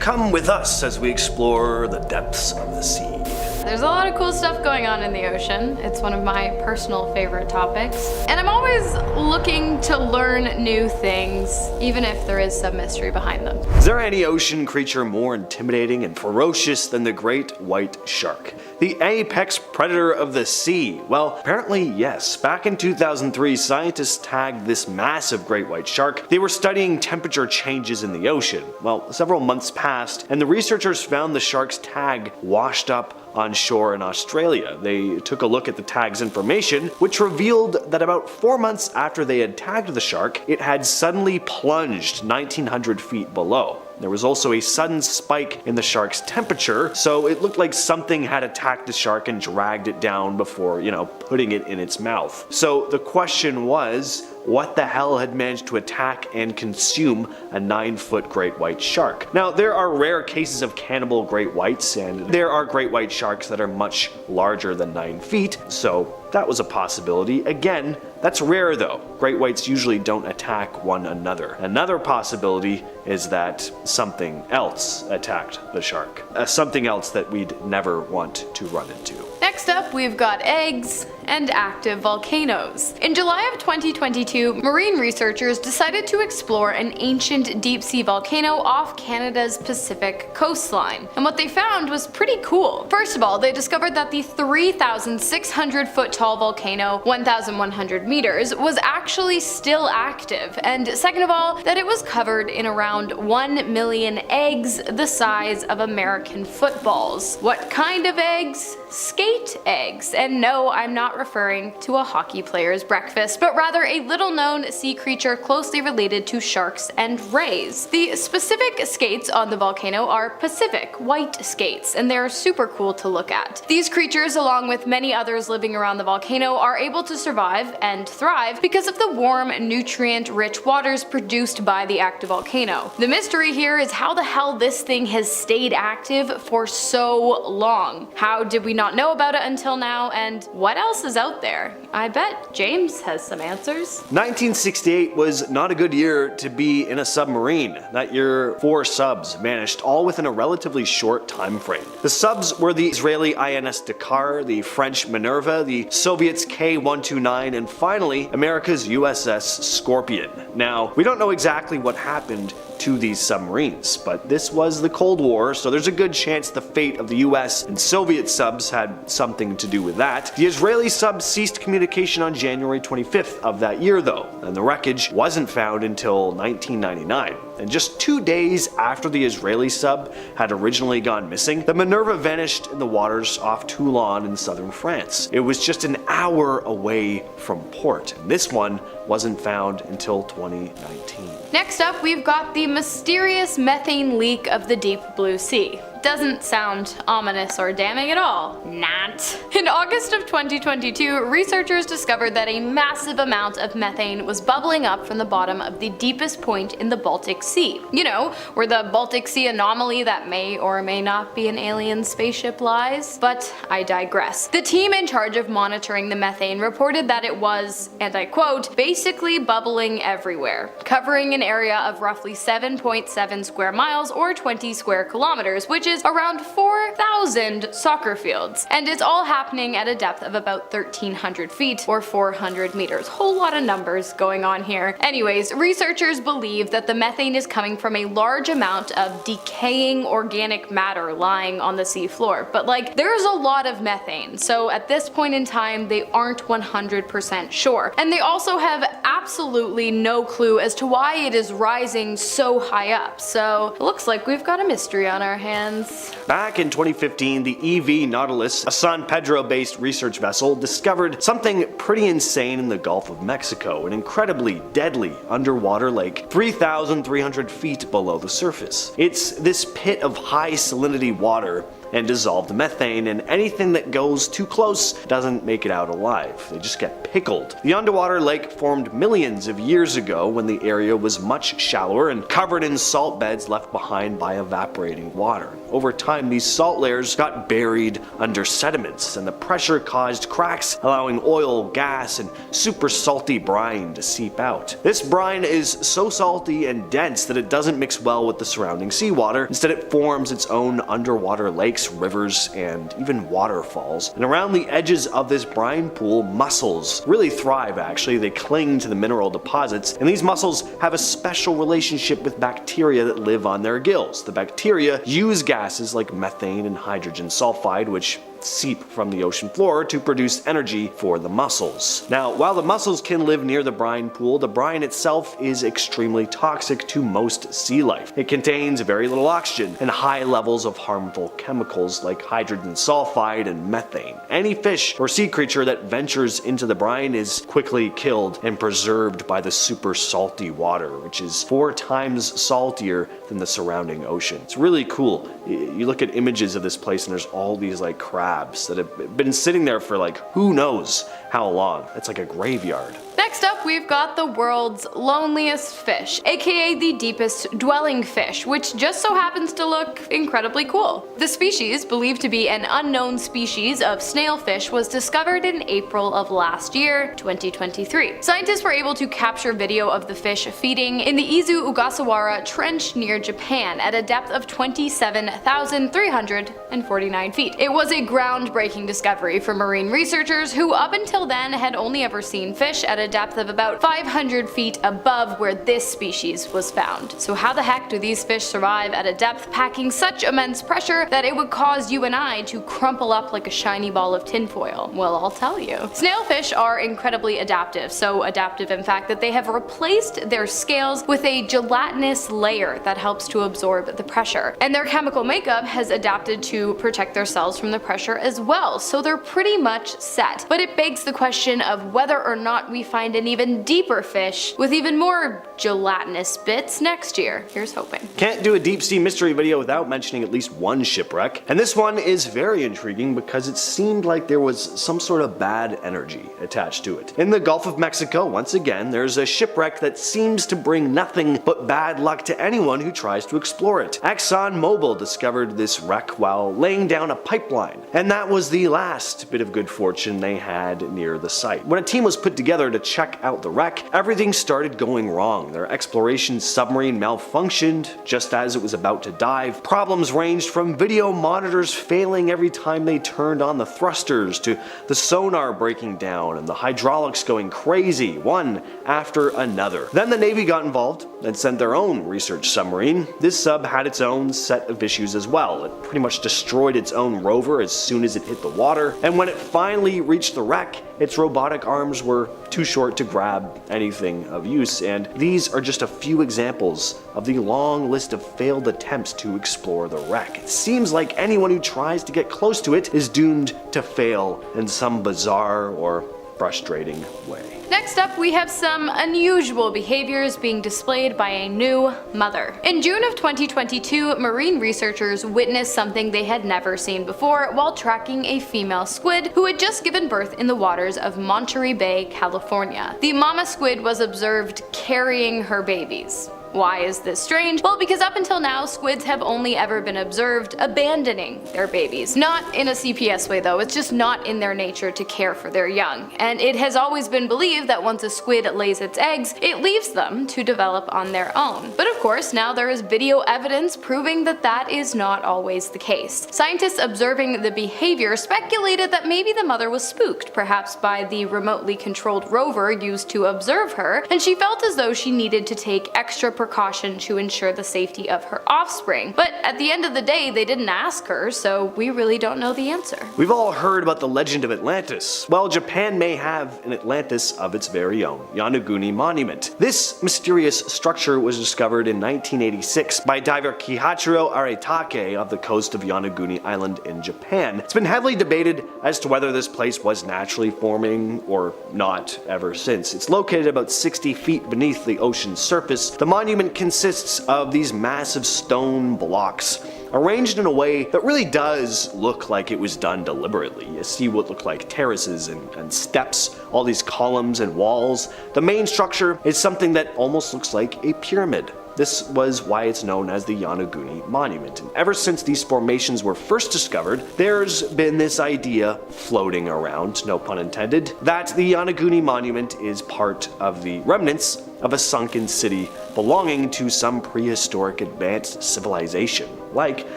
Come with us as we explore the depths of the sea. There's a lot of cool stuff going on in the ocean. It's one of my personal favorite topics. And I'm always looking to learn new things, even if there is some mystery behind them. Is there any ocean creature more intimidating and ferocious than the great white shark? The apex predator of the sea? Well, apparently yes. Back in 2003, scientists tagged this massive great white shark. They were studying temperature changes in the ocean. Well, several months passed, and the researchers found the shark's tag washed up on shore in Australia. They took a look at the tag's information, which revealed that about 4 months after they had tagged the shark, it had suddenly plunged 1,900 feet below. There was also a sudden spike in the shark's temperature, so it looked like something had attacked the shark and dragged it down before, putting it in its mouth. So the question was, what the hell had managed to attack and consume a 9-foot great white shark? Now, there are rare cases of cannibal great whites, and there are great white sharks that are much larger than 9 feet, so that was a possibility. Again, that's rare though. Great whites usually don't attack one another. Another possibility is that something else attacked the shark. Something else that we'd never want to run into. Next up, we've got eggs and active volcanoes. In July of 2022, marine researchers decided to explore an ancient deep sea volcano off Canada's Pacific coastline. And what they found was pretty cool. First of all, they discovered that the 3,600 foot tall volcano, 1,100 meters, was actually still active. And second of all, that it was covered in around 1 million eggs the size of American footballs. What kind of eggs? Skate eggs. And no, I'm not referring to a hockey player's breakfast, but rather a little known sea creature closely related to sharks and rays. The specific skates on the volcano are Pacific white skates, and they're super cool to look at. These creatures, along with many others living around the volcano, are able to survive and thrive because of the warm, nutrient-rich waters produced by the active volcano. The mystery here is how the hell this thing has stayed active for so long. How did we not know about it until now, and what else is out there? I bet James has some answers. 1968 was not a good year to be in a submarine. That year, 4 subs vanished, all within a relatively short time frame. The subs were the Israeli INS Dakar, the French Minerva, the Soviets K-129, and finally, America's USS Scorpion. Now, we don't know exactly what happened to these submarines, but this was the Cold War, so there's a good chance the fate of the US and Soviet subs had something to do with that. The Israeli sub ceased communication on January 25th of that year though, and the wreckage wasn't found until 1999. And just 2 days after the Israeli sub had originally gone missing, the Minerva vanished in the waters off Toulon in southern France. It was just an hour away from port, and this one wasn't found until 2019. Next up, we've got the mysterious methane leak of the deep blue sea. Doesn't sound ominous or damning at all. Not. In August of 2022, researchers discovered that a massive amount of methane was bubbling up from the bottom of the deepest point in the Baltic Sea. You know, where the Baltic Sea anomaly that may or may not be an alien spaceship lies. But I digress. The team in charge of monitoring the methane reported that it was, and I quote, basically bubbling everywhere, covering an area of roughly 7.7 square miles or 20 square kilometers, which is around 4,000 soccer fields. And it's all happening at a depth of about 1,300 feet or 400 meters. Whole lot of numbers going on here. Anyways, researchers believe that the methane is coming from a large amount of decaying organic matter lying on the seafloor. But there's a lot of methane, so at this point in time, they aren't 100% sure. And they also have absolutely no clue as to why it is rising so high up. So it looks like we've got a mystery on our hands. Back in 2015, the EV Nautilus, a San Pedro-based research vessel, discovered something pretty insane in the Gulf of Mexico, an incredibly deadly underwater lake 3,300 feet below the surface. It's this pit of high salinity water and dissolved methane, and anything that goes too close doesn't make it out alive. They just get pickled. The underwater lake formed millions of years ago when the area was much shallower and covered in salt beds left behind by evaporating water. Over time, these salt layers got buried under sediments, and the pressure caused cracks, allowing oil, gas, and super salty brine to seep out. This brine is so salty and dense that it doesn't mix well with the surrounding seawater. Instead, it forms its own underwater lakes, rivers, and even waterfalls. And around the edges of this brine pool, mussels really thrive actually. They cling to the mineral deposits, and these mussels have a special relationship with bacteria that live on their gills. The bacteria use gases like methane and hydrogen sulfide, which seep from the ocean floor to produce energy for the mussels. Now, while the mussels can live near the brine pool, the brine itself is extremely toxic to most sea life. It contains very little oxygen and high levels of harmful chemicals like hydrogen sulfide and methane. Any fish or sea creature that ventures into the brine is quickly killed and preserved by the super salty water, which is 4 times saltier than the surrounding ocean. It's really cool. You look at images of this place and there's all these like crabs that have been sitting there for like who knows how long. It's like a graveyard. Next up, we've got the world's loneliest fish, aka the deepest dwelling fish, which just so happens to look incredibly cool. The species, believed to be an unknown species of snailfish, was discovered in April of last year, 2023. Scientists were able to capture video of the fish feeding in the Izu Ugasawara Trench near Japan at a depth of 27,349 feet. It was a groundbreaking discovery for marine researchers who up until then had only ever seen fish at a depth of about 500 feet above where this species was found. So how the heck do these fish survive at a depth packing such immense pressure that it would cause you and I to crumple up like a shiny ball of tinfoil? Well, I'll tell you. Snailfish are incredibly adaptive, so adaptive in fact that they have replaced their scales with a gelatinous layer that helps to absorb the pressure. And their chemical makeup has adapted to protect their cells from the pressure as well, so they're pretty much set. But it begs the question of whether or not we find an even deeper fish with even more gelatinous bits next year. Here's hoping. Can't do a deep sea mystery video without mentioning at least one shipwreck, and this one is very intriguing because it seemed like there was some sort of bad energy attached to it. In the Gulf of Mexico, once again, there's a shipwreck that seems to bring nothing but bad luck to anyone who tries to explore it. ExxonMobil discovered this wreck while laying down a pipeline, and that was the last bit of good fortune they had near the site. When a team was put together to check out the wreck, everything started going wrong. Their exploration submarine malfunctioned just as it was about to dive. Problems ranged from video monitors failing every time they turned on the thrusters to the sonar breaking down and the hydraulics going crazy, one after another. Then the Navy got involved and sent their own research submarine. This sub had its own set of issues as well. It pretty much destroyed its own rover as soon as it hit the water, and when it finally reached the wreck, its robotic arms were too short to grab anything of use, and these are just a few examples of the long list of failed attempts to explore the wreck. It seems like anyone who tries to get close to it is doomed to fail in some bizarre or frustrating way. Next up, we have some unusual behaviors being displayed by a new mother. In June of 2022, marine researchers witnessed something they had never seen before while tracking a female squid who had just given birth in the waters of Monterey Bay, California. The mama squid was observed carrying her babies. Why is this strange? Well, because up until now, squids have only ever been observed abandoning their babies. Not in a CPS way though, it's just not in their nature to care for their young. And it has always been believed that once a squid lays its eggs, it leaves them to develop on their own. But of course, now there is video evidence proving that that is not always the case. Scientists observing the behavior speculated that maybe the mother was spooked, perhaps by the remotely controlled rover used to observe her, and she felt as though she needed to take extra precaution to ensure the safety of her offspring. But at the end of the day, they didn't ask her, so we really don't know the answer. We've all heard about the legend of Atlantis. Well, Japan may have an Atlantis of its very own, Yonaguni Monument. This mysterious structure was discovered in 1986 by diver Kihachiro Aretake of the coast of Yonaguni Island in Japan. It's been heavily debated as to whether this place was naturally forming or not ever since. It's located about 60 feet beneath the ocean's surface. The monument consists of these massive stone blocks arranged in a way that really does look like it was done deliberately. You see what look like terraces and steps, all these columns and walls. The main structure is something that almost looks like a pyramid. This was why it's known as the Yonaguni Monument. And ever since these formations were first discovered, there's been this idea floating around, no pun intended, that the Yonaguni Monument is part of the remnants of a sunken city belonging to some prehistoric advanced civilization, like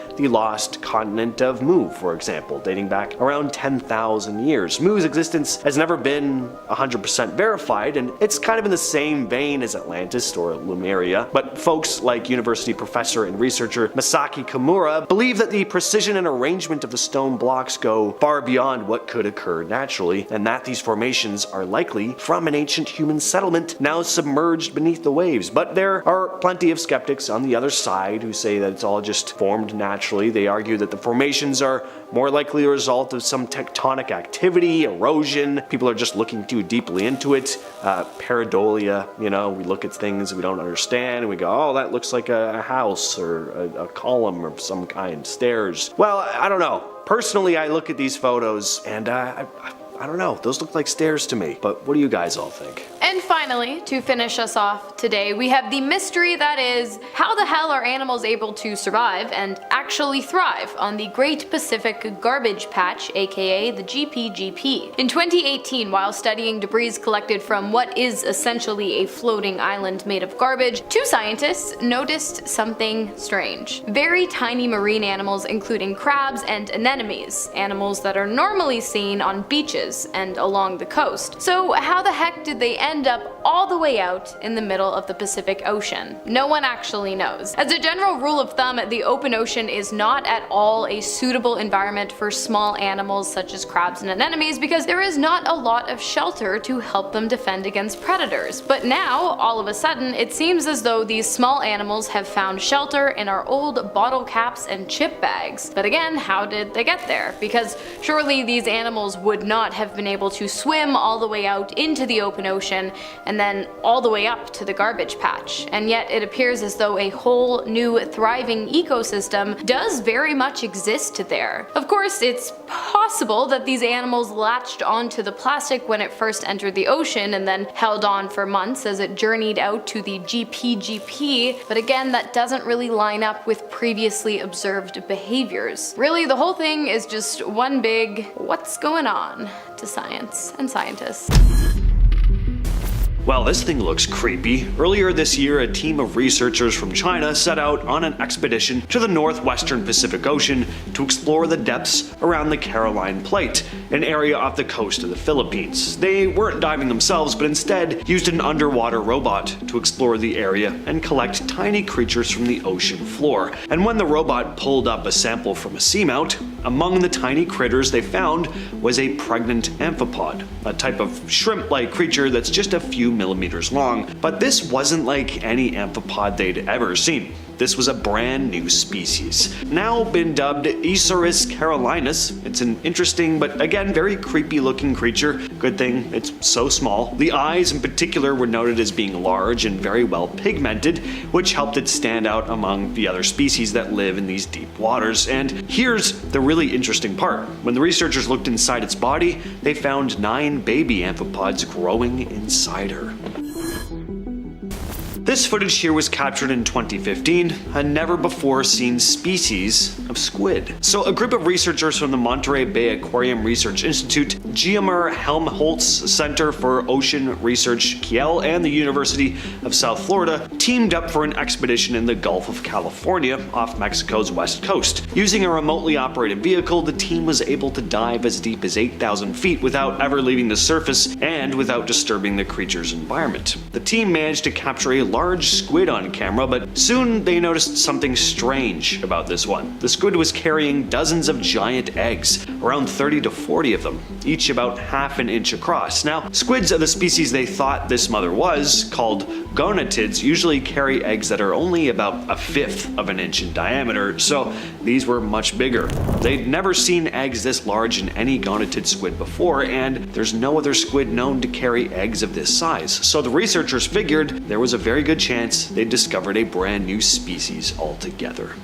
the lost continent of Mu, for example, dating back around 10,000 years. Mu's existence has never been 100% verified, and it's kind of in the same vein as Atlantis or Lemuria, but folks like university professor and researcher Masaki Kimura believe that the precision and arrangement of the stone blocks go far beyond what could occur naturally, and that these formations are likely from an ancient human settlement now submerged beneath the waves. But there are plenty of skeptics on the other side who say that it's all just formed naturally. They argue that the formations are more likely a result of some tectonic activity, erosion. People are just looking too deeply into it. Pareidolia, we look at things we don't understand and we go, oh, that looks like a house or a column of some kind, stairs. Well, I don't know. Personally, I look at these photos and I don't know, those look like stairs to me. But what do you guys all think? And finally, to finish us off today, we have the mystery that is, how the hell are animals able to survive and actually thrive on the Great Pacific Garbage Patch, aka the GPGP? In 2018, while studying debris collected from what is essentially a floating island made of garbage, two scientists noticed something strange. Very tiny marine animals, including crabs and anemones, animals that are normally seen on beaches and along the coast. So how the heck did they end up all the way out in the middle of the Pacific Ocean? No one actually knows. As a general rule of thumb, the open ocean is not at all a suitable environment for small animals such as crabs and anemones because there is not a lot of shelter to help them defend against predators. But now, all of a sudden, it seems as though these small animals have found shelter in our old bottle caps and chip bags. But again, how did they get there? Because surely these animals would not have been able to swim all the way out into the open ocean and then all the way up to the garbage patch. And yet it appears as though a whole new thriving ecosystem does very much exist there. Of course, it's possible that these animals latched onto the plastic when it first entered the ocean and then held on for months as it journeyed out to the GPGP, but again, that doesn't really line up with previously observed behaviors. Really, the whole thing is just one big what's going on to science and scientists. Well, this thing looks creepy. Earlier this year, a team of researchers from China set out on an expedition to the northwestern Pacific Ocean to explore the depths around the Caroline Plate, an area off the coast of the Philippines. They weren't diving themselves, but instead used an underwater robot to explore the area and collect tiny creatures from the ocean floor. And when the robot pulled up a sample from a seamount, among the tiny critters they found was a pregnant amphipod, a type of shrimp-like creature that's just a few millimeters long. But this wasn't like any amphipod they'd ever seen. This was a brand new species, now been dubbed Esoris carolinus. It's an interesting but again very creepy looking creature. Good thing it's so small. The eyes in particular were noted as being large and very well pigmented, which helped it stand out among the other species that live in these deep waters. And here's the really interesting part. When the researchers looked inside its body, they found 9 baby amphipods growing inside her. This footage here was captured in 2015, a never before seen species of squid. So a group of researchers from the Monterey Bay Aquarium Research Institute, Guillermo Helmholtz Center for Ocean Research Kiel, and the University of South Florida teamed up for an expedition in the Gulf of California off Mexico's west coast. Using a remotely operated vehicle, the team was able to dive as deep as 8,000 feet without ever leaving the surface and without disturbing the creature's environment. The team managed to capture a large squid on camera, but soon they noticed something strange about this one. The squid was carrying dozens of giant eggs, around 30 to 40 of them, each about half an inch across. Now, squids of the species they thought this mother was, called gonatids, usually carry eggs that are only about a fifth of an inch in diameter, so these were much bigger. They'd never seen eggs this large in any gonatid squid before, and there's no other squid known to carry eggs of this size. So the researchers figured there was a very good chance they'd discovered a brand new species altogether.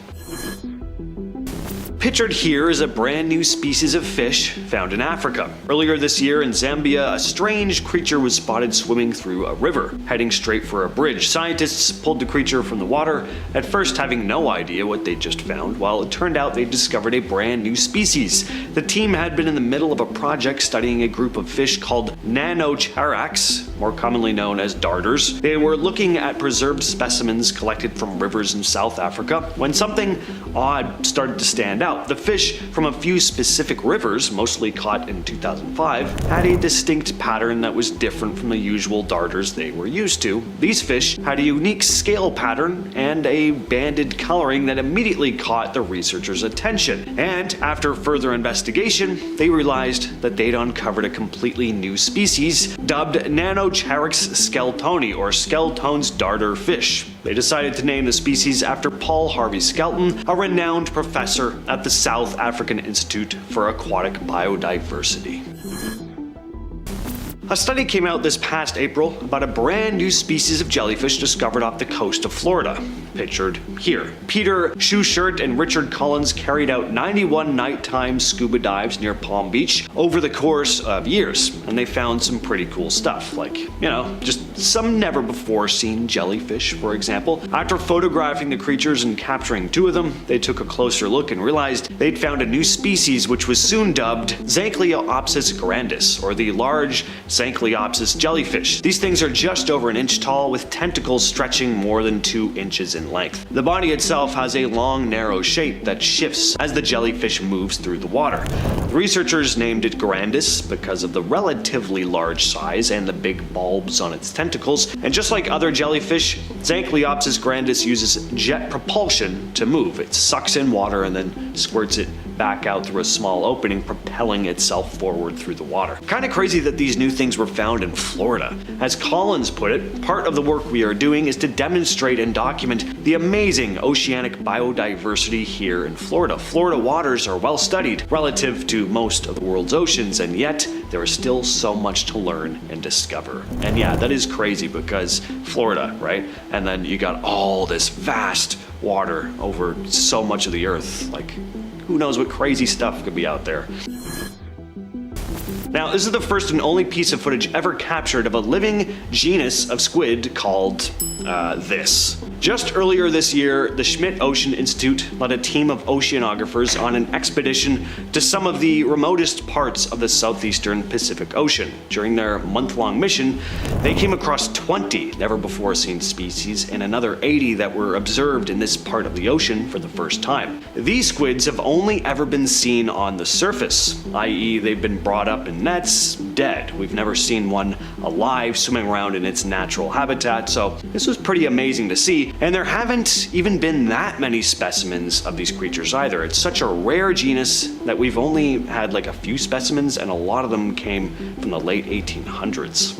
Pictured here is a brand new species of fish found in Africa. Earlier this year in Zambia, a strange creature was spotted swimming through a river, heading straight for a bridge. Scientists pulled the creature from the water, at first having no idea what they just found, while it turned out they discovered a brand new species. The team had been in the middle of a project studying a group of fish called Nanocharax, more commonly known as darters. They were looking at preserved specimens collected from rivers in South Africa when something odd started to stand out. The fish from a few specific rivers, mostly caught in 2005, had a distinct pattern that was different from the usual darters they were used to. These fish had a unique scale pattern and a banded coloring that immediately caught the researchers' attention. And after further investigation, they realized that they'd uncovered a completely new species dubbed Nanocharax skeltoni, or Skelton's darter fish. They decided to name the species after Paul Harvey Skelton, a renowned professor at the South African Institute for Aquatic Biodiversity. A study came out this past April about a brand new species of jellyfish discovered off the coast of Florida, pictured here. Peter Schuchert and Richard Collins carried out 91 nighttime scuba dives near Palm Beach over the course of years, and they found some pretty cool stuff, like, just some never before seen jellyfish, for example. After photographing the creatures and capturing 2 of them, they took a closer look and realized they'd found a new species which was soon dubbed Zancleopsis grandis, or the large Zancleopsis jellyfish. These things are just over an inch tall with tentacles stretching more than 2 inches in length. The body itself has a long, narrow shape that shifts as the jellyfish moves through the water. The researchers named it grandis because of the relatively large size and the big bulbs on its tentacles. And just like other jellyfish, Zancleopsis grandis uses jet propulsion to move. It sucks in water and then squirts it back out through a small opening, propelling itself forward through the water. Kind of crazy that these new things were found in Florida. As Collins put it, part of the work we are doing is to demonstrate and document the amazing oceanic biodiversity here in Florida. Florida waters are well studied relative to most of the world's oceans, and yet there is still so much to learn and discover. And yeah, that is crazy because Florida, right? And then you got all this vast water over so much of the earth. Like, who knows what crazy stuff could be out there. Now, this is the first and only piece of footage ever captured of a living genus of squid called this. Just earlier this year, the Schmidt Ocean Institute led a team of oceanographers on an expedition to some of the remotest parts of the southeastern Pacific Ocean. During their month-long mission, they came across 20 never-before-seen species and another 80 that were observed in this part of the ocean for the first time. These squids have only ever been seen on the surface, i.e. they've been brought up in nets, dead. We've never seen one alive swimming around in its natural habitat, so this was pretty amazing to see. And there haven't even been that many specimens of these creatures either. It's such a rare genus that we've only had like a few specimens, and a lot of them came from the late 1800s.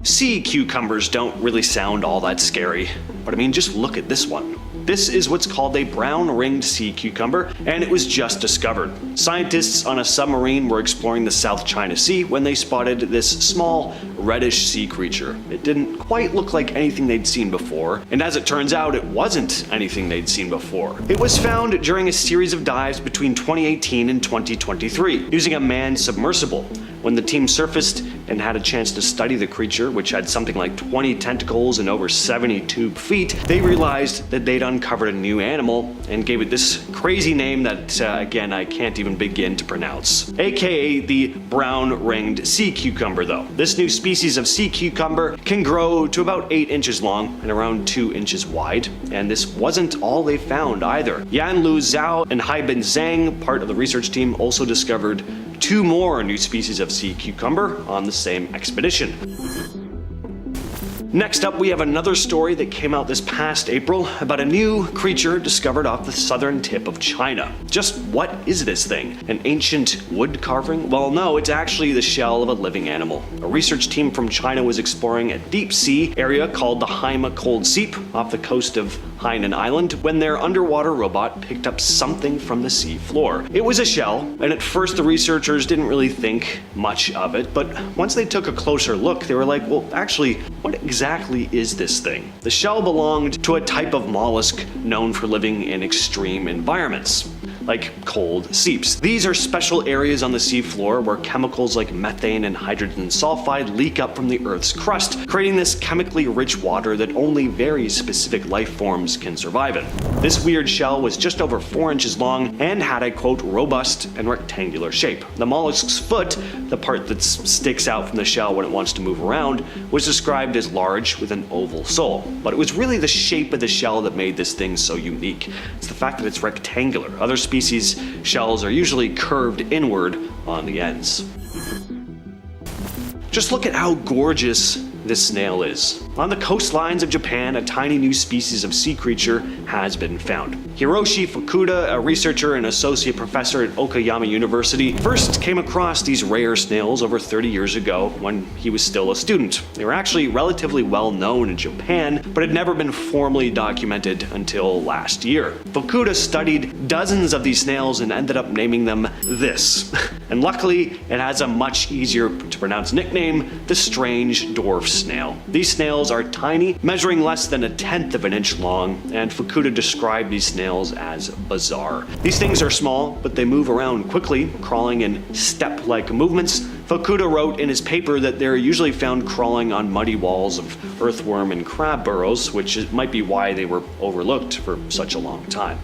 Sea cucumbers don't really sound all that scary, but I mean, just look at this one. This is what's called a brown-ringed sea cucumber, and it was just discovered. Scientists on a submarine were exploring the South China Sea when they spotted this small, reddish sea creature. It didn't quite look like anything they'd seen before, and as it turns out, it wasn't anything they'd seen before. It was found during a series of dives between 2018 and 2023, using a manned submersible. When the team surfaced and had a chance to study the creature, which had something like 20 tentacles and over 70 tube feet, they realized that they'd uncovered a new animal and gave it this crazy name that, again, I can't even begin to pronounce. AKA the brown-ringed sea cucumber, though. This new species of sea cucumber can grow to about 8 inches long and around 2 inches wide, and this wasn't all they found either. Yanlu Zhao and Haibin Zhang, part of the research team, also discovered 2 more new species of sea cucumber on the same expedition. Next up, we have another story that came out this past April about a new creature discovered off the southern tip of China. Just what is this thing? An ancient wood carving? Well, no, it's actually the shell of a living animal. A research team from China was exploring a deep sea area called the Haima Cold Seep off the coast of Hainan Island when their underwater robot picked up something from the sea floor. It was a shell, and at first the researchers didn't really think much of it, but once they took a closer look, they were like, well, actually, what exactly is this thing? The shell belonged to a type of mollusk known for living in extreme environments, like cold seeps. These are special areas on the seafloor where chemicals like methane and hydrogen sulfide leak up from the Earth's crust, creating this chemically rich water that only very specific life forms can survive in. This weird shell was just over 4 inches long and had a quote robust and rectangular shape. The mollusk's foot, the part that sticks out from the shell when it wants to move around, was described as large with an oval sole. But it was really the shape of the shell that made this thing so unique. It's the fact that it's rectangular. Other species shells are usually curved inward on the ends. Just look at how gorgeous this snail is. On the coastlines of Japan, a tiny new species of sea creature has been found. Hiroshi Fukuda, a researcher and associate professor at Okayama University, first came across these rare snails over 30 years ago when he was still a student. They were actually relatively well known in Japan, but had never been formally documented until last year. Fukuda studied dozens of these snails and ended up naming them this. And luckily, it has a much easier to pronounce nickname, the strange dwarf snail. These snails are tiny, measuring less than 1/10 of an inch long, and Fukuda described these snails as bizarre. These things are small, but they move around quickly, crawling in step-like movements. Fukuda wrote in his paper that they're usually found crawling on muddy walls of earthworm and crab burrows, which might be why they were overlooked for such a long time.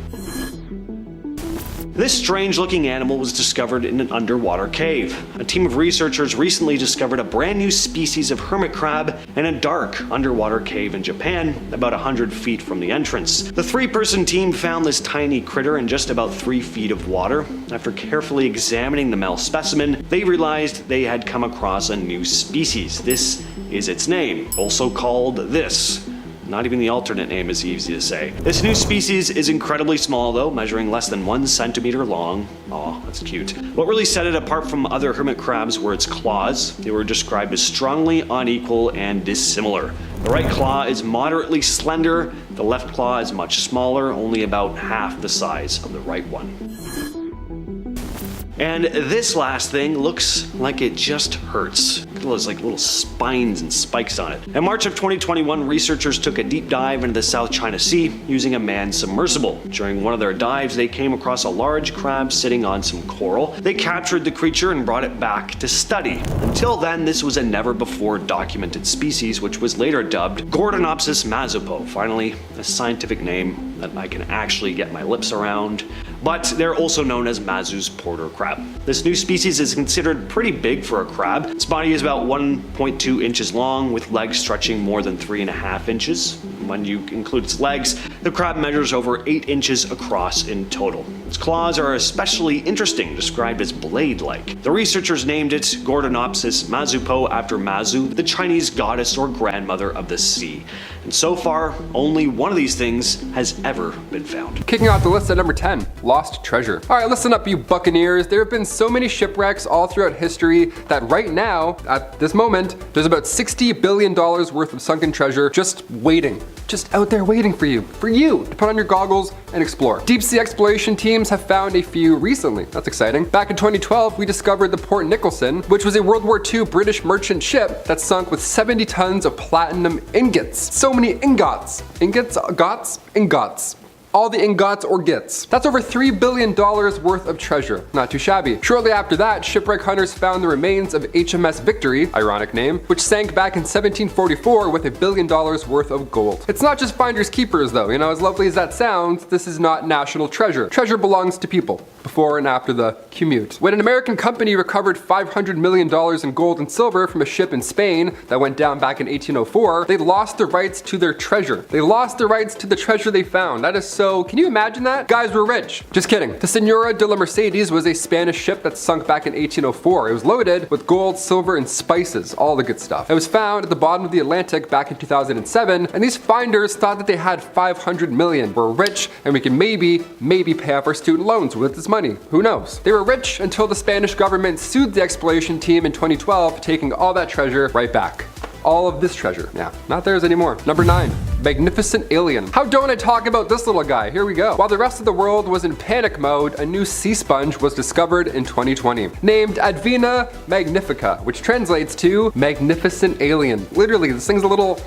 This strange-looking animal was discovered in an underwater cave. A team of researchers recently discovered a brand new species of hermit crab in a dark underwater cave in Japan, about 100 feet from the entrance. The 3-person team found this tiny critter in just about 3 feet of water. After carefully examining the male specimen, they realized they had come across a new species. This is its name, also called this. Not even the alternate name is easy to say. This new species is incredibly small though, measuring less than 1 centimeter long. Aw, that's cute. What really set it apart from other hermit crabs were its claws. They were described as strongly unequal and dissimilar. The right claw is moderately slender, the left claw is much smaller, only about half the size of the right one. And this last thing looks like it just hurts. There's like little spines and spikes on it. In March of 2021, researchers took a deep dive into the South China Sea using a manned submersible. During one of their dives, they came across a large crab sitting on some coral. They captured the creature and brought it back to study. Until then, this was a never-before documented species, which was later dubbed Gordonopsis mazupo. Finally, a scientific name that I can actually get my lips around. But they're also known as Mazu's porter crab. This new species is considered pretty big for a crab. Its body is about 1.2 inches long, with legs stretching more than 3.5 inches. When you include its legs, the crab measures over 8 inches across in total. Its claws are especially interesting, described as blade-like. The researchers named it Gordonopsis mazupo after Mazu, the Chinese goddess or grandmother of the sea. And so far, only one of these things has ever been found. Kicking off the list at number 10, lost treasure. All right, listen up, you buccaneers. There have been so many shipwrecks all throughout history that right now, at this moment, there's about $60 billion worth of sunken treasure just waiting. Just out there waiting for you to put on your goggles and explore. Deep sea exploration teams have found a few recently. That's exciting. Back in 2012, we discovered the Port Nicholson, which was a World War II British merchant ship that sunk with 70 tons of platinum ingots. So many ingots. Ingots, gots, ingots. All the ingots or gits. That's over $3 billion worth of treasure. Not too shabby. Shortly after that, shipwreck hunters found the remains of HMS Victory, ironic name, which sank back in 1744 with $1 billion worth of gold. It's not just finders keepers though, as lovely as that sounds, this is not national treasure. Treasure belongs to people, before and after the commute. When an American company recovered $500 million in gold and silver from a ship in Spain that went down back in 1804, they lost the rights to their treasure. They lost the rights to the treasure they found. That is so, can you imagine that? Guys were rich. Just kidding. The Senora de la Mercedes was a Spanish ship that sunk back in 1804. It was loaded with gold, silver, and spices, all the good stuff. It was found at the bottom of the Atlantic back in 2007, and these finders thought that they had 500 million. We're rich, and we can maybe pay off our student loans with this money. Who knows? They were rich until the Spanish government sued the exploration team in 2012, taking all that treasure right back. All of this treasure. Yeah, not theirs anymore. Number 9. magnificent alien. How don't I talk about this little guy? Here we go. While the rest of the world was in panic mode, a new sea sponge was discovered in 2020, named Advena magnifica, which translates to magnificent alien. Literally, this thing's a little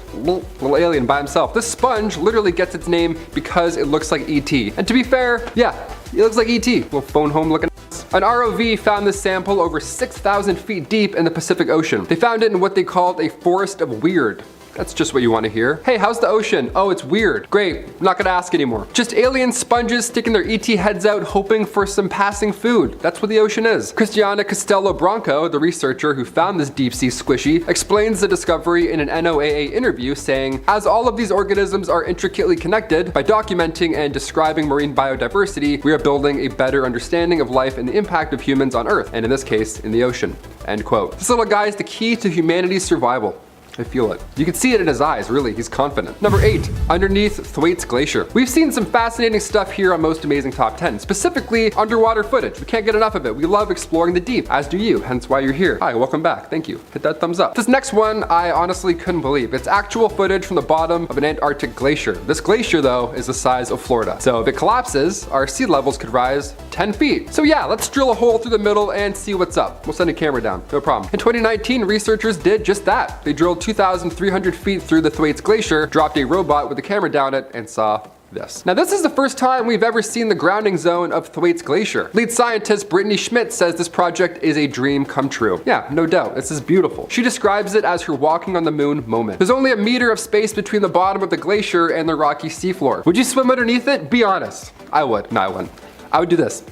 alien by himself. This sponge literally gets its name because it looks like ET. And to be fair, yeah, it looks like ET. Little phone home looking. An ROV found this sample over 6,000 feet deep in the Pacific Ocean. They found it in what they called a forest of weird. That's just what you want to hear. Hey, how's the ocean? Oh, it's weird. Great, I'm not gonna ask anymore. Just alien sponges sticking their ET heads out hoping for some passing food. That's what the ocean is. Christiana Costello Branco, the researcher who found this deep sea squishy, explains the discovery in an NOAA interview saying, as all of these organisms are intricately connected, by documenting and describing marine biodiversity, we are building a better understanding of life and the impact of humans on Earth, and in this case, in the ocean. End quote. This little guy is the key to humanity's survival. I feel it. You can see it in his eyes, really, he's confident. Number 8, underneath Thwaites Glacier. We've seen some fascinating stuff here on Most Amazing Top 10, specifically underwater footage. We can't get enough of it. We love exploring the deep, as do you, hence why you're here. Hi, welcome back, thank you. Hit that thumbs up. This next one, I honestly couldn't believe. It's actual footage from the bottom of an Antarctic glacier. This glacier, though, is the size of Florida. So if it collapses, our sea levels could rise 10 feet. So yeah, let's drill a hole through the middle and see what's up. We'll send a camera down, no problem. In 2019, researchers did just that. They drilled 2,300 feet through the Thwaites Glacier, dropped a robot with a camera down it, and saw this. Now this is the first time we've ever seen the grounding zone of Thwaites Glacier. Lead scientist Brittany Schmidt says this project is a dream come true. Yeah, no doubt, this is beautiful. She describes it as her walking on the moon moment. There's only a meter of space between the bottom of the glacier and the rocky seafloor. Would you swim underneath it? Be honest. I would. No, I wouldn't. I would do this.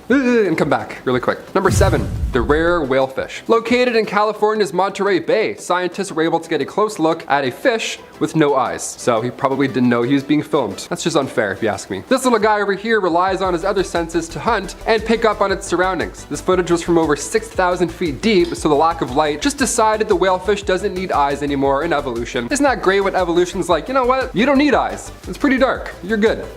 And come back really quick. Number 7, the rare whalefish. Located in California's Monterey Bay, scientists were able to get a close look at a fish with no eyes. So he probably didn't know he was being filmed. That's just unfair if you ask me. This little guy over here relies on his other senses to hunt and pick up on its surroundings. This footage was from over 6,000 feet deep, so the lack of light just decided the whalefish doesn't need eyes anymore in evolution. Isn't that great when evolution's like, you know what? You don't need eyes. It's pretty dark. You're good.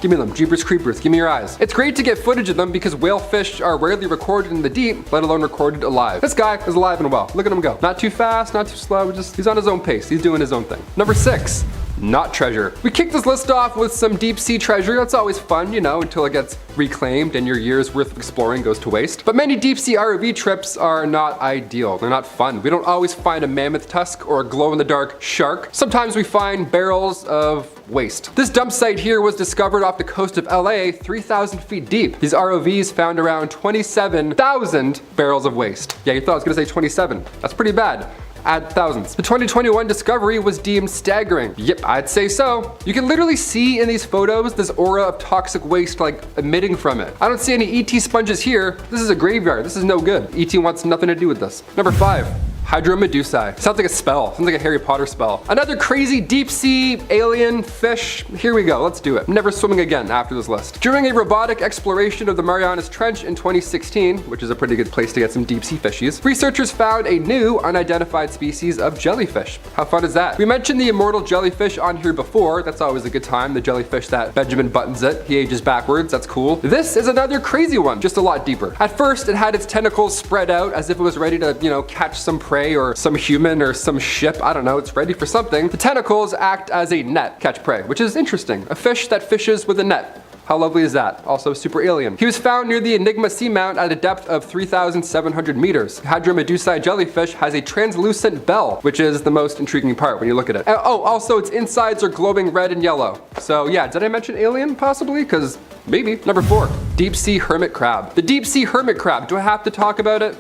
Give me them, Jeepers Creepers, give me your eyes. It's great to get footage of them because whalefish are rarely recorded in the deep, let alone recorded alive. This guy is alive and well. Look at him go. Not too fast, not too slow, just he's on his own pace. He's doing his own thing. Number 6, not treasure. We kicked this list off with some deep sea treasure. That's always fun, you know, until it gets reclaimed and your year's worth of exploring goes to waste. But many deep sea ROV trips are not ideal. They're not fun. We don't always find a mammoth tusk or a glow in the dark shark. Sometimes we find barrels of waste. This dump site here was discovered off the coast of LA, 3,000 feet deep. These ROVs found around 27,000 barrels of waste. Yeah, you thought I was gonna say 27. That's pretty bad. Add thousands. The 2021 discovery was deemed staggering. Yep, I'd say so. You can literally see in these photos this aura of toxic waste like emitting from it. I don't see any ET sponges here. This is a graveyard. This is no good. ET wants nothing to do with this. Number 5. Hydromedusae. Sounds like a spell. Sounds like a Harry Potter spell. Another crazy deep sea alien fish. Here we go. Let's do it. Never swimming again after this list. During a robotic exploration of the Marianas Trench in 2016, which is a pretty good place to get some deep sea fishies, researchers found a new unidentified species of jellyfish. How fun is that? We mentioned the immortal jellyfish on here before. That's always a good time. The jellyfish that Benjamin Buttons it. He ages backwards. That's cool. This is another crazy one, just a lot deeper. At first, it had its tentacles spread out as if it was ready to, you know, catch some prey or some human or some ship. I don't know, it's ready for something. The tentacles act as a net, catch prey, which is interesting. A fish that fishes with a net. How lovely is that? Also super alien. He was found near the Enigma Seamount at a depth of 3,700 meters. Hydromedusae jellyfish has a translucent bell, which is the most intriguing part when you look at it. Oh, also its insides are glowing red and yellow. So yeah, did I mention alien possibly? Because maybe. Number 4, deep sea hermit crab. The deep sea hermit crab, do I have to talk about it?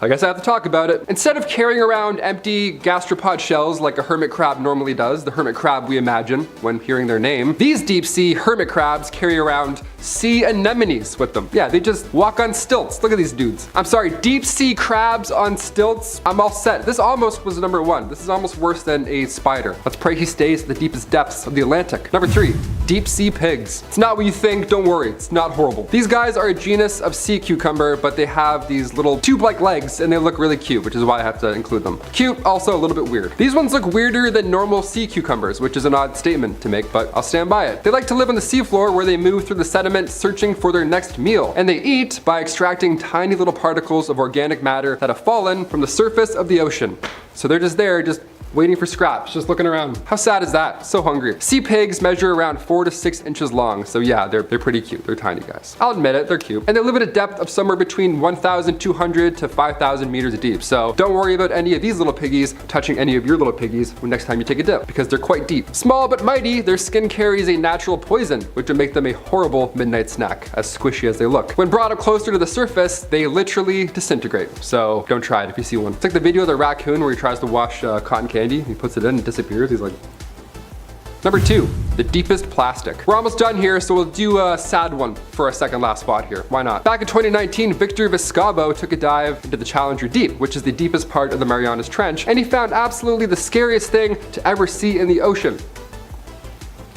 I guess I have to talk about it. Instead of carrying around empty gastropod shells like a hermit crab normally does, the hermit crab we imagine when hearing their name, these deep sea hermit crabs carry around sea anemones with them. Yeah, they just walk on stilts. Look at these dudes. I'm sorry, deep sea crabs on stilts. I'm all set. This almost was number 1. This is almost worse than a spider. Let's pray he stays at the deepest depths of the Atlantic. Number 3, deep sea pigs. It's not what you think, don't worry, it's not horrible. These guys are a genus of sea cucumber, but they have these little tube-like legs and they look really cute, which is why I have to include them. Cute, also a little bit weird. These ones look weirder than normal sea cucumbers, which is an odd statement to make, but I'll stand by it. They like to live on the seafloor where they move through the sediment searching for their next meal, and they eat by extracting tiny little particles of organic matter that have fallen from the surface of the ocean. So they're just there, just waiting for scraps, just looking around. How sad is that? So hungry. Sea pigs measure around 4 to 6 inches long, so yeah, they're pretty cute. They're tiny guys. I'll admit it, they're cute. And they live at a depth of somewhere between 1,200 to 5,000 meters deep, so don't worry about any of these little piggies touching any of your little piggies when next time you take a dip, because they're quite deep. Small but mighty, their skin carries a natural poison, which would make them a horrible midnight snack, as squishy as they look. When brought up closer to the surface, they literally disintegrate, so don't try it if you see one. It's like the video of the raccoon where he tries to wash cotton candy, he puts it in and disappears, he's like... Number 2, the deepest plastic. We're almost done here, so we'll do a sad one for our second last spot here. Why not? Back in 2019, Victor Vescovo took a dive into the Challenger Deep, which is the deepest part of the Marianas Trench, and he found absolutely the scariest thing to ever see in the ocean.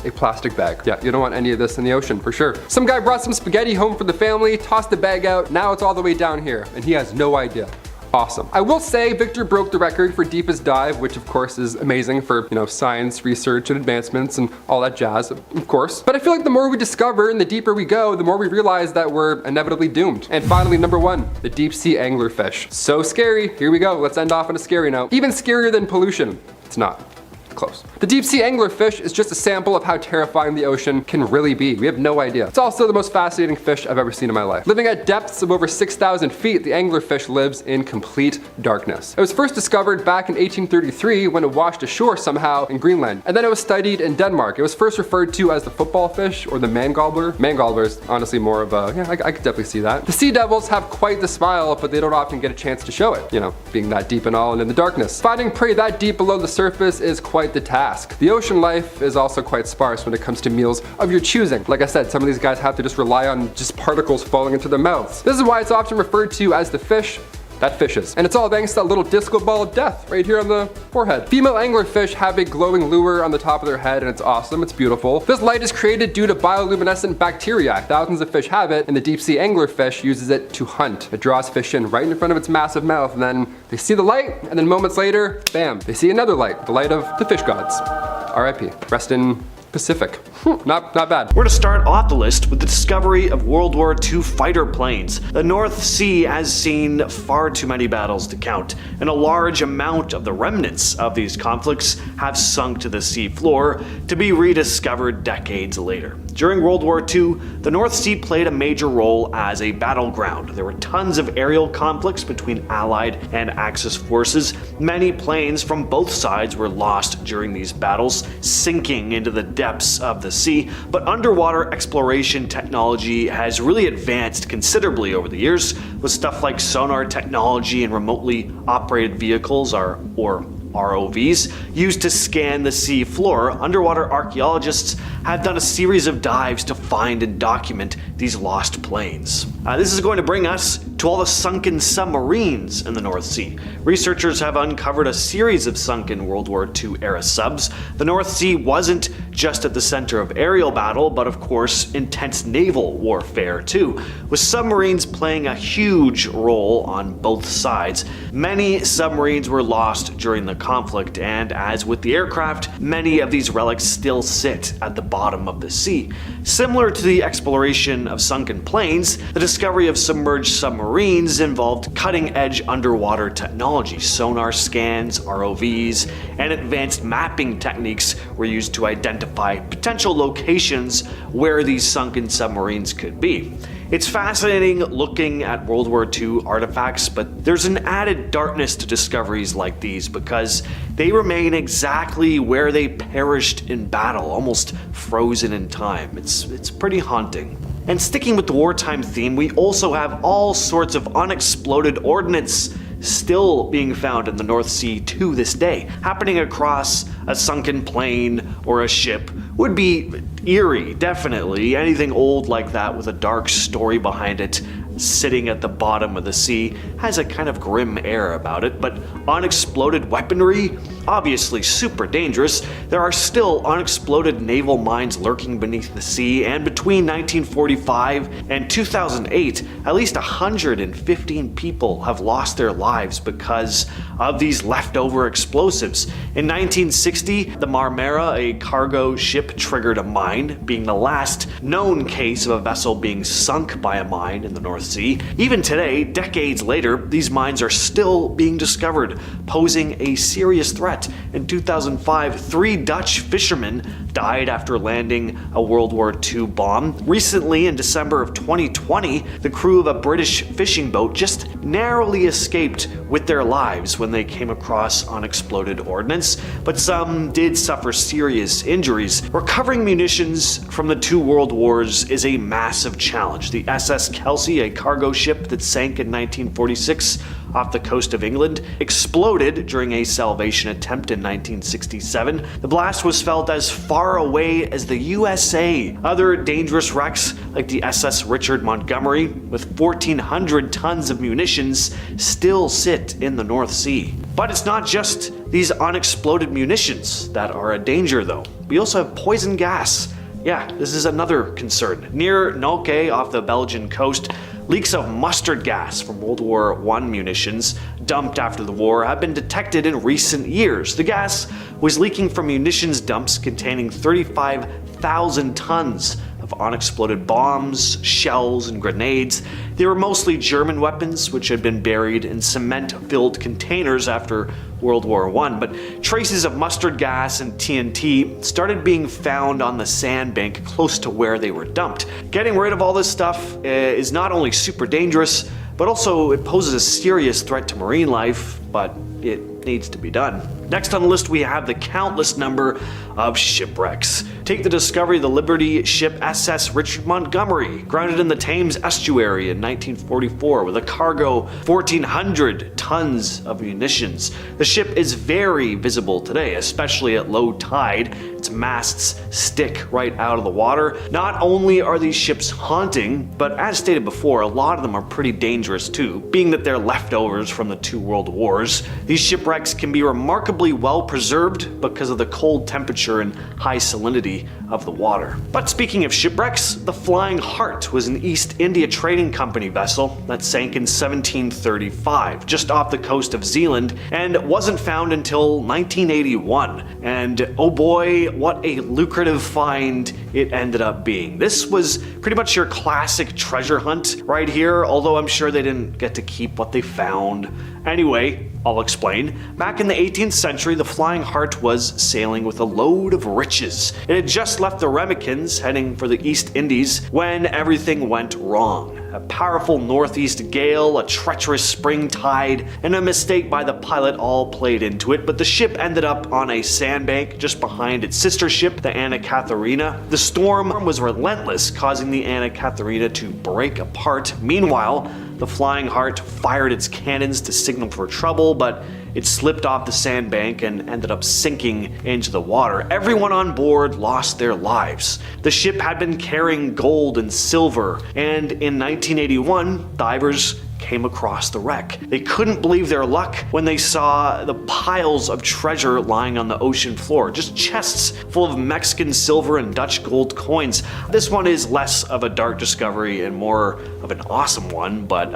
A plastic bag. Yeah, you don't want any of this in the ocean, for sure. Some guy brought some spaghetti home for the family, tossed the bag out, now it's all the way down here, and he has no idea. Awesome. I will say Victor broke the record for deepest dive, which of course is amazing for, science, research, and advancements and all that jazz, of course. But I feel like the more we discover and the deeper we go, the more we realize that we're inevitably doomed. And finally, number 1, the deep sea anglerfish. So scary. Here we go. Let's end off on a scary note. Even scarier than pollution. It's not. Close. The deep sea anglerfish is just a sample of how terrifying the ocean can really be. We have no idea. It's also the most fascinating fish I've ever seen in my life. Living at depths of over 6,000 feet, the anglerfish lives in complete darkness. It was first discovered back in 1833 when it washed ashore somehow in Greenland, and then it was studied in Denmark. It was first referred to as the football fish or the mangobbler. Mangobbler is honestly more of a, I could definitely see that. The sea devils have quite the smile, but they don't often get a chance to show it, being that deep and all and in the darkness. Finding prey that deep below the surface is quite the task. The ocean life is also quite sparse when it comes to meals of your choosing. Like I said, some of these guys have to just rely on just particles falling into their mouths. This is why it's often referred to as the fish that fishes. And it's all thanks to that little disco ball of death right here on the forehead. Female anglerfish have a glowing lure on the top of their head, and it's awesome, it's beautiful. This light is created due to bioluminescent bacteria. Thousands of fish have it, and the deep sea anglerfish uses it to hunt. It draws fish in right in front of its massive mouth, and then they see the light, and then moments later, bam, they see another light, the light of the fish gods. R.I.P. Rest in Pacific. Not bad. We're to start off the list with the discovery of World War II fighter planes. The North Sea has seen far too many battles to count, and a large amount of the remnants of these conflicts have sunk to the sea floor to be rediscovered decades later. During World War II, the North Sea played a major role as a battleground. There were tons of aerial conflicts between Allied and Axis forces. Many planes from both sides were lost during these battles, sinking into the depths of the sea, but underwater exploration technology has really advanced considerably over the years, with stuff like sonar technology and remotely operated vehicles, or ROVs, used to scan the sea floor. Underwater archaeologists have done a series of dives to find and document these lost planes. This is going to bring us to all the sunken submarines in the North Sea. Researchers have uncovered a series of sunken World War II era subs. The North Sea wasn't just at the center of aerial battle, but of course intense naval warfare too, with submarines playing a huge role on both sides. Many submarines were lost during the conflict, and as with the aircraft, many of these relics still sit at the bottom of the sea. Similar to the exploration of sunken planes, the discovery of submerged submarines involved cutting-edge underwater technology. Sonar scans, ROVs, and advanced mapping techniques were used to identify potential locations where these sunken submarines could be. It's fascinating looking at World War II artifacts, but there's an added darkness to discoveries like these because they remain exactly where they perished in battle, almost frozen in time. It's pretty haunting. And sticking with the wartime theme, we also have all sorts of unexploded ordnance still being found in the North Sea to this day. Happening across a sunken plane or a ship would be eerie, definitely. Anything old like that with a dark story behind it sitting at the bottom of the sea has a kind of grim air about it, but unexploded weaponry? Obviously super dangerous. There are still unexploded naval mines lurking beneath the sea, and between 1945 and 2008, at least 115 people have lost their lives because of these leftover explosives. In 1960, the Marmara, a cargo ship, triggered a mine, being the last known case of a vessel being sunk by a mine in the North Sea. Even today, decades later, these mines are still being discovered, posing a serious threat. threat. In 2005, 3 Dutch fishermen died after landing a World War II bomb. Recently, in December of 2020, the crew of a British fishing boat just narrowly escaped with their lives when they came across unexploded ordnance, but some did suffer serious injuries. Recovering munitions from the 2 world wars is a massive challenge. The SS Kelsey, a cargo ship that sank in 1946 off the coast of England, exploded during a salvation attempt in 1967. The blast was felt as far away as the USA. Other dangerous wrecks, like the SS Richard Montgomery, with 1,400 tons of munitions, still sit in the North Sea. But it's not just these unexploded munitions that are a danger, though. We also have poison gas. Yeah, this is another concern. Near Nolke, off the Belgian coast, leaks of mustard gas from World War I munitions dumped after the war have been detected in recent years. The gas was leaking from munitions dumps containing 35,000 tons of unexploded bombs, shells, and grenades. They were mostly German weapons, which had been buried in cement-filled containers after World War I, but traces of mustard gas and TNT started being found on the sandbank close to where they were dumped. Getting rid of all this stuff is not only super dangerous, but also it poses a serious threat to marine life, but it needs to be done. Next on the list, we have the countless number of shipwrecks. Take the discovery of the Liberty ship SS Richard Montgomery, grounded in the Thames estuary in 1944 with a cargo 1,400 tons of munitions. The ship is very visible today, especially at low tide. Its masts stick right out of the water. Not only are these ships haunting, but as stated before, a lot of them are pretty dangerous too, being that they're leftovers from the 2 world wars. These shipwrecks can be remarkably well preserved because of the cold temperature and high salinity of the water. But speaking of shipwrecks, the Flying Heart was an East India Trading Company vessel that sank in 1735, just off the coast of Zealand, and wasn't found until 1981. And oh boy, what a lucrative find it ended up being. This was pretty much your classic treasure hunt right here, although I'm sure they didn't get to keep what they found. Anyway, I'll explain. Back in the 18th century, the Flying Heart was sailing with a load of riches. It had just left the Remicades, heading for the East Indies, when everything went wrong. A powerful northeast gale, a treacherous spring tide, and a mistake by the pilot all played into it, but the ship ended up on a sandbank just behind its sister ship, the Anna Katharina. The storm was relentless, causing the Anna Katharina to break apart. Meanwhile, the Flying Heart fired its cannons to signal for trouble, but it slipped off the sandbank and ended up sinking into the water. Everyone on board lost their lives. The ship had been carrying gold and silver, and in 1981, divers came across the wreck. They couldn't believe their luck when they saw the piles of treasure lying on the ocean floor, just chests full of Mexican silver and Dutch gold coins. This one is less of a dark discovery and more of an awesome one, but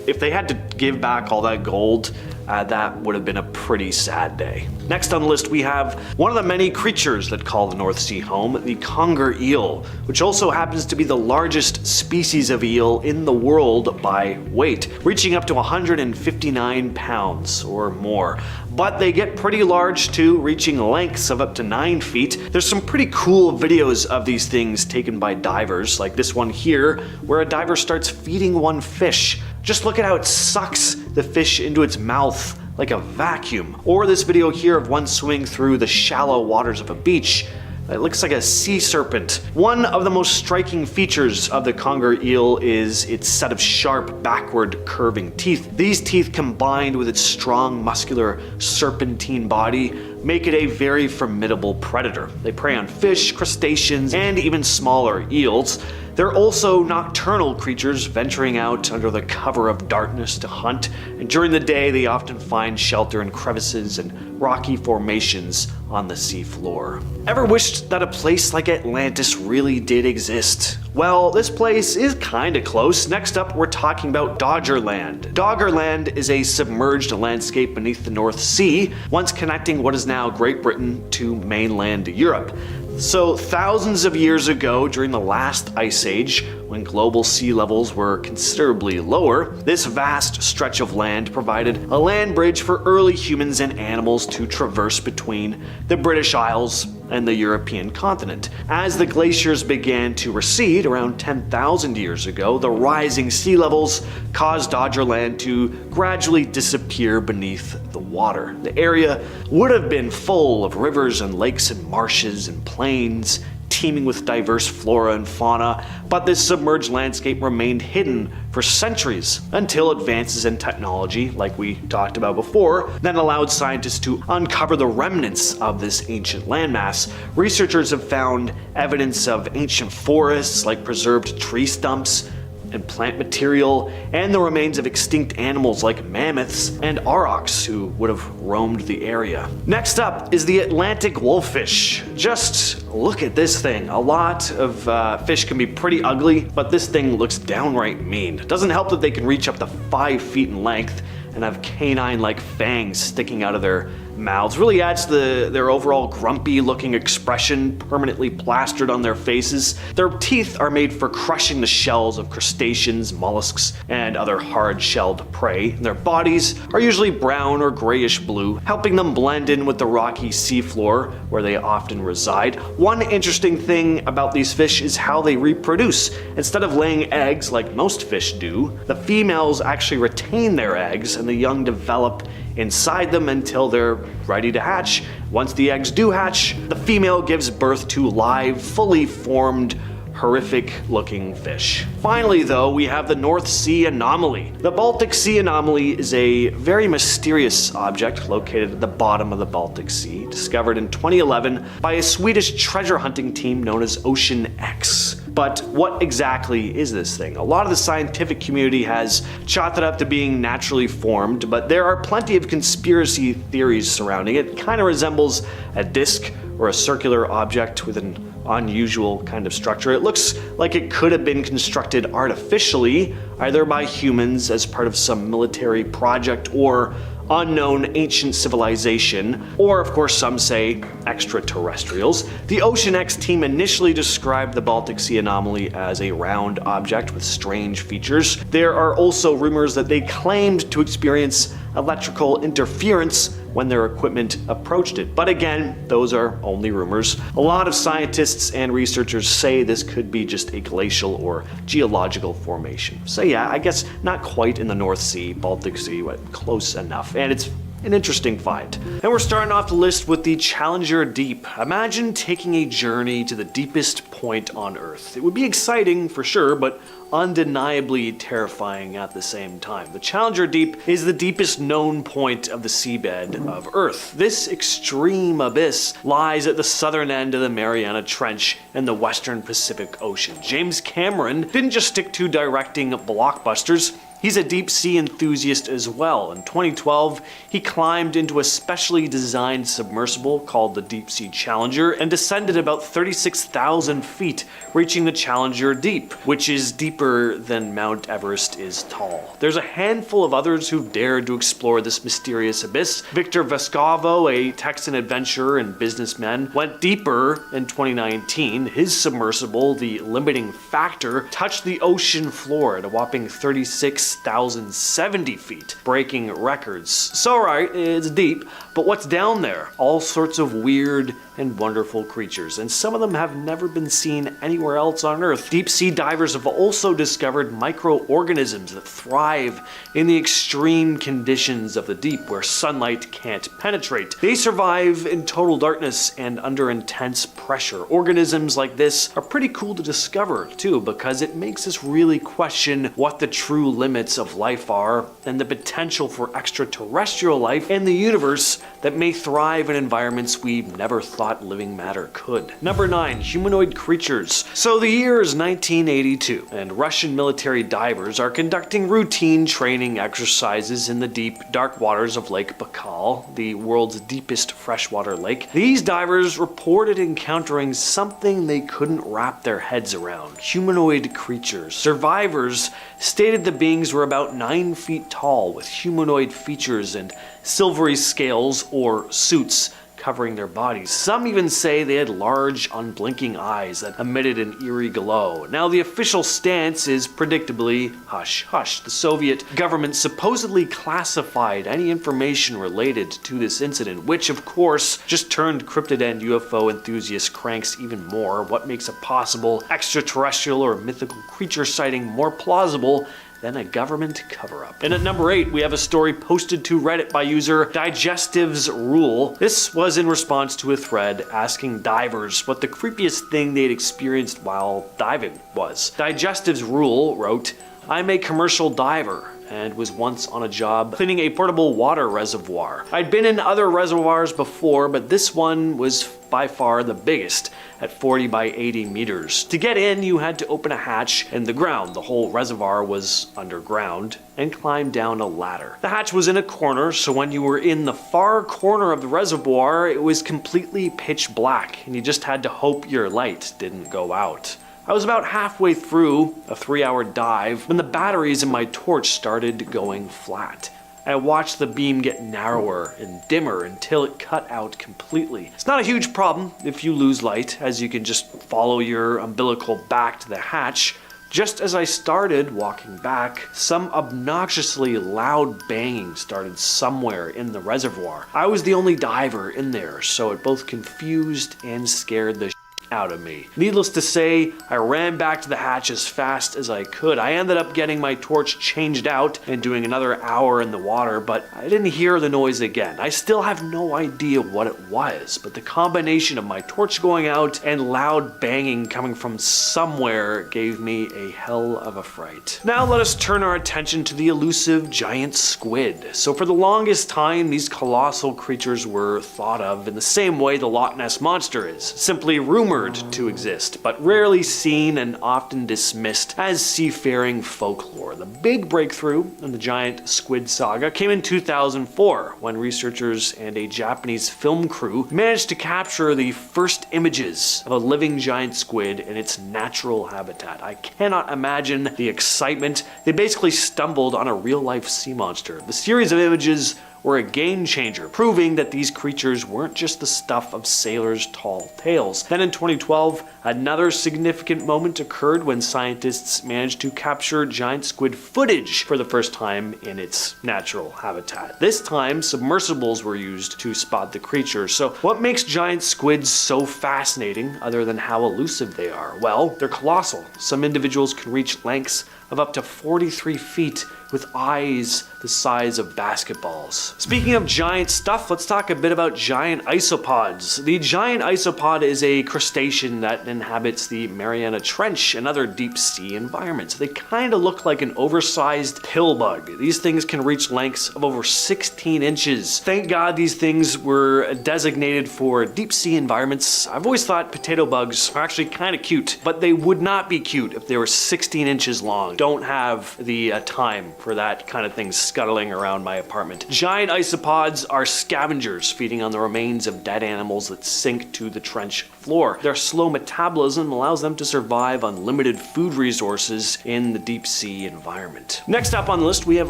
if they had to give back all that gold, that would have been a pretty sad day. Next on the list, we have one of the many creatures that call the North Sea home, the conger eel, which also happens to be the largest species of eel in the world by weight, reaching up to 159 pounds or more. But they get pretty large too, reaching lengths of up to 9 feet. There's some pretty cool videos of these things taken by divers, like this one here, where a diver starts feeding one fish. Just look at how it sucks the fish into its mouth like a vacuum. Or this video here of one swimming through the shallow waters of a beach. It looks like a sea serpent. One of the most striking features of the conger eel is its set of sharp, backward curving teeth. These teeth, combined with its strong, muscular, serpentine body, make it a very formidable predator. They prey on fish, crustaceans, and even smaller eels. They're also nocturnal creatures, venturing out under the cover of darkness to hunt, and during the day they often find shelter in crevices and rocky formations on the seafloor. Ever wished that a place like Atlantis really did exist? Well, this place is kinda close. Next up, we're talking about Doggerland. Doggerland is a submerged landscape beneath the North Sea, once connecting what is now Great Britain to mainland Europe. So thousands of years ago, during the last ice age, when global sea levels were considerably lower, this vast stretch of land provided a land bridge for early humans and animals to traverse between the British Isles and the European continent. As the glaciers began to recede around 10,000 years ago, the rising sea levels caused Dodger Land to gradually disappear beneath the water. The area would have been full of rivers and lakes and marshes and plains, teeming with diverse flora and fauna, but this submerged landscape remained hidden for centuries until advances in technology, like we talked about before, then allowed scientists to uncover the remnants of this ancient landmass. Researchers have found evidence of ancient forests, like preserved tree stumps and plant material, and the remains of extinct animals like mammoths and aurochs who would have roamed the area. Next up is the Atlantic wolffish. Just look at this thing. A lot of fish can be pretty ugly, but this thing looks downright mean. It doesn't help that they can reach up to 5 feet in length and have canine-like fangs sticking out of their mouths. Really adds to their overall grumpy looking expression permanently plastered on their faces. Their teeth are made for crushing the shells of crustaceans, mollusks, and other hard-shelled prey. Their bodies are usually brown or grayish blue, helping them blend in with the rocky seafloor where they often reside. One interesting thing about these fish is how they reproduce. Instead of laying eggs like most fish do, the females actually retain their eggs and the young develop inside them until they're ready to hatch. Once the eggs do hatch, the female gives birth to live, fully formed, horrific looking fish. Finally though, we have the North Sea anomaly. The Baltic Sea anomaly is a very mysterious object located at the bottom of the Baltic Sea, discovered in 2011 by a Swedish treasure hunting team known as Ocean X. But what exactly is this thing? A lot of the scientific community has chalked it up to being naturally formed, but there are plenty of conspiracy theories surrounding it. It kind of resembles a disc or a circular object with an unusual kind of structure. It looks like it could have been constructed artificially, either by humans as part of some military project or unknown ancient civilization, or of course some say extraterrestrials. The Ocean X team initially described the Baltic Sea anomaly as a round object with strange features. There are also rumors that they claimed to experience electrical interference when their equipment approached it. But again, those are only rumors. A lot of scientists and researchers say this could be just a glacial or geological formation. So yeah, I guess not quite in the North Sea, Baltic Sea, but close enough. And it's an interesting find. And we're starting off the list with the Challenger Deep. Imagine taking a journey to the deepest point on Earth. It would be exciting for sure, but undeniably terrifying at the same time. The Challenger Deep is the deepest known point of the seabed of Earth. This extreme abyss lies at the southern end of the Mariana Trench in the western Pacific Ocean. James Cameron didn't just stick to directing blockbusters. He's a deep sea enthusiast as well. In 2012, he climbed into a specially designed submersible called the Deep Sea Challenger and descended about 36,000 feet, reaching the Challenger Deep, which is deeper than Mount Everest is tall. There's a handful of others who've dared to explore this mysterious abyss. Victor Vescovo, a Texan adventurer and businessman, went deeper in 2019. His submersible, the Limiting Factor, touched the ocean floor at a whopping 36,070 feet, breaking records. So right, it's deep, but what's down there? All sorts of weird and wonderful creatures, and some of them have never been seen anywhere else on Earth. Deep sea divers have also discovered microorganisms that thrive in the extreme conditions of the deep where sunlight can't penetrate. They survive in total darkness and under intense pressure. Organisms like this are pretty cool to discover too, because it makes us really question what the true limits of life are and the potential for extraterrestrial life in the universe that may thrive in environments we've never thought living matter could. Number 9, humanoid creatures. So the year is 1982, and Russian military divers are conducting routine training exercises in the deep, dark waters of Lake Baikal, the world's deepest freshwater lake. These divers reported encountering something they couldn't wrap their heads around: humanoid creatures. Survivors stated the beings were about 9 feet tall, with humanoid features and silvery scales or suits covering their bodies. Some even say they had large, unblinking eyes that emitted an eerie glow. Now, the official stance is predictably hush hush. The Soviet government supposedly classified any information related to this incident, which of course just turned cryptid and UFO enthusiast cranks even more. What makes a possible extraterrestrial or mythical creature sighting more plausible than a government cover-up? And at number 8, we have a story posted to Reddit by user Digestive's Rule. This was in response to a thread asking divers what the creepiest thing they'd experienced while diving was. Digestive's Rule wrote, "I'm a commercial diver and was once on a job cleaning a portable water reservoir. I'd been in other reservoirs before, but this one was by far the biggest, at 40 by 80 meters. To get in, you had to open a hatch in the ground. The whole reservoir was underground, and climb down a ladder. The hatch was in a corner, so when you were in the far corner of the reservoir, it was completely pitch black, and you just had to hope your light didn't go out. I was about halfway through a 3-hour dive when the batteries in my torch started going flat. I watched the beam get narrower and dimmer until it cut out completely. It's not a huge problem if you lose light, as you can just follow your umbilical back to the hatch. Just as I started walking back, some obnoxiously loud banging started somewhere in the reservoir. I was the only diver in there, so it both confused and scared the out of me. Needless to say, I ran back to the hatch as fast as I could. I ended up getting my torch changed out and doing another hour in the water, but I didn't hear the noise again. I still have no idea what it was, but the combination of my torch going out and loud banging coming from somewhere gave me a hell of a fright. Now let us turn our attention to the elusive giant squid. So for the longest time, these colossal creatures were thought of in the same way the Loch Ness Monster is, simply rumored to exist, but rarely seen and often dismissed as seafaring folklore. The big breakthrough in the giant squid saga came in 2004 when researchers and a Japanese film crew managed to capture the first images of a living giant squid in its natural habitat. I cannot imagine the excitement. They basically stumbled on a real-life sea monster. The series of images were a game changer, proving that these creatures weren't just the stuff of sailors' tall tales. Then in 2012, another significant moment occurred when scientists managed to capture giant squid footage for the first time in its natural habitat. This time, submersibles were used to spot the creature. So what makes giant squids so fascinating, other than how elusive they are? Well, they're colossal. Some individuals can reach lengths of up to 43 feet with eyes the size of basketballs. Speaking of giant stuff, let's talk a bit about giant isopods. The giant isopod is a crustacean that inhabits the Mariana Trench and other deep sea environments. They kind of look like an oversized pill bug. These things can reach lengths of over 16 inches. Thank God these things were designated for deep sea environments. I've always thought potato bugs are actually kind of cute, but they would not be cute if they were 16 inches long. Don't have the time for that kind of thing scuttling around my apartment. Giant isopods are scavengers feeding on the remains of dead animals that sink to the trench floor. Their slow metabolism allows them to survive on limited food resources in the deep sea environment. Next up on the list, we have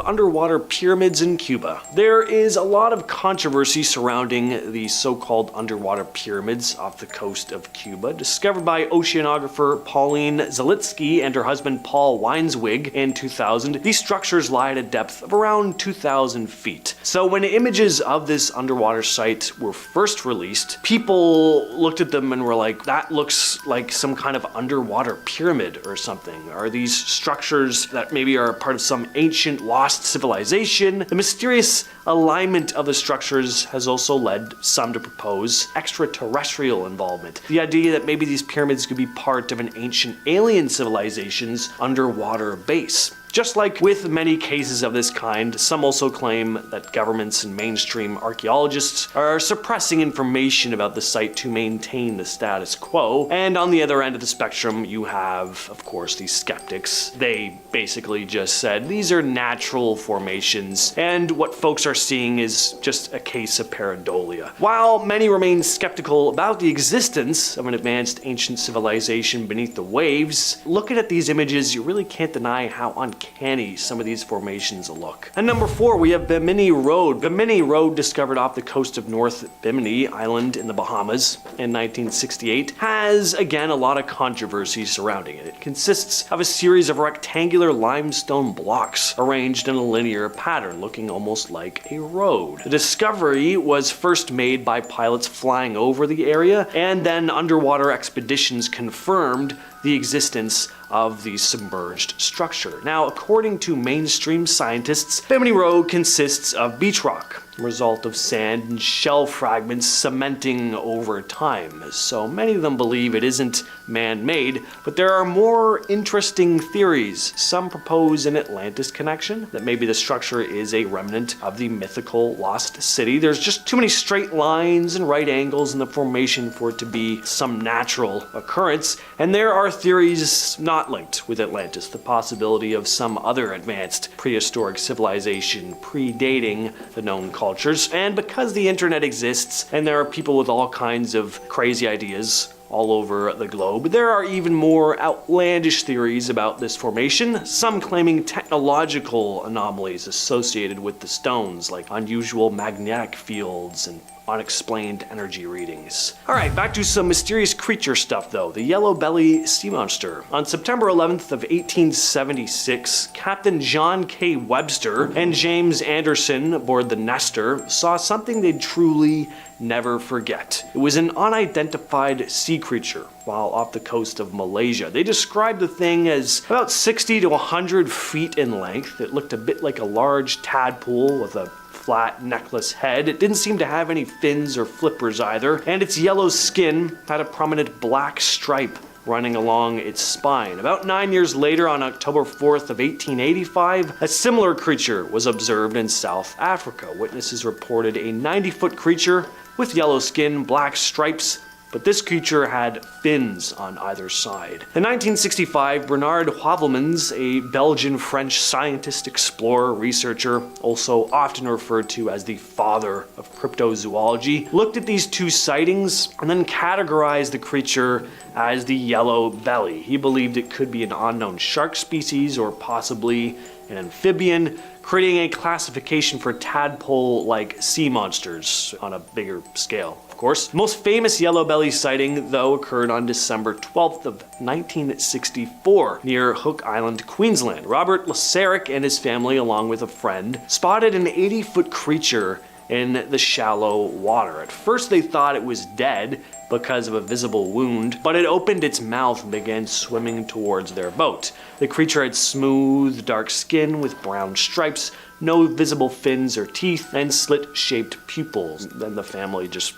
underwater pyramids in Cuba. There is a lot of controversy surrounding the so-called underwater pyramids off the coast of Cuba, discovered by oceanographer Pauline Zalitsky and her husband Paul Weinswig in 2000. These structures lie at a depth of around 2,000 feet. So when images of this underwater site were first released, people looked at them and were like, that looks like some kind of underwater pyramid or something. Are these structures that maybe are part of some ancient lost civilization? The mysterious alignment of the structures has also led some to propose extraterrestrial involvement. The idea that maybe these pyramids could be part of an ancient alien civilization's underwater base. Just like with many cases of this kind, some also claim that governments and mainstream archaeologists are suppressing information about the site to maintain the status quo. And on the other end of the spectrum, you have, of course, these skeptics. They basically just said, these are natural formations, and what folks are seeing is just a case of pareidolia. While many remain skeptical about the existence of an advanced ancient civilization beneath the waves, looking at these images, you really can't deny how uncanny uncanny some of these formations look. And number 4, we have Bimini Road. Bimini Road, discovered off the coast of North Bimini Island in the Bahamas in 1968, has again a lot of controversy surrounding it. It consists of a series of rectangular limestone blocks arranged in a linear pattern looking almost like a road. The discovery was first made by pilots flying over the area, and then underwater expeditions confirmed the existence of the submerged structure. Now, according to mainstream scientists, Bimini Road consists of beach rock, a result of sand and shell fragments cementing over time. So many of them believe it isn't man-made, but there are more interesting theories. Some propose an Atlantis connection, that maybe the structure is a remnant of the mythical lost city. There's just too many straight lines and right angles in the formation for it to be some natural occurrence, and there are theories not linked with Atlantis, the possibility of some other advanced prehistoric civilization predating the known cultures. And because the internet exists and there are people with all kinds of crazy ideas all over the globe, there are even more outlandish theories about this formation, some claiming technological anomalies associated with the stones, like unusual magnetic fields and unexplained energy readings. Alright, back to some mysterious creature stuff though. The yellow belly sea monster. On September 11th of 1876, Captain John K. Webster and James Anderson aboard the Nestor saw something they'd truly never forget. It was an unidentified sea creature while off the coast of Malaysia. They described the thing as about 60 to 100 feet in length. It looked a bit like a large tadpole with a flat necklace head. It didn't seem to have any fins or flippers either, and its yellow skin had a prominent black stripe running along its spine. About 9 years later, on October 4th of 1885, a similar creature was observed in South Africa. Witnesses reported a 90-foot creature with yellow skin, black stripes, but this creature had fins on either side. In 1965, Bernard Heuvelmans, a Belgian-French scientist, explorer, researcher, also often referred to as the father of cryptozoology, looked at these two sightings and then categorized the creature as the yellow belly. He believed it could be an unknown shark species or possibly an amphibian, creating a classification for tadpole-like sea monsters on a bigger scale. Of course, the most famous yellow belly sighting, though, occurred on December 12th of 1964 near Hook Island, Queensland. Robert Lasarick and his family, along with a friend, spotted an 80-foot creature in the shallow water. At first they thought it was dead because of a visible wound, but it opened its mouth and began swimming towards their boat. The creature had smooth, dark skin with brown stripes, no visible fins or teeth, and slit-shaped pupils. Then the family just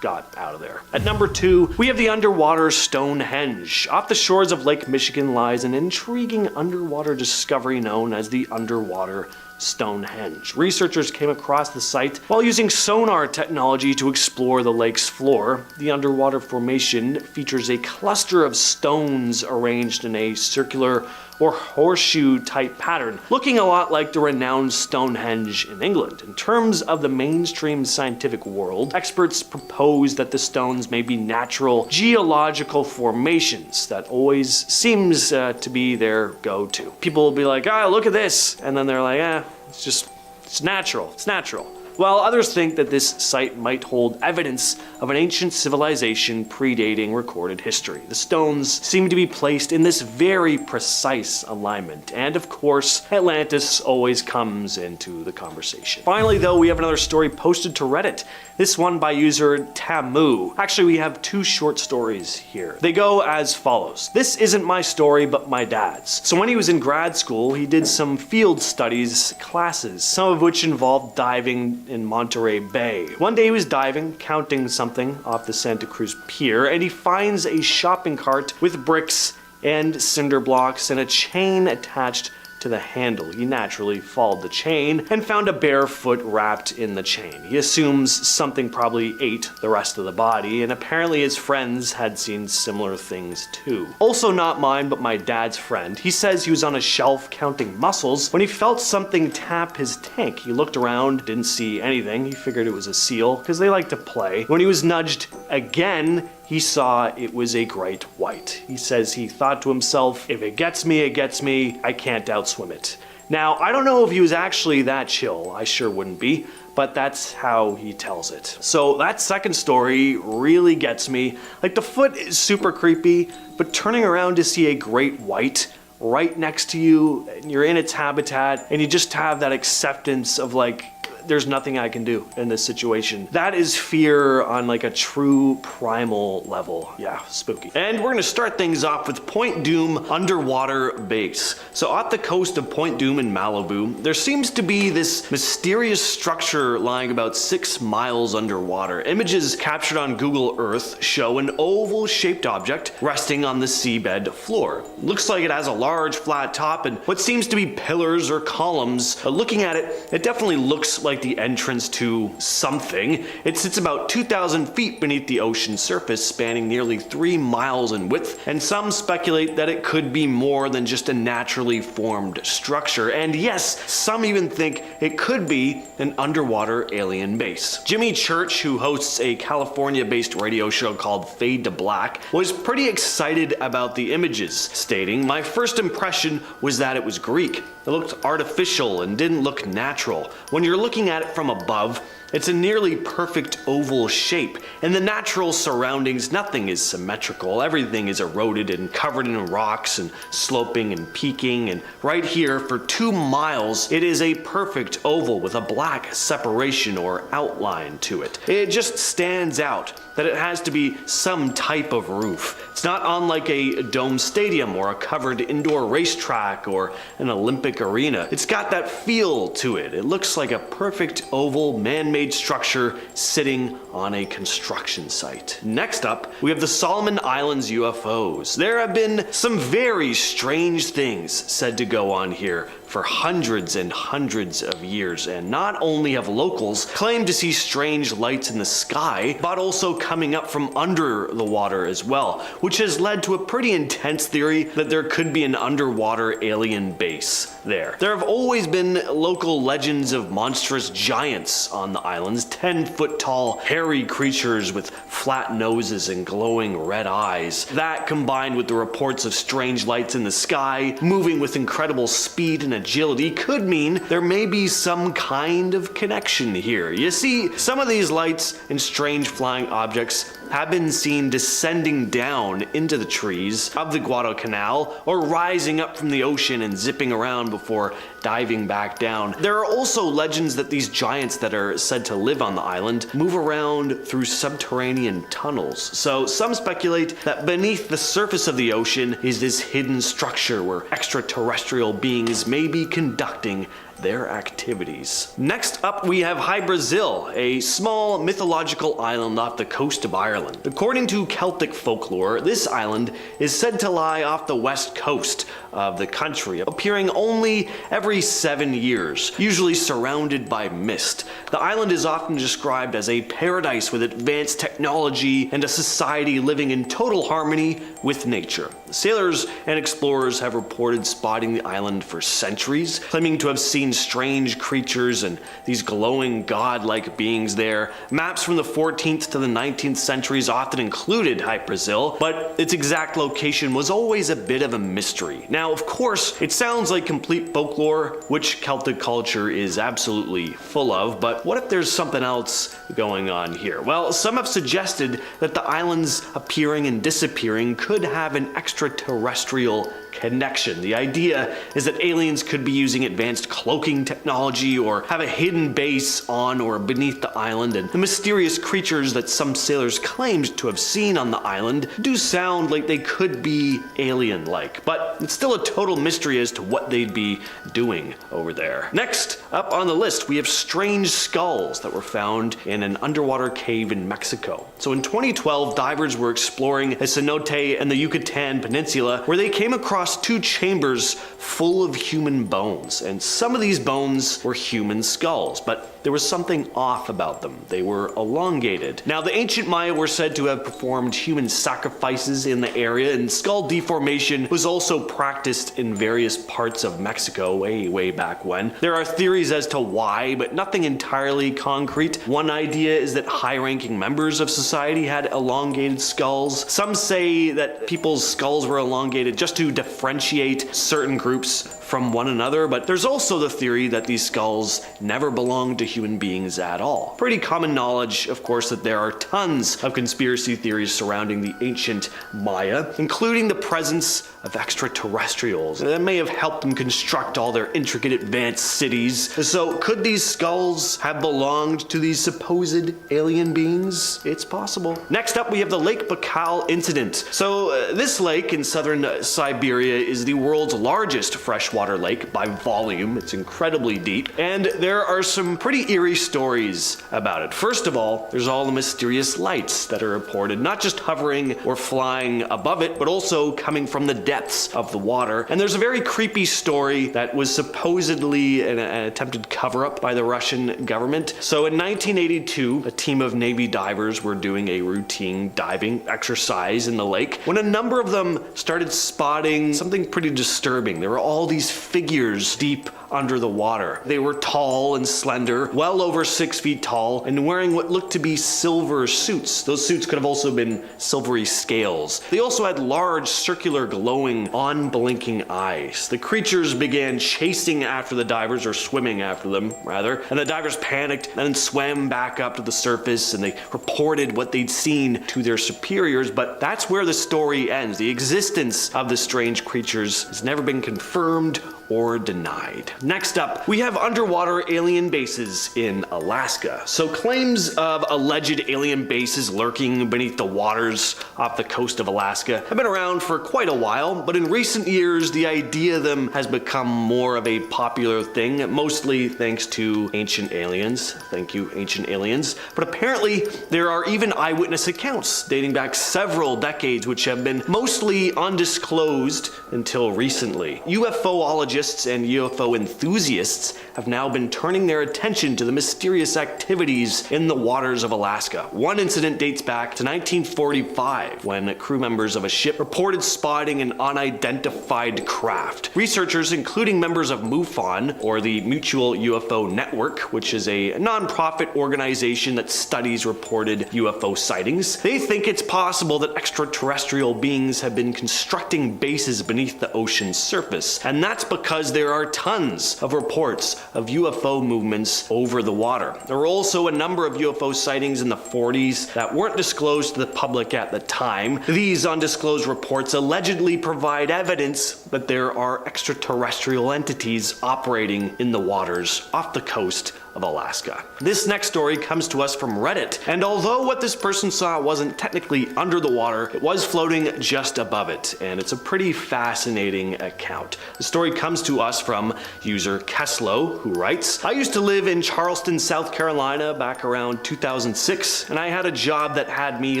got out of there. At number 2, we have the underwater Stonehenge. Off the shores of Lake Michigan lies an intriguing underwater discovery known as the underwater Stonehenge. Researchers came across the site while using sonar technology to explore the lake's floor. The underwater formation features a cluster of stones arranged in a circular or horseshoe-type pattern, looking a lot like the renowned Stonehenge in England. In terms of the mainstream scientific world, experts propose that the stones may be natural geological formations. That always seems to be their go-to. People will be like, ah, look at this, and then they're like, it's natural. While others think that this site might hold evidence of an ancient civilization predating recorded history. The stones seem to be placed in this very precise alignment, and of course, Atlantis always comes into the conversation. Finally, though, we have another story posted to Reddit, this one by user Tamu. Actually, we have 2 short stories here. They go as follows. This isn't my story, but my dad's. So when he was in grad school, he did some field studies classes, some of which involved diving in Monterey Bay. One day he was diving, counting something off the Santa Cruz Pier, and he finds a shopping cart with bricks and cinder blocks and a chain attached to the handle. He naturally followed the chain and found a bare foot wrapped in the chain. He assumes something probably ate the rest of the body, and apparently his friends had seen similar things too. Also not mine, but my dad's friend. He says he was on a shelf counting mussels when he felt something tap his tank. He looked around, didn't see anything. He figured it was a seal because they like to play. When he was nudged again, he he saw it was a great white. He says he thought to himself, if it gets me, it gets me. I can't outswim it. Now, I don't know if he was actually that chill. I sure wouldn't be, but that's how he tells it. So that second story really gets me. Like, the foot is super creepy, but turning around to see a great white right next to you, and you're in its habitat, and you just have that acceptance of like, there's nothing I can do in this situation. That is fear on like a true primal level. Yeah, spooky. And we're gonna start things off with Point Doom underwater base. So off the coast of Point Doom in Malibu, there seems to be this mysterious structure lying about 6 miles underwater. Images captured on Google Earth show an oval shaped object resting on the seabed floor. Looks like it has a large flat top and what seems to be pillars or columns. Looking at it, it definitely looks like the entrance to something. It sits about 2,000 feet beneath the ocean surface, spanning nearly 3 miles in width, and some speculate that it could be more than just a naturally formed structure. And yes, some even think it could be an underwater alien base. Jimmy Church, who hosts a California-based radio show called Fade to Black, was pretty excited about the images, stating, "My first impression was that it was Greek. It looked artificial and didn't look natural. When you're looking at it from above, it's a nearly perfect oval shape. In the natural surroundings, nothing is symmetrical. Everything is eroded and covered in rocks and sloping and peaking. And right here, for 2 miles, it is a perfect oval with a black separation or outline to it. It just stands out that it has to be some type of roof. It's not unlike a dome stadium or a covered indoor racetrack or an Olympic arena. It's got that feel to it. It looks like a perfect oval man-made structure sitting on a construction site." Next up, we have the Solomon Islands UFOs. There have been some very strange things said to go on here for hundreds and hundreds of years, and not only have locals claimed to see strange lights in the sky, but also coming up from under the water as well, which has led to a pretty intense theory that there could be an underwater alien base there. There have always been local legends of monstrous giants on the islands, 10-foot tall, hairy creatures with flat noses and glowing red eyes. That, combined with the reports of strange lights in the sky, moving with incredible speed and agility, could mean there may be some kind of connection here. You see, some of these lights and strange flying objects have been seen descending down into the trees of the Guadalcanal or rising up from the ocean and zipping around before diving back down. There are also legends that these giants that are said to live on the island move around through subterranean tunnels. So some speculate that beneath the surface of the ocean is this hidden structure where extraterrestrial beings may be conducting their activities. Next up, we have Hy Brasil, a small mythological island off the coast of Ireland. According to Celtic folklore, this island is said to lie off the west coast of the country, appearing only every 7 years, usually surrounded by mist. The island is often described as a paradise with advanced technology and a society living in total harmony with nature. Sailors and explorers have reported spotting the island for centuries, claiming to have seen strange creatures and these glowing god-like beings there. Maps from the 14th to the 19th centuries often included Hy Brasil, but its exact location was always a bit of a mystery. Now, of course, it sounds like complete folklore, which Celtic culture is absolutely full of, but what if there's something else going on here? Well, some have suggested that the islands appearing and disappearing could have an extraterrestrial connection. The idea is that aliens could be using advanced cloaking technology or have a hidden base on or beneath the island, and the mysterious creatures that some sailors claimed to have seen on the island do sound like they could be alien-like, but it's still a total mystery as to what they'd be doing over there. Next up on the list, we have strange skulls that were found in an underwater cave in Mexico. So in 2012, divers were exploring a cenote in the Yucatan Peninsula where they came across 2 chambers full of human bones, and some of these bones were human skulls, but there was something off about them. They were elongated. Now, the ancient Maya were said to have performed human sacrifices in the area, and skull deformation was also practiced in various parts of Mexico way back when. There are theories as to why, but nothing entirely concrete. One idea is that high-ranking members of society had elongated skulls. Some say that people's skulls were elongated just to differentiate certain groups from one another, but there's also the theory that these skulls never belonged to human beings at all. Pretty common knowledge, of course, that there are tons of conspiracy theories surrounding the ancient Maya, including the presence of extraterrestrials that may have helped them construct all their intricate advanced cities. So could these skulls have belonged to these supposed alien beings? It's possible. Next up, we have the Lake Baikal incident. So this lake in southern Siberia is the world's largest freshwater lake by volume. It's incredibly deep, and there are some pretty eerie stories about it. First of all, there's all the mysterious lights that are reported, not just hovering or flying above it, but also coming from the depths of the water. And there's a very creepy story that was supposedly an attempted cover-up by the Russian government. So in 1982, a team of Navy divers were doing a routine diving exercise in the lake when a number of them started spotting something pretty disturbing. There were all these figures deep under the water. They were tall and slender, well over 6 feet tall, and wearing what looked to be silver suits. Those suits could have also been silvery scales. They also had large, circular, glowing, unblinking eyes. The creatures began chasing after the divers, or swimming after them, rather, and the divers panicked and then swam back up to the surface, and they reported what they'd seen to their superiors, but that's where the story ends. The existence of the strange creatures has never been confirmed or denied. Next up, we have underwater alien bases in Alaska. So claims of alleged alien bases lurking beneath the waters off the coast of Alaska have been around for quite a while, but in recent years, the idea of them has become more of a popular thing, mostly thanks to Ancient Aliens. Thank you, Ancient Aliens. But apparently, there are even eyewitness accounts dating back several decades, which have been mostly undisclosed until recently. UFOologists and UFO enthusiasts have now been turning their attention to the mysterious activities in the waters of Alaska. One incident dates back to 1945, when crew members of a ship reported spotting an unidentified craft. Researchers, including members of MUFON, or the Mutual UFO Network, which is a non-profit organization that studies reported UFO sightings, they think it's possible that extraterrestrial beings have been constructing bases beneath the ocean's surface, and that's because there are tons of reports of UFO movements over the water. There were also a number of UFO sightings in the 40s that weren't disclosed to the public at the time. These undisclosed reports allegedly provide evidence that there are extraterrestrial entities operating in the waters off the coast of Alaska. This next story comes to us from Reddit, and although what this person saw wasn't technically under the water, it was floating just above it, and it's a pretty fascinating account. The story comes to us from user Keslow, who writes, I used to live in Charleston, South Carolina back around 2006, and I had a job that had me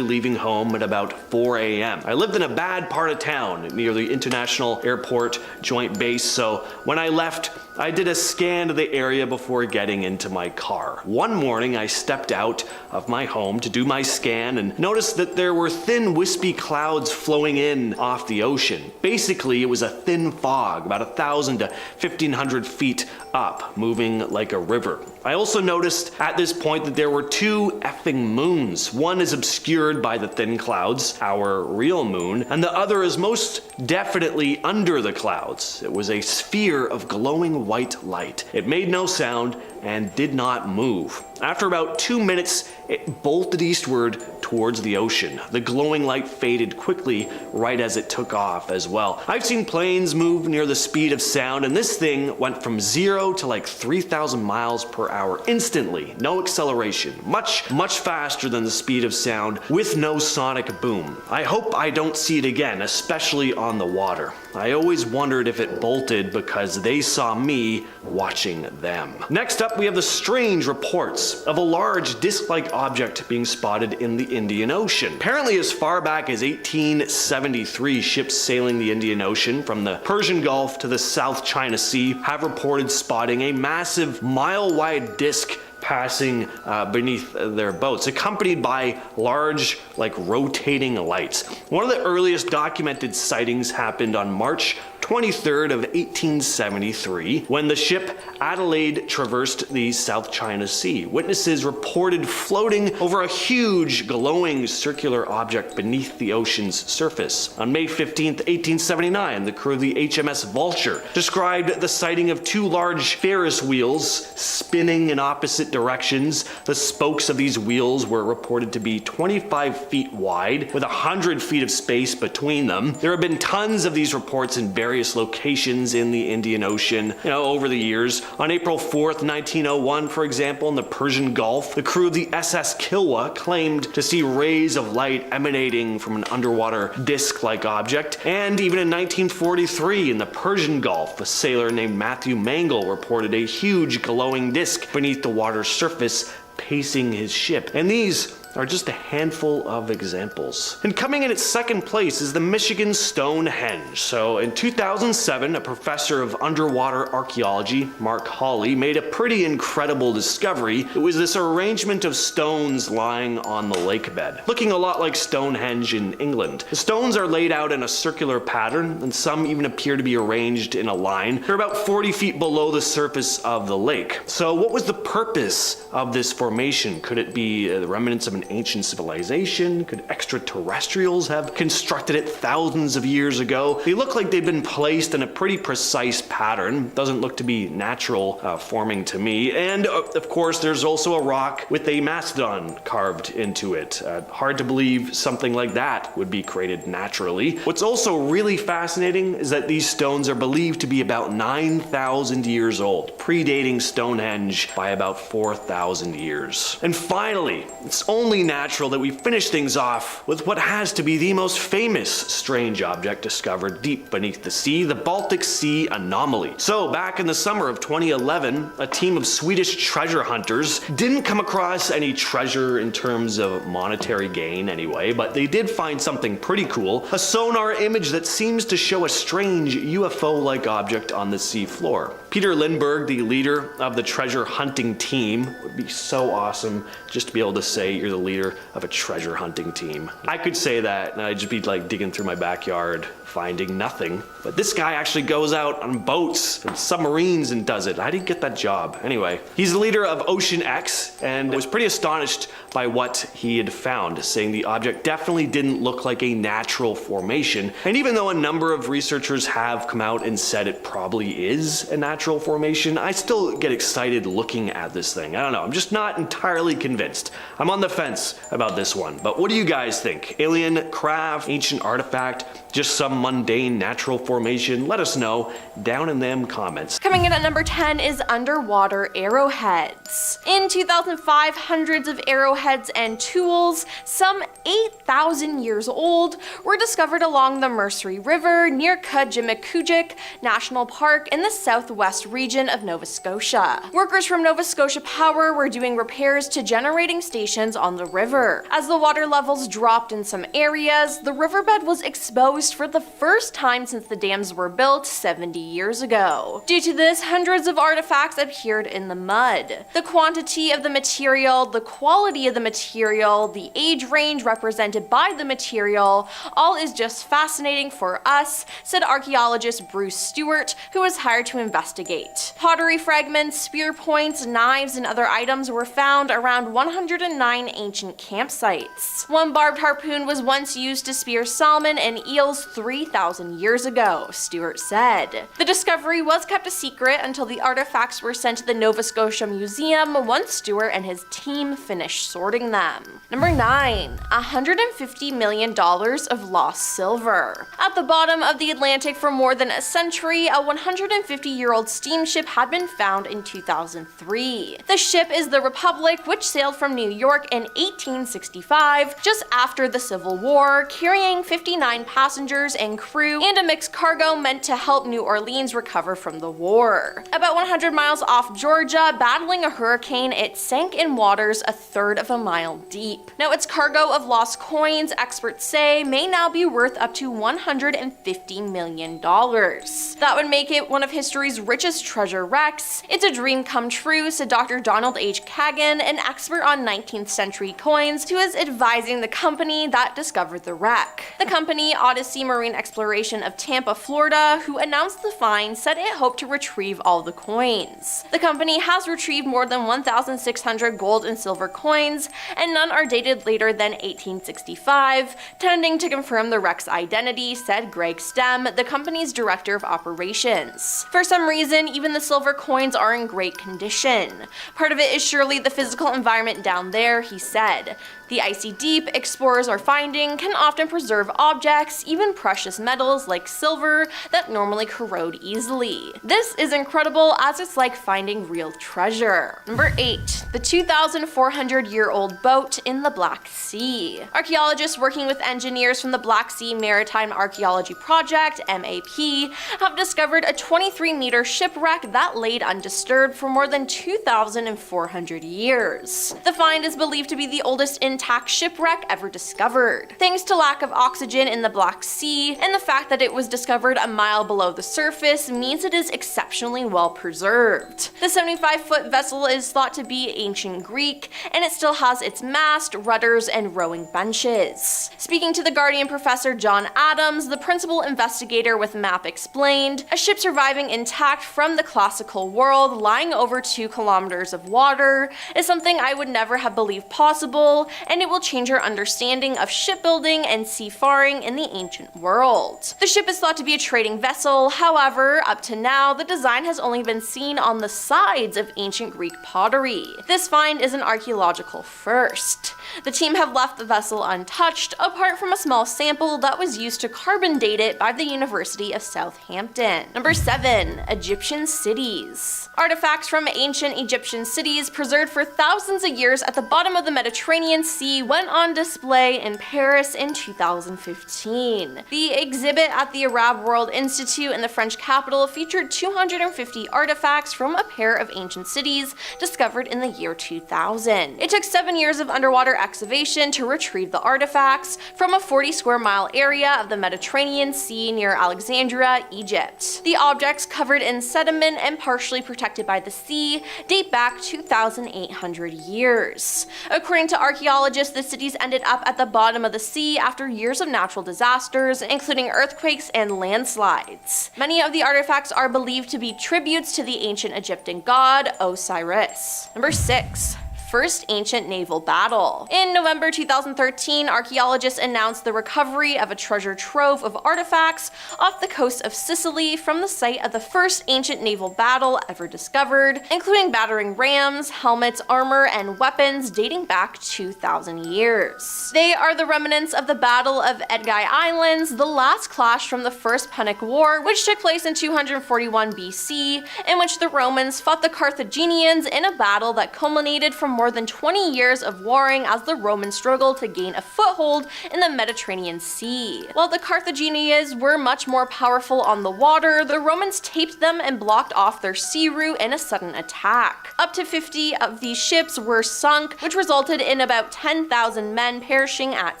leaving home at about 4 a.m. I lived in a bad part of town near the International Airport Joint Base, so when I left, I did a scan of the area before getting into my car. One morning, I stepped out of my home to do my scan and noticed that there were thin, wispy clouds flowing in off the ocean. Basically, it was a thin fog, about 1,000 to 1,500 feet up, moving like a river. I also noticed at this point that there were two effing moons. One is obscured by the thin clouds, our real moon, and the other is most definitely under the clouds. It was a sphere of glowing white light. It made no sound and did not move. After about 2 minutes, it bolted eastward towards the ocean. The glowing light faded quickly right as it took off as well. I've seen planes move near the speed of sound, and this thing went from 0 to like 3,000 miles per hour instantly. No acceleration. Much faster than the speed of sound with no sonic boom. I hope I don't see it again, especially on the water. I always wondered if it bolted because they saw me watching them. Next up, we have the strange reports of a large disc-like object being spotted in the Indian Ocean. Apparently, as far back as 1873, ships sailing the Indian Ocean from the Persian Gulf to the South China Sea have reported spotting a massive mile-wide disc passing beneath their boats, accompanied by large, rotating lights. One of the earliest documented sightings happened on March 23rd of 1873, when the ship Adelaide traversed the South China Sea. Witnesses reported floating over a huge, glowing circular object beneath the ocean's surface. On May 15th, 1879, the crew of the HMS Vulture described the sighting of two large Ferris wheels spinning in opposite directions. The spokes of these wheels were reported to be 25 feet wide, with 100 feet of space between them. There have been tons of these reports in various locations in the Indian Ocean, over the years. On April 4th, 1901, for example, in the Persian Gulf, the crew of the SS Kilwa claimed to see rays of light emanating from an underwater disc-like object. And even in 1943, in the Persian Gulf, a sailor named Matthew Mangle reported a huge glowing disc beneath the water's surface, pacing his ship. And these are just a handful of examples. And coming in at second place is the Michigan Stonehenge. So in 2007, a professor of underwater archaeology, Mark Hawley, made a pretty incredible discovery. It was this arrangement of stones lying on the lake bed, looking a lot like Stonehenge in England. The stones are laid out in a circular pattern, and some even appear to be arranged in a line. They're about 40 feet below the surface of the lake. So what was the purpose of this formation? Could it be the remnants of an ancient civilization? Could extraterrestrials have constructed it thousands of years ago? They look like they've been placed in a pretty precise pattern. Doesn't look to be natural forming to me. And of course, there's also a rock with a mastodon carved into it. Hard to believe something like that would be created naturally. What's also really fascinating is that these stones are believed to be about 9,000 years old, predating Stonehenge by about 4,000 years. And finally, it's only natural that we finish things off with what has to be the most famous strange object discovered deep beneath the sea, the Baltic Sea anomaly. So back in the summer of 2011, a team of Swedish treasure hunters didn't come across any treasure in terms of monetary gain anyway, but they did find something pretty cool, a sonar image that seems to show a strange UFO-like object on the sea floor. Peter Lindbergh, the leader of the treasure hunting team, would be so awesome just to be able to say you're the leader of a treasure hunting team. I could say that and I'd just be digging through my backyard finding nothing. But this guy actually goes out on boats and submarines and does it. How did he get that job? Anyway, he's the leader of Ocean X and was pretty astonished by what he had found, saying the object definitely didn't look like a natural formation. And even though a number of researchers have come out and said it probably is a natural formation, I still get excited looking at this thing. I don't know, I'm just not entirely convinced. I'm on the fence about this one, but what do you guys think? Alien craft, ancient artifact, just some mundane natural formation? Let us know down in them comments. Coming in at number 10 is underwater arrowheads. In 2005, hundreds of arrowheads and tools, some 8,000 years old, were discovered along the Mercy River near Kudjimikujuk National Park in the southwest region of Nova Scotia. Workers from Nova Scotia Power were doing repairs to generating stations on the river. As the water levels dropped in some areas, the riverbed was exposed for the first time since the dams were built 70 years ago. Due to this, hundreds of artifacts appeared in the mud. The quantity of the material, the quality of the material, the age range represented by the material, all is just fascinating for us, said archaeologist Bruce Stewart, who was hired to investigate. Pottery fragments, spear points, knives, and other items were found around 109 ancient campsites. One barbed harpoon was once used to spear salmon and eels 3,000 years ago, Stewart said. The discovery was kept a secret until the artifacts were sent to the Nova Scotia Museum once Stewart and his team finished sorting them. Number 9. $150 million of lost silver. At the bottom of the Atlantic for more than a century, a 150-year-old steamship had been found in 2003. The ship is the Republic, which sailed from New York in 1865, just after the Civil War, carrying 59 passengers and crew, and a mixed cargo meant to help New Orleans recover from the war. About 100 miles off Georgia, battling a hurricane, it sank in waters a third of a mile deep. Now, its cargo of lost coins, experts say, may now be worth up to $150 million. That would make it one of history's richest treasure wrecks. It's a dream come true, said Dr. Donald H. Kagan, an expert on 19th century coins, who is advising the company that discovered the wreck. The company, Odyssey Marine Exploration of Tampa, Florida, who announced the find, said it hoped to retrieve all the coins. The company has retrieved more than 1,600 gold and silver coins, and none are dated later than 1865, tending to confirm the wreck's identity, said Greg Stem, the company's director of operations. For some reason, even the silver coins are in great condition. Part of it is surely the physical environment down there, he said. The icy deep explorers are finding can often preserve objects, even precious metals like silver, that normally corrode easily. This is incredible, as it's like finding real treasure. Number 8. The 2,400-year-old boat in the Black Sea. Archaeologists working with engineers from the Black Sea Maritime Archaeology Project, MAP, have discovered a 23-meter shipwreck that laid undisturbed for more than 2,400 years. The find is believed to be the oldest intact shipwreck ever discovered. Thanks to lack of oxygen in the Black Sea, and the fact that it was discovered a mile below the surface means it is exceptionally well preserved. The 75-foot vessel is thought to be ancient Greek, and it still has its mast, rudders, and rowing benches. Speaking to The Guardian professor John Adams, the principal investigator with MAP explained, a ship surviving intact from the classical world lying over 2 kilometers of water is something I would never have believed possible, and it will change our understanding of shipbuilding and seafaring in the ancient world. The ship is thought to be a trading vessel, however, up to now, the design has only been seen on the sides of ancient Greek pottery. This find is an archaeological first. The team have left the vessel untouched, apart from a small sample that was used to carbon date it by the University of Southampton. Number 7. Egyptian cities. Artifacts from ancient Egyptian cities preserved for thousands of years at the bottom of the Mediterranean Sea went on display in Paris in 2015. The exhibit at the Arab World Institute in the French capital featured 250 artifacts from a pair of ancient cities discovered in the year 2000. It took 7 years of underwater excavation to retrieve the artifacts from a 40 square mile area of the Mediterranean Sea near Alexandria, Egypt. The objects, covered in sediment and partially protected by the sea, date back 2,800 years. According to archaeologists, the cities ended up at the bottom of the sea after years of natural disasters, including earthquakes and landslides. Many of the artifacts are believed to be tributes to the ancient Egyptian god Osiris. Number 6. First ancient naval battle. In November 2013, archaeologists announced the recovery of a treasure trove of artifacts off the coast of Sicily from the site of the first ancient naval battle ever discovered, including battering rams, helmets, armor, and weapons dating back 2,000 years. They are the remnants of the Battle of Edgei Islands, the last clash from the First Punic War, which took place in 241 BC, in which the Romans fought the Carthaginians in a battle that culminated from more than 20 years of warring as the Romans struggled to gain a foothold in the Mediterranean Sea. While the Carthaginians were much more powerful on the water, the Romans taped them and blocked off their sea route in a sudden attack. Up to 50 of these ships were sunk, which resulted in about 10,000 men perishing at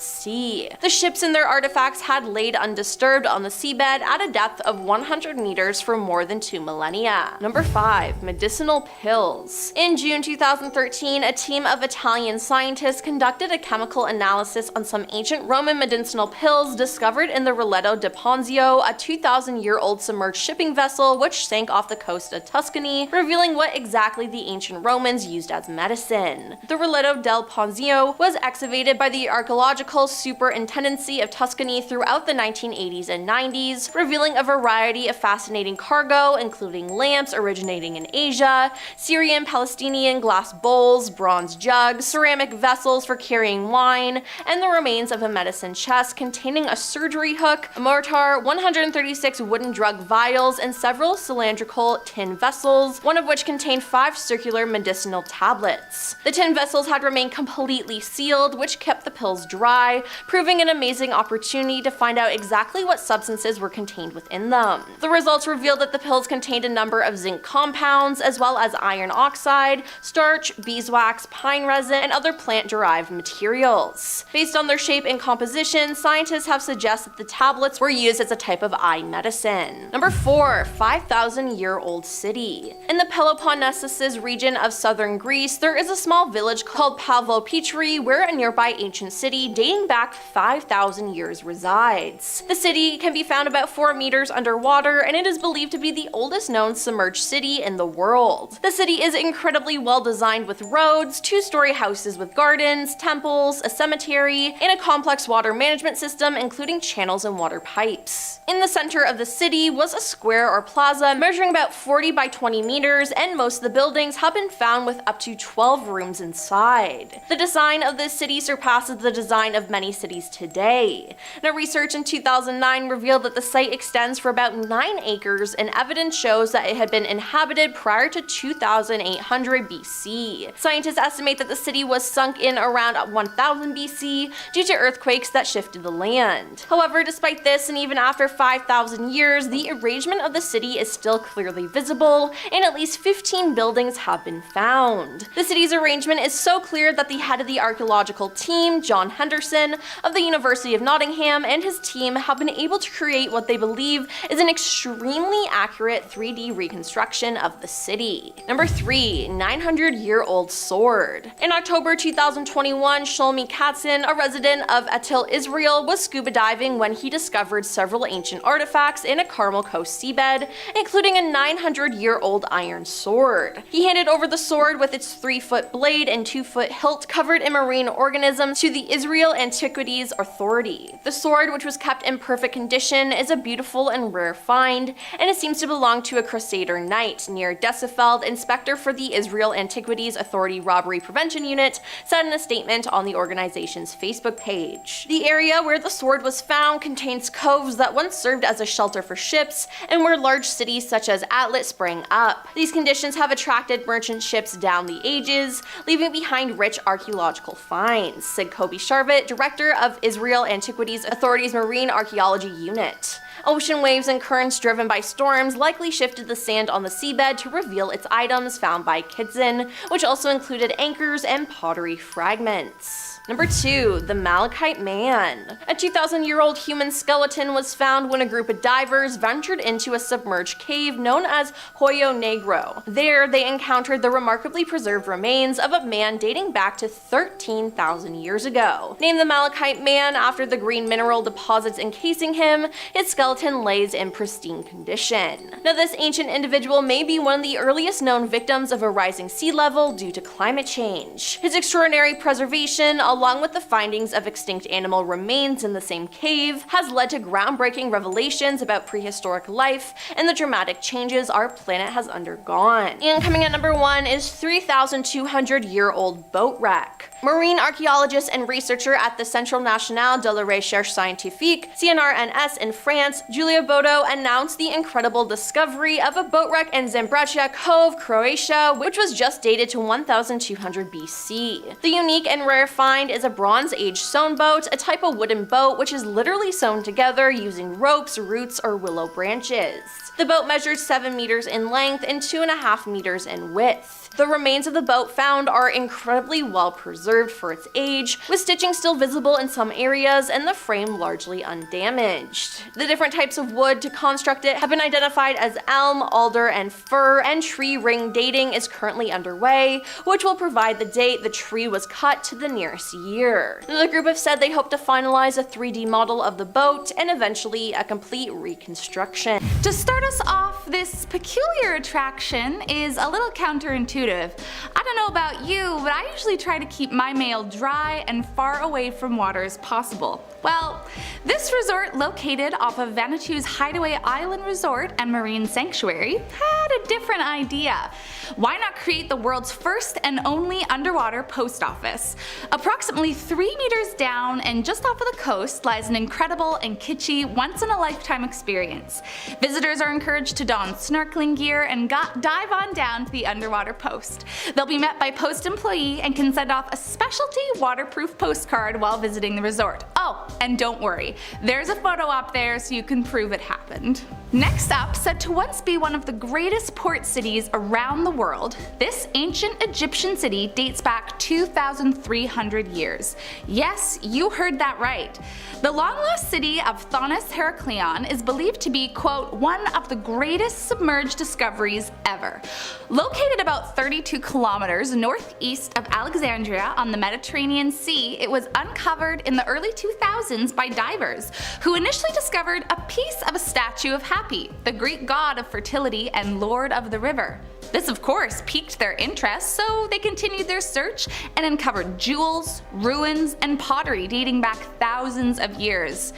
sea. The ships and their artifacts had laid undisturbed on the seabed at a depth of 100 meters for more than 2 millennia. Number 5. Medicinal pills. In June 2013, a team of Italian scientists conducted a chemical analysis on some ancient Roman medicinal pills discovered in the Roletto di Ponzio, a 2,000-year-old submerged shipping vessel which sank off the coast of Tuscany, revealing what exactly the ancient Romans used as medicine. The Roletto del Ponzio was excavated by the Archaeological Superintendency of Tuscany throughout the 1980s and 90s, revealing a variety of fascinating cargo, including lamps originating in Asia, Syrian, Palestinian glass bowls, bronze jug, ceramic vessels for carrying wine, and the remains of a medicine chest containing a surgery hook, a mortar, 136 wooden drug vials, and several cylindrical tin vessels, one of which contained 5 circular medicinal tablets. The tin vessels had remained completely sealed, which kept the pills dry, proving an amazing opportunity to find out exactly what substances were contained within them. The results revealed that the pills contained a number of zinc compounds, as well as iron oxide, starch, beeswax, pine resin, and other plant-derived materials. Based on their shape and composition, scientists have suggested the tablets were used as a type of eye medicine. Number 4. 5,000-year-old city. In the Peloponnesus region of southern Greece, there is a small village called Pavlopetri where a nearby ancient city dating back 5,000 years resides. The city can be found about 4 meters underwater, and it is believed to be the oldest known submerged city in the world. The city is incredibly well designed with roads, 2-story houses with gardens, temples, a cemetery, and a complex water management system including channels and water pipes. In the center of the city was a square or plaza measuring about 40 by 20 meters, and most of the buildings have been found with up to 12 rooms inside. The design of this city surpasses the design of many cities today. Now, research in 2009 revealed that the site extends for about 9 acres, and evidence shows that it had been inhabited prior to 2800 BC. Scientists estimate that the city was sunk in around 1000 BC due to earthquakes that shifted the land. However, despite this, and even after 5,000 years, the arrangement of the city is still clearly visible, and at least 15 buildings have been found. The city's arrangement is so clear that the head of the archaeological team, John Henderson, of the University of Nottingham, and his team have been able to create what they believe is an extremely accurate 3D reconstruction of the city. Number 3. 900-year-old sword. In October 2021, Shlomi Katzin, a resident of Atil, Israel, was scuba diving when he discovered several ancient artifacts in a Carmel Coast seabed, including a 900-year-old iron sword. He handed over the sword with its 3-foot blade and 2-foot hilt covered in marine organisms to the Israel Antiquities Authority. The sword, which was kept in perfect condition, is a beautiful and rare find, and it seems to belong to a Crusader knight. Near Dessefeld, inspector for the Israel Antiquities Authority Robbery Prevention Unit, said in a statement on the organization's Facebook page. The area where the sword was found contains coves that once served as a shelter for ships and where large cities such as Atlit sprang up. These conditions have attracted merchant ships down the ages, leaving behind rich archaeological finds, said Kobe Sharvit, director of Israel Antiquities Authority's Marine Archaeology Unit. Ocean waves and currents driven by storms likely shifted the sand on the seabed to reveal its items found by Kidzin, which also included anchors and pottery fragments. Number 2. The Malachite Man. A 2,000-year-old human skeleton was found when a group of divers ventured into a submerged cave known as Hoyo Negro. There, they encountered the remarkably preserved remains of a man dating back to 13,000 years ago. Named the Malachite Man after the green mineral deposits encasing him, his skeleton lays in pristine condition. Now, this ancient individual may be one of the earliest known victims of a rising sea level due to climate change. His extraordinary preservation, along with the findings of extinct animal remains in the same cave, has led to groundbreaking revelations about prehistoric life and the dramatic changes our planet has undergone. And coming at number 1 is 3,200-year-old boat wreck. Marine archaeologist and researcher at the Centre National de la Recherche Scientifique, CNRNS in France, Julia Bodo, announced the incredible discovery of a boat wreck in Zambratia Cove, Croatia, which was just dated to 1200 BC. The unique and rare find is a Bronze Age sewn boat, a type of wooden boat which is literally sewn together using ropes, roots, or willow branches. The boat measured 7 meters in length and 2.5 meters in width. The remains of the boat found are incredibly well preserved for its age, with stitching still visible in some areas and the frame largely undamaged. The different types of wood to construct it have been identified as elm, alder, and fir, and tree ring dating is currently underway, which will provide the date the tree was cut to the nearest year. The group have said they hope to finalize a 3D model of the boat and eventually a complete reconstruction. To start us off, this peculiar attraction is a little counterintuitive. I don't know about you, but I usually try to keep my mail dry and far away from water as possible. Well, this resort, located off of Vanuatu's Hideaway Island Resort and Marine Sanctuary, had a different idea. Why not create the world's first and only underwater post office. Approximately 3 meters down and just off of the coast lies an incredible and kitschy once-in-a-lifetime experience. Visitors are encouraged to don snorkeling gear and dive on down to the underwater post. They'll be met by post employee and can send off a specialty waterproof postcard while visiting the resort. Oh, and don't worry, there's a photo up there so you can prove it happened. Next up, said to once be one of the greatest port cities around the world, this ancient Egyptian city dates back 2,300 years. Yes, you heard that right. The long-lost city of Thonis Heraklion is believed to be, quote, one of the greatest submerged discoveries ever. Located about 32 kilometers northeast of Alexandria on the Mediterranean Sea, it was uncovered in the early 2000s by divers, who initially discovered a piece of a statue of Hapi, the Greek god of fertility and lord of the river. This of course piqued their interest, so they continued their search and uncovered jewels, ruins, and pottery dating back thousands of years.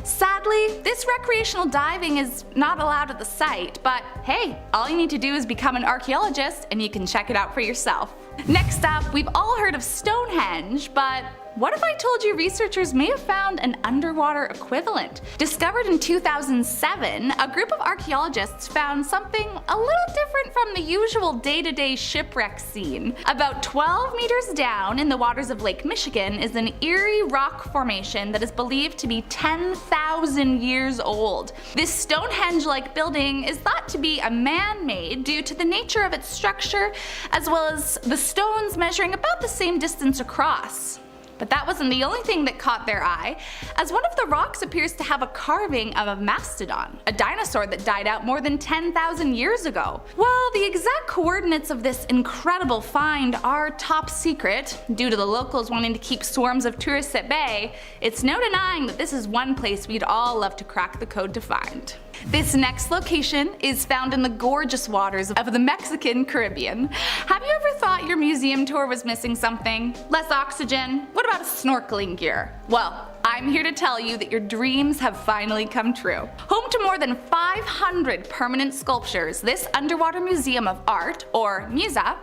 Sadly, this recreational diving is not allowed at the site, but hey, all you need to do is become an archaeologist and you can check it out for yourself. Next up, we've all heard of Stonehenge, but what if I told you researchers may have found an underwater equivalent? Discovered in 2007, a group of archaeologists found something a little different from the usual day-to-day shipwreck scene. About 12 meters down in the waters of Lake Michigan is an eerie rock formation that is believed to be 10,000 years old. This Stonehenge-like building is thought to be a man-made due to the nature of its structure, as well as the stones measuring about the same distance across. But that wasn't the only thing that caught their eye, as one of the rocks appears to have a carving of a mastodon, a dinosaur that died out more than 10,000 years ago. While the exact coordinates of this incredible find are top secret, due to the locals wanting to keep swarms of tourists at bay, it's no denying that this is one place we'd all love to crack the code to find. This next location is found in the gorgeous waters of the Mexican Caribbean. Have you ever thought your museum tour was missing something? Less oxygen? What about a snorkeling gear? Well, I'm here to tell you that your dreams have finally come true. Home to more than 500 permanent sculptures, this underwater museum of art, or MUSA,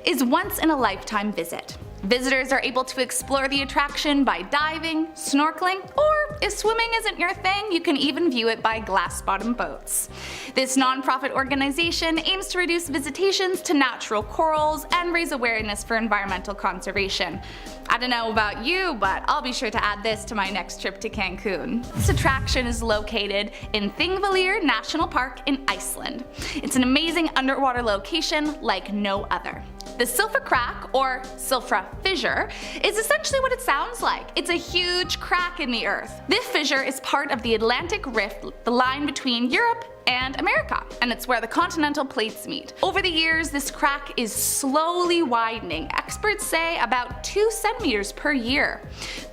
is once in a lifetime visit. Visitors are able to explore the attraction by diving, snorkeling, or if swimming isn't your thing, you can even view it by glass-bottom boats. This non-profit organization aims to reduce visitations to natural corals and raise awareness for environmental conservation. I don't know about you, but I'll be sure to add this to my next trip to Cancun. This attraction is located in Thingvellir National Park in Iceland. It's an amazing underwater location like no other. The Silfra Crack, or Silfra Fissure, is essentially what it sounds like. It's a huge crack in the earth. This fissure is part of the Atlantic Rift, the line between Europe and America, and it's where the continental plates meet. Over the years, this crack is slowly widening. Experts say about 2 centimeters per year.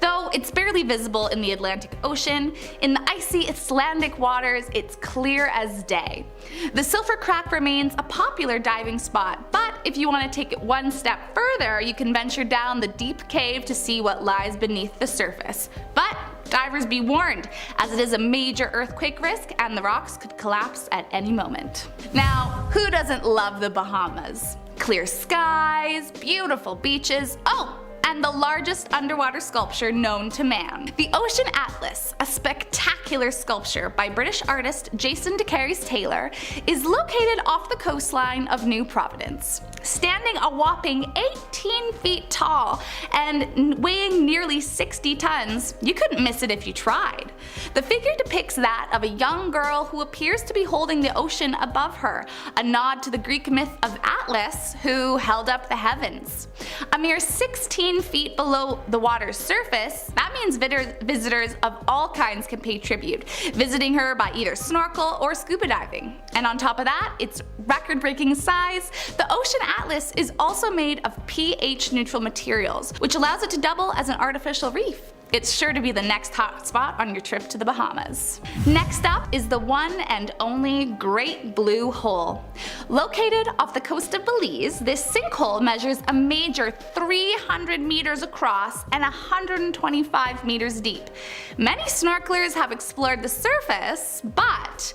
Though it's barely visible in the Atlantic Ocean, in the icy Icelandic waters, it's clear as day. The Silfra Crack remains a popular diving spot, but if you want to take it one step further, you can venture down the deep cave to see what lies beneath the surface. But divers be warned, as it is a major earthquake risk and the rocks could collapse at any moment. Now, who doesn't love the Bahamas? Clear skies, beautiful beaches, oh, and the largest underwater sculpture known to man. The Ocean Atlas, a spectacular sculpture by British artist Jason de Carys Taylor, is located off the coastline of New Providence. Standing a whopping 18 feet tall and weighing nearly 60 tons, you couldn't miss it if you tried. The figure depicts that of a young girl who appears to be holding the ocean above her, a nod to the Greek myth of Atlas, who held up the heavens. A mere 16 feet below the water's surface, that means visitors of all kinds can pay tribute, visiting her by either snorkel or scuba diving. And on top of that, its record-breaking size, the Ocean Atlas is also made of pH-neutral materials, which allows it to double as an artificial reef. It's sure to be the next hot spot on your trip to the Bahamas. Next up is the one and only Great Blue Hole. Located off the coast of Belize, this sinkhole measures a major 300 meters across and 125 meters deep. Many snorkelers have explored the surface, but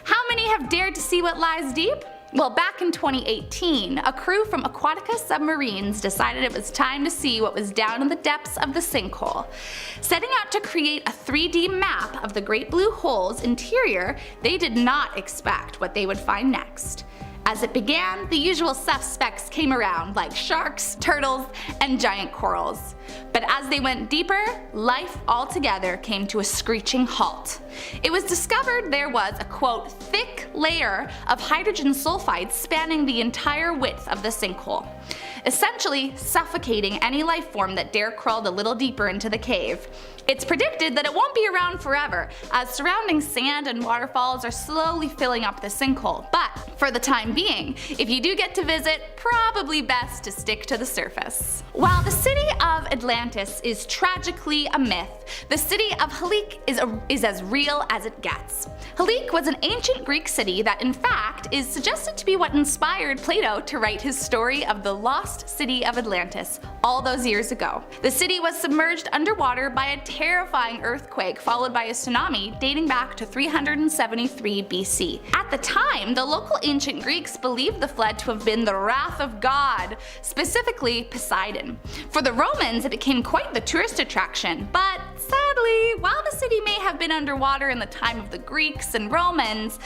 how many have dared to see what lies deep? Well, back in 2018, a crew from Aquatica Submarines decided it was time to see what was down in the depths of the sinkhole. Setting out to create a 3D map of the Great Blue Hole's interior, they did not expect what they would find next. As it began, the usual suspects came around, like sharks, turtles, and giant corals. But as they went deeper, life altogether came to a screeching halt. It was discovered there was a, quote, thick layer of hydrogen sulfide spanning the entire width of the sinkhole, essentially suffocating any life form that dare crawled a little deeper into the cave. It's predicted that it won't be around forever, as surrounding sand and waterfalls are slowly filling up the sinkhole, but for the time being, if you do get to visit, probably best to stick to the surface. While the city of Atlantis is tragically a myth, the city of Halik is as real as it gets. Halik was an ancient Greek city that in fact is suggested to be what inspired Plato to write his story of the lost city of Atlantis all those years ago. The city was submerged underwater by a terrifying earthquake followed by a tsunami dating back to 373 BC. At the time, the local ancient Greeks believed the flood to have been the wrath of God, specifically Poseidon. For the Romans, it became quite the tourist attraction, but sadly, while the city may have been underwater in the time of the Greeks and Romans,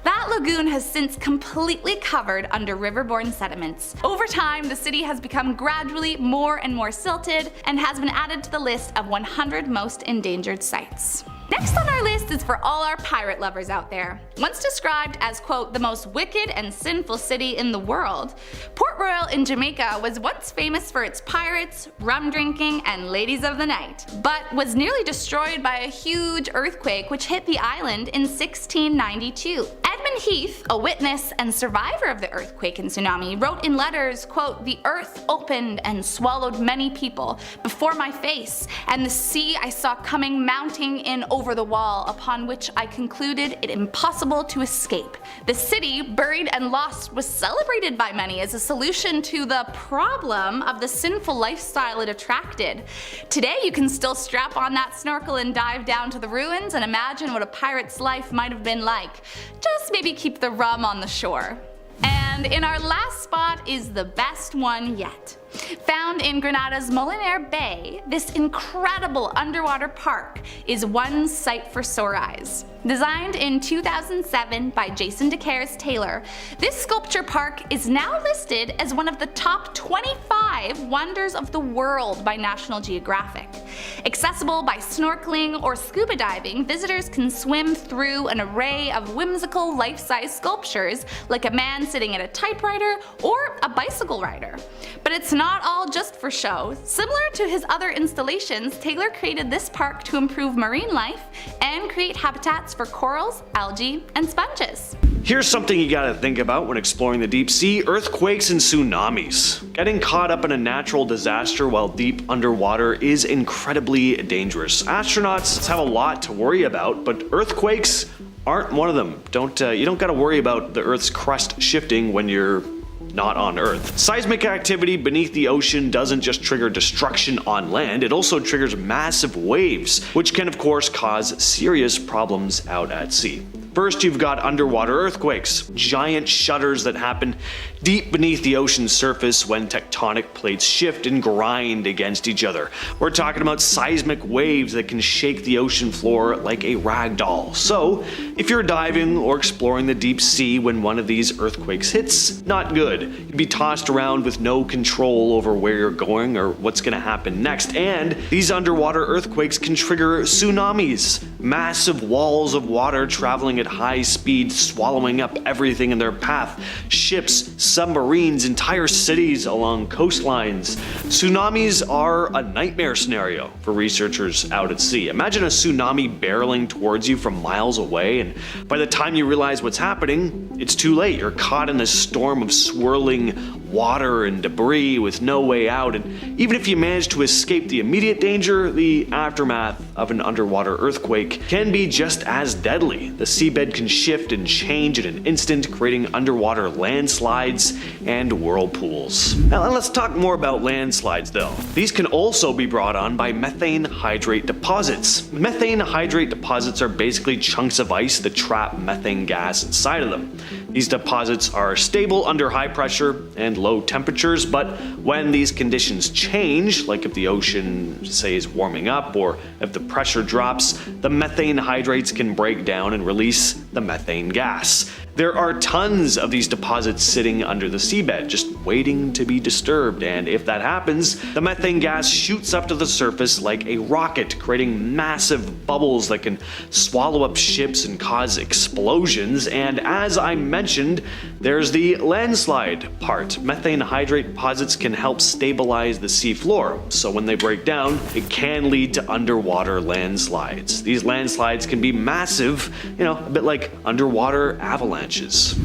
that lagoon has since completely covered under riverborne sediments. Over time, the city has become gradually more and more silted and has been added to the list of 100 most endangered sites. Next on our list is for all our pirate lovers out there. Once described as, quote, the most wicked and sinful city in the world, Port Royal in Jamaica was once famous for its pirates, rum drinking, and ladies of the night, but was nearly destroyed by a huge earthquake which hit the island in 1692. Edmund Heath, a witness and survivor of the earthquake and tsunami, wrote in letters, quote, the earth opened and swallowed many people before my face, and the sea I saw coming mounting in over the wall, upon which I concluded it impossible to escape. The city, buried and lost, was celebrated by many as a solution to the problem of the sinful lifestyle it attracted. Today you can still strap on that snorkel and dive down to the ruins and imagine what a pirate's life might have been like. Just maybe keep the rum on the shore. And in our last spot is the best one yet. Found in Grenada's Molinare Bay, this incredible underwater park is one sight for sore eyes. Designed in 2007 by Jason DeCaires Taylor, this sculpture park is now listed as one of the top 25 wonders of the world by National Geographic. Accessible by snorkeling or scuba diving, visitors can swim through an array of whimsical life-size sculptures like a man sitting at a typewriter or a bicycle rider. But it's not all just for show. Similar to his other installations, Taylor created this park to improve marine life and create habitats for corals, algae, and sponges. Here's something you gotta think about when exploring the deep sea: earthquakes and tsunamis. Getting caught up in a natural disaster while deep underwater is incredibly dangerous. Astronauts have a lot to worry about, but earthquakes aren't one of them. You don't gotta worry about the Earth's crust shifting when you're not on Earth. Seismic activity beneath the ocean doesn't just trigger destruction on land, it also triggers massive waves, which can of course cause serious problems out at sea. First, you've got underwater earthquakes, giant shudders that happen deep beneath the ocean's surface when tectonic plates shift and grind against each other. We're talking about seismic waves that can shake the ocean floor like a rag doll. So, if you're diving or exploring the deep sea when one of these earthquakes hits, not good. You'd be tossed around with no control over where you're going or what's gonna happen next. And these underwater earthquakes can trigger tsunamis, massive walls of water traveling at high speed, swallowing up everything in their path. Ships, submarines, entire cities along coastlines. Tsunamis are a nightmare scenario for researchers out at sea. Imagine a tsunami barreling towards you from miles away, and by the time you realize what's happening, it's too late. You're caught in this storm of swirling water and debris with no way out, and even if you manage to escape the immediate danger, the aftermath of an underwater earthquake can be just as deadly. The seabed can shift and change in an instant, creating underwater landslides and whirlpools. Now let's talk more about landslides though. These can also be brought on by methane hydrate deposits. Methane hydrate deposits are basically chunks of ice that trap methane gas inside of them. These deposits are stable under high pressure and low temperatures, but when these conditions change, like if the ocean, say, is warming up or if the pressure drops, the methane hydrates can break down and release the methane gas. There are tons of these deposits sitting under the seabed, just waiting to be disturbed, and if that happens, the methane gas shoots up to the surface like a rocket, creating massive bubbles that can swallow up ships and cause explosions. And as I mentioned, there's the landslide part. Methane hydrate deposits can help stabilize the seafloor, so when they break down, it can lead to underwater landslides. These landslides can be massive, a bit like underwater avalanches.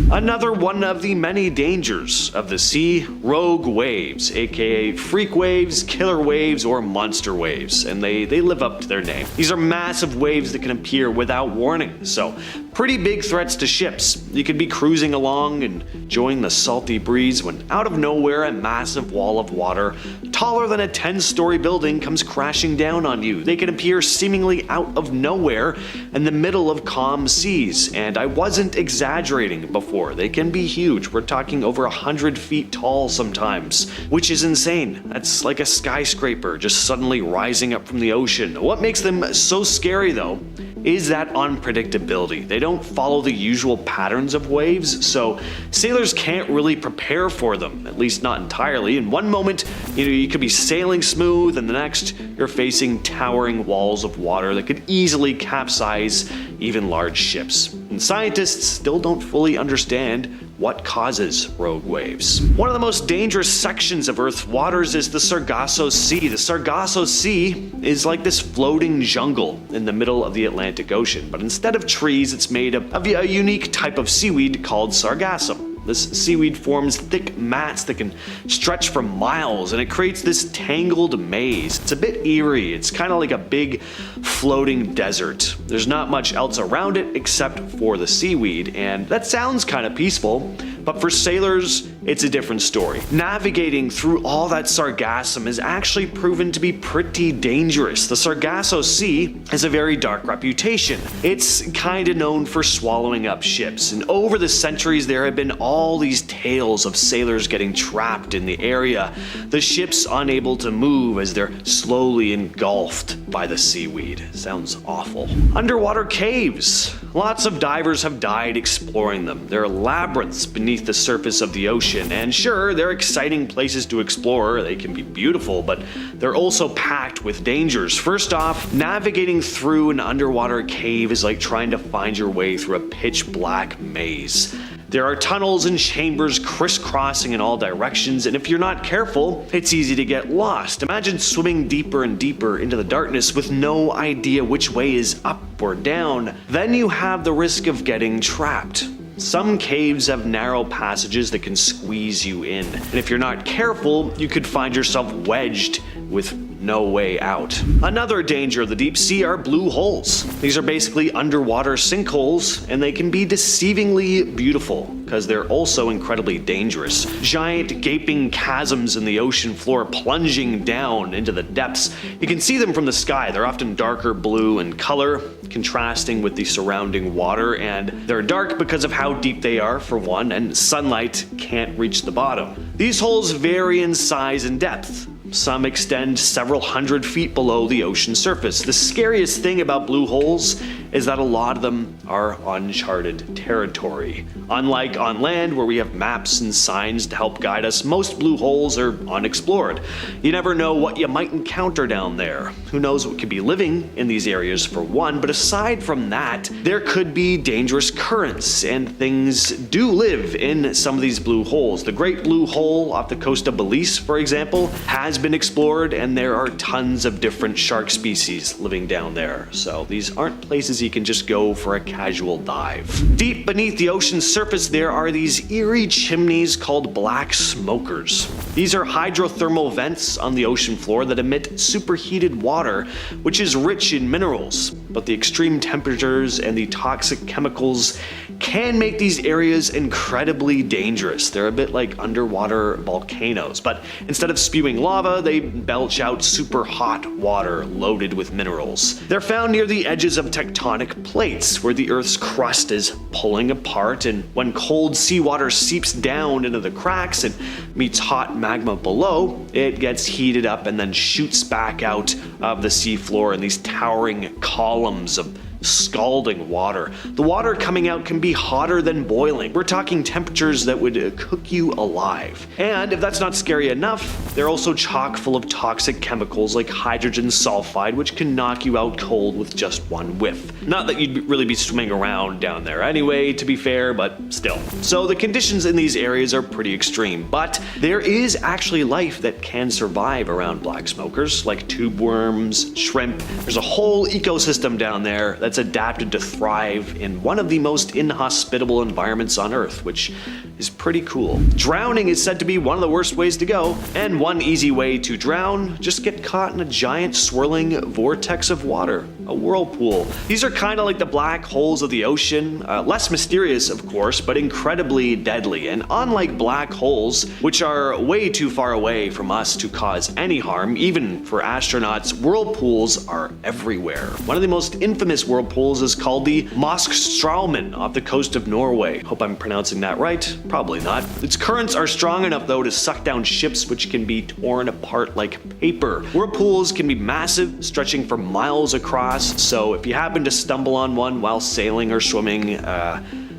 Another one of the many dangers of the sea, rogue waves, aka freak waves, killer waves, or monster waves, and they live up to their name. These are massive waves that can appear without warning, so pretty big threats to ships. You could be cruising along and enjoying the salty breeze when out of nowhere a massive wall of water, taller than a 10-story building, comes crashing down on you. They can appear seemingly out of nowhere in the middle of calm seas, and I wasn't exaggerating before. They can be huge. We're talking over 100 feet tall sometimes, which is insane. That's like a skyscraper just suddenly rising up from the ocean. What makes them so scary though is that unpredictability. They don't follow the usual patterns of waves, so sailors can't really prepare for them, at least not entirely. In one moment, you could be sailing smooth, and the next, you're facing towering walls of water that could easily capsize even large ships. And scientists still don't fully understand what causes rogue waves. One of the most dangerous sections of Earth's waters is the Sargasso Sea. The Sargasso Sea is like this floating jungle in the middle of the Atlantic Ocean, but instead of trees, it's made of a unique type of seaweed called sargassum. This seaweed forms thick mats that can stretch for miles, and it creates this tangled maze. It's a bit eerie. It's kind of like a big floating desert. There's not much else around it except for the seaweed, and that sounds kind of peaceful, but for sailors, it's a different story. Navigating through all that sargassum is actually proven to be pretty dangerous. The Sargasso Sea has a very dark reputation. It's kind of known for swallowing up ships, and over the centuries there have been all these tales of sailors getting trapped in the area, the ships unable to move as they're slowly engulfed by the seaweed. Sounds awful. Underwater caves. Lots of divers have died exploring them. They're labyrinths beneath the surface of the ocean, and sure, they're exciting places to explore. They can be beautiful, but they're also packed with dangers. First off, navigating through an underwater cave is like trying to find your way through a pitch black maze. There are tunnels and chambers crisscrossing in all directions, and if you're not careful, it's easy to get lost. Imagine swimming deeper and deeper into the darkness with no idea which way is up or down. Then you have the risk of getting trapped. Some caves have narrow passages that can squeeze you in, and if you're not careful, you could find yourself wedged with no way out. Another danger of the deep sea are blue holes. These are basically underwater sinkholes, and they can be deceivingly beautiful because they're also incredibly dangerous. Giant gaping chasms in the ocean floor plunging down into the depths. You can see them from the sky. They're often darker blue in color, contrasting with the surrounding water, and they're dark because of how deep they are, for one, and sunlight can't reach the bottom. These holes vary in size and depth. Some extend several hundred feet below the ocean surface. The scariest thing about blue holes is that a lot of them are uncharted territory. Unlike on land, where we have maps and signs to help guide us, most blue holes are unexplored. You never know what you might encounter down there. Who knows what could be living in these areas, for one, but aside from that, there could be dangerous currents, and things do live in some of these blue holes. The Great Blue Hole off the coast of Belize, for example, has been explored, and there are tons of different shark species living down there. So these aren't places as you can just go for a casual dive. Deep beneath the ocean's surface, there are these eerie chimneys called black smokers. These are hydrothermal vents on the ocean floor that emit superheated water, which is rich in minerals. But the extreme temperatures and the toxic chemicals can make these areas incredibly dangerous. They're a bit like underwater volcanoes, but instead of spewing lava, they belch out super hot water loaded with minerals. They're found near the edges of tectonic plates, where the Earth's crust is pulling apart, and when cold seawater seeps down into the cracks and meets hot magma below, it gets heated up and then shoots back out of the seafloor in these towering columns of scalding water. The water coming out can be hotter than boiling. We're talking temperatures that would cook you alive. And if that's not scary enough, they're also chock full of toxic chemicals like hydrogen sulfide, which can knock you out cold with just one whiff. Not that you'd really be swimming around down there anyway, to be fair, but still. So the conditions in these areas are pretty extreme, but there is actually life that can survive around black smokers, like tube worms, shrimp. There's a whole ecosystem down there that's adapted to thrive in one of the most inhospitable environments on Earth, which is pretty cool. Drowning is said to be one of the worst ways to go, and one easy way to drown, just get caught in a giant swirling vortex of water, a whirlpool. These are kind of like the black holes of the ocean, less mysterious of course, but incredibly deadly. And unlike black holes, which are way too far away from us to cause any harm, even for astronauts, whirlpools are everywhere. One of the most infamous whirlpools is called the Moskstraumen off the coast of Norway. Hope I'm pronouncing that right. Probably not. Its currents are strong enough though to suck down ships, which can be torn apart like paper. Whirlpools can be massive, stretching for miles across, so if you happen to stumble on one while sailing or swimming,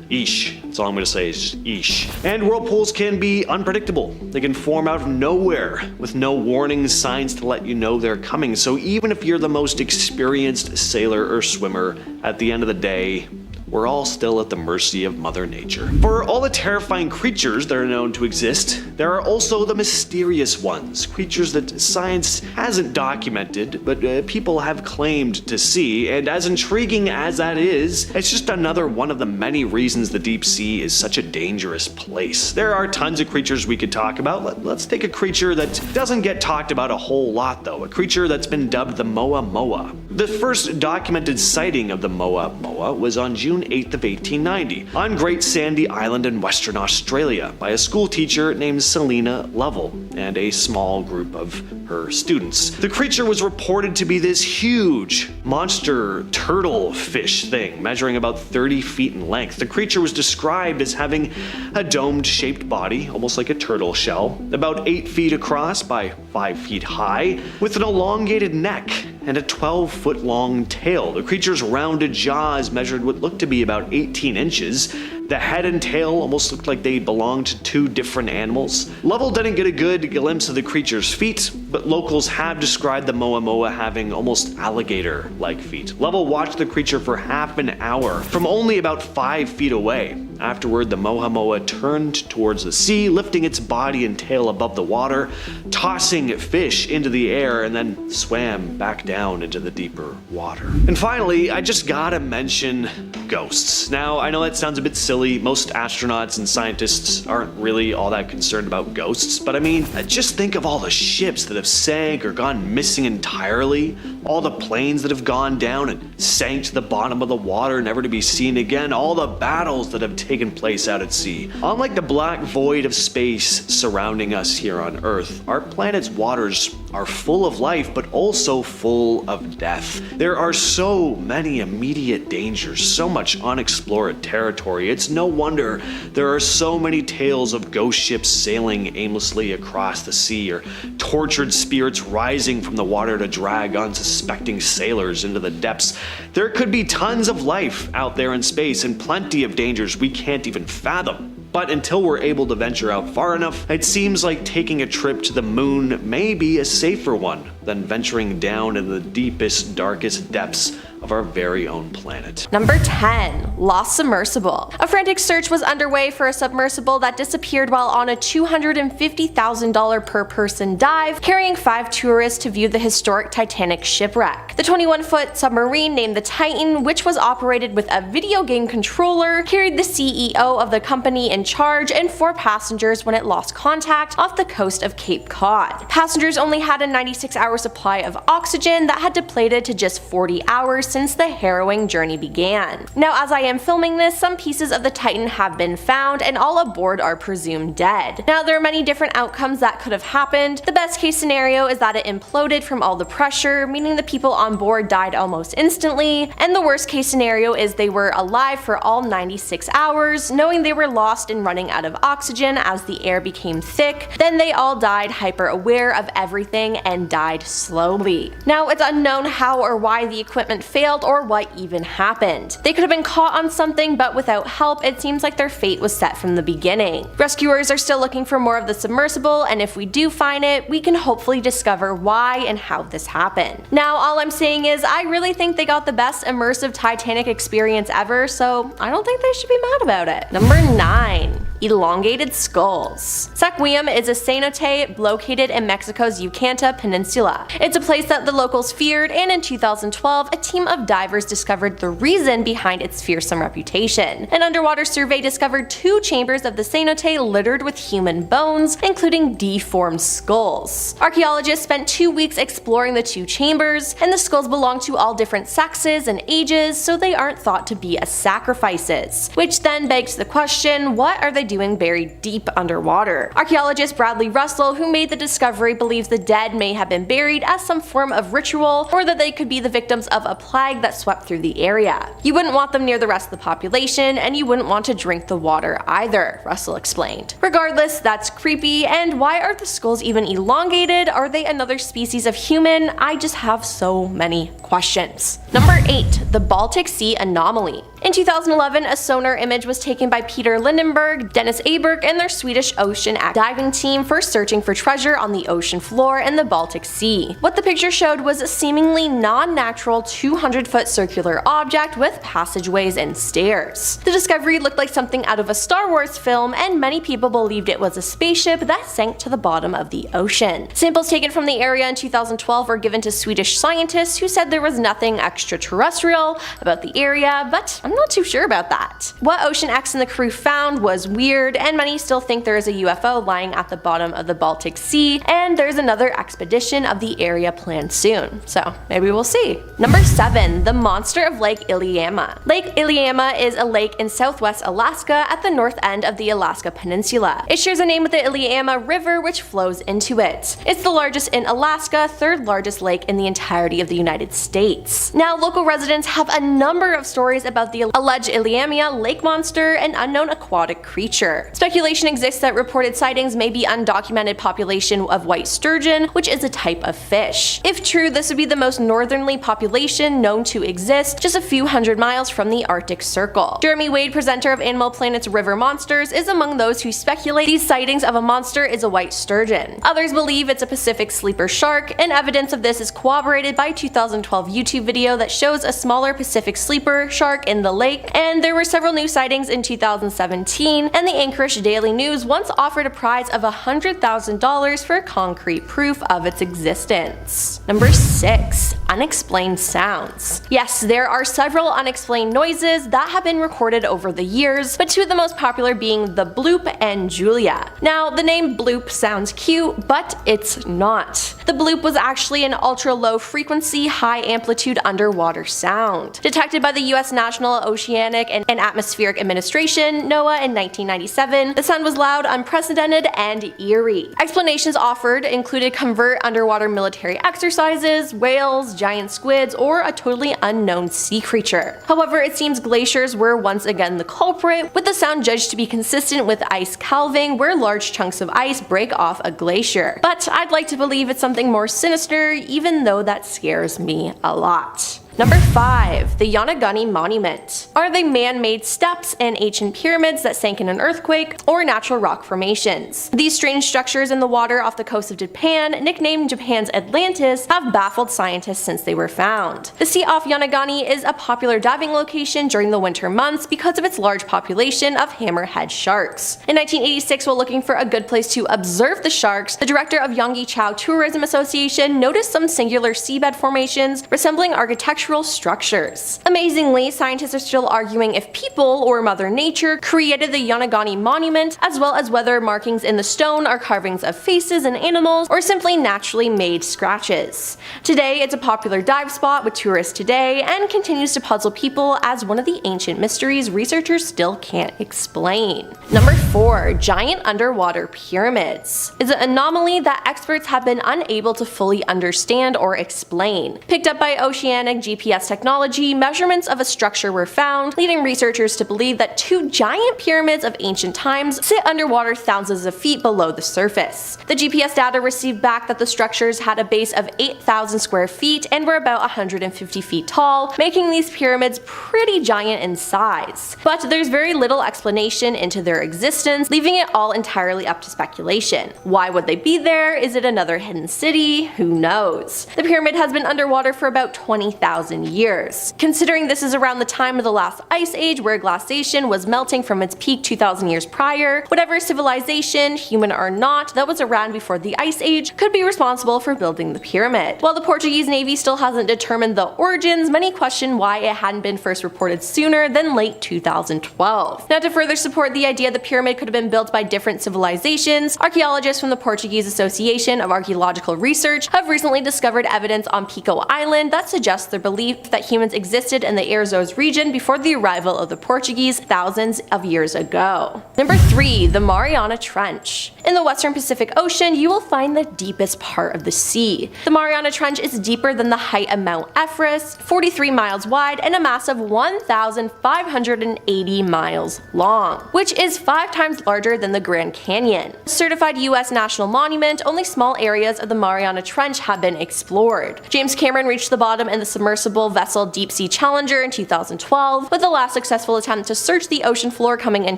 eesh. That's all I'm gonna say is just eesh. And whirlpools can be unpredictable. They can form out of nowhere with no warning signs to let you know they're coming. So even if you're the most experienced sailor or swimmer, at the end of the day, we're all still at the mercy of Mother Nature. For all the terrifying creatures that are known to exist, there are also the mysterious ones, creatures that science hasn't documented, but people have claimed to see, and as intriguing as that is, it's just another one of the many reasons the deep sea is such a dangerous place. There are tons of creatures we could talk about. Let's take a creature that doesn't get talked about a whole lot though, a creature that's been dubbed the Moa Moa. The first documented sighting of the Moa Moa was on June 8th of 1890 on Great Sandy Island in Western Australia by a school teacher named Selina Lovell and a small group of her students. The creature was reported to be this huge monster turtle fish thing measuring about 30 feet in length. The creature was described as having a domed shaped body, almost like a turtle shell, about 8 feet across by 5 feet high, with an elongated neck and a 12-foot long tail. The creature's rounded jaws measured what looked to be about 18 inches. The head and tail almost looked like they belonged to two different animals. Lovell didn't get a good glimpse of the creature's feet, but locals have described the Moa Moa having almost alligator-like feet. Lovell watched the creature for half an hour from only about 5 feet away. Afterward, the Moa Moa turned towards the sea, lifting its body and tail above the water, tossing fish into the air, and then swam back down into the deeper water. And finally, I just gotta mention ghosts. Now, I know that sounds a bit silly. Most astronauts and scientists aren't really all that concerned about ghosts, but I mean, just think of all the ships that have sank or gone missing entirely, all the planes that have gone down and sank to the bottom of the water never to be seen again, all the battles that have taken place out at sea. Unlike the black void of space surrounding us here on Earth, our planet's waters are full of life, but also full of death. There are so many immediate dangers, so much unexplored territory. It's no wonder there are so many tales of ghost ships sailing aimlessly across the sea, or tortured spirits rising from the water to drag unsuspecting sailors into the depths. There could be tons of life out there in space and plenty of dangers we can't even fathom. But until we're able to venture out far enough, it seems like taking a trip to the moon may be a safer one than venturing down in the deepest, darkest depths of our very own planet. Number 10. Lost submersible. A frantic search was underway for a submersible that disappeared while on a $250,000 per person dive, carrying 5 tourists to view the historic Titanic shipwreck. The 21-foot submarine named the Titan, which was operated with a video game controller, carried the CEO of the company in charge and 4 passengers when it lost contact off the coast of Cape Cod. Passengers only had a 96-hour supply of oxygen that had depleted to just 40 hours since the harrowing journey began. Now, as I am filming this, some pieces of the Titan have been found and all aboard are presumed dead. Now, there are many different outcomes that could have happened. The best case scenario is that it imploded from all the pressure, meaning the people on board died almost instantly, and the worst case scenario is they were alive for all 96 hours, knowing they were lost and running out of oxygen as the air became thick. Then they all died hyper aware of everything and died slowly. Now, it's unknown how or why the equipment failed or what even happened. They could have been caught on something, but without help, it seems like their fate was set from the beginning. Rescuers are still looking for more of the submersible, and if we do find it, we can hopefully discover why and how this happened. Now, all I'm saying is I really think they got the best immersive Titanic experience ever, so I don't think they should be mad about it. Number 9. Elongated skulls. Sequim is a cenote located in Mexico's Yucatan Peninsula. It's a place that the locals feared, and in 2012, a team of divers discovered the reason behind its fearsome reputation. An underwater survey discovered 2 chambers of the cenote littered with human bones, including deformed skulls. Archaeologists spent 2 weeks exploring the 2 chambers, and the skulls belong to all different sexes and ages, so they aren't thought to be as sacrifices. Which then begs the question, what are they doing buried deep underwater? Archaeologist Bradley Russell, who made the discovery, believes the dead may have been buried as some form of ritual, or that they could be the victims of a plague that swept through the area. You wouldn't want them near the rest of the population, and you wouldn't want to drink the water either, Russell explained. Regardless, that's creepy, and why are the skulls even elongated? Are they another species of human? I just have so many questions. Number 8. The Baltic Sea anomaly. In 2011, a sonar image was taken by Peter Lindenberg, Dennis Aberg, and their Swedish ocean diving team for searching for treasure on the ocean floor in the Baltic Sea. What the picture showed was a seemingly non-natural 200-foot circular object with passageways and stairs. The discovery looked like something out of a Star Wars film, and many people believed it was a spaceship that sank to the bottom of the ocean. Samples taken from the area in 2012 were given to Swedish scientists who said there was nothing extraterrestrial about the area, but I'm not too sure about that. What Ocean X and the crew found was weird, and many still think there is a UFO lying at the bottom of the Baltic Sea, and there's another expedition of the area planned soon, so maybe we'll see. Number 7. The monster of Lake Iliamna. Lake Iliamna is a lake in southwest Alaska at the north end of the Alaska Peninsula. It shares a name with the Iliamna River, which flows into it. It's the largest in Alaska, 3rd largest lake in the entirety of the United States. Now, local residents have a number of stories about the alleged Iliamna lake monster, an unknown aquatic creature. Speculation exists that reported sightings may be undocumented population of white sturgeon, which is a type of fish. If true, this would be the most northerly population known to exist, just a few hundred miles from the Arctic Circle. Jeremy Wade, presenter of Animal Planet's River Monsters, is among those who speculate these sightings of a monster is a white sturgeon. Others believe it's a Pacific sleeper shark, and evidence of this is corroborated by a 2012 YouTube video that shows a smaller Pacific sleeper shark in the lake, and there were several new sightings in 2017, and the Anchorage Daily News once offered a prize of $100,000 for concrete proof of its existence. Number 6. Unexplained sounds. Yes, there are several unexplained noises that have been recorded over the years, but 2 of the most popular being the Bloop and Julia. Now, the name Bloop sounds cute, but it's not. The Bloop was actually an ultra-low frequency, high-amplitude underwater sound. Detected by the US National Oceanic and Atmospheric Administration, NOAA, in 1997, the sound was loud, unprecedented, and eerie. Explanations offered included covert underwater military exercises, whales, giant squids, or a totally unknown sea creature. However, it seems glaciers were once again the culprit, with the sound judged to be consistent with ice calving, where large chunks of ice break off a glacier. But I'd like to believe it's something more sinister, even though that scares me a lot. Number 5. The Yonaguni Monument. Are they man-made steps and ancient pyramids that sank in an earthquake, or natural rock formations? These strange structures in the water off the coast of Japan, nicknamed Japan's Atlantis, have baffled scientists since they were found. The sea off Yonaguni is a popular diving location during the winter months because of its large population of hammerhead sharks. In 1986, while looking for a good place to observe the sharks, the director of Yonggi-Chao Tourism Association noticed some singular seabed formations resembling architectural structures. Amazingly, scientists are still arguing if people, or Mother Nature, created the Yonaguni Monument, as well as whether markings in the stone are carvings of faces and animals, or simply naturally made scratches. Today, it's a popular dive spot with tourists today, and continues to puzzle people as one of the ancient mysteries researchers still can't explain. Number 4. Giant underwater pyramids. Is an anomaly that experts have been unable to fully understand or explain. Picked up by oceanic GPS technology, measurements of a structure were found, leading researchers to believe that 2 giant pyramids of ancient times sit underwater thousands of feet below the surface. The GPS data received back that the structures had a base of 8,000 square feet and were about 150 feet tall, making these pyramids pretty giant in size. But there's very little explanation into their existence, leaving it all entirely up to speculation. Why would they be there? Is it another hidden city? Who knows? The pyramid has been underwater for about 20,000 years. Considering this is around the time of the last ice age, where glaciation was melting from its peak 2,000 years prior, whatever civilization, human or not, that was around before the ice age could be responsible for building the pyramid. While the Portuguese Navy still hasn't determined the origins, many question why it hadn't been first reported sooner than late 2012. Now, to further support the idea the pyramid could have been built by different civilizations, archaeologists from the Portuguese Association of Archaeological Research have recently discovered evidence on Pico Island that suggests their belief that humans existed in the Azores region before the arrival of the Portuguese thousands of years ago. Number 3. The Mariana Trench. In the western Pacific Ocean, you will find the deepest part of the sea. The Mariana Trench is deeper than the height of Mount Everest, 43 miles wide, and a massive 1,580 miles long, which is 5 times larger than the Grand Canyon. Certified US National Monument, only small areas of the Mariana Trench have been explored. James Cameron reached the bottom in the submersible vessel Deep Sea Challenger in 2012, with the last successful attempt to search the ocean floor coming in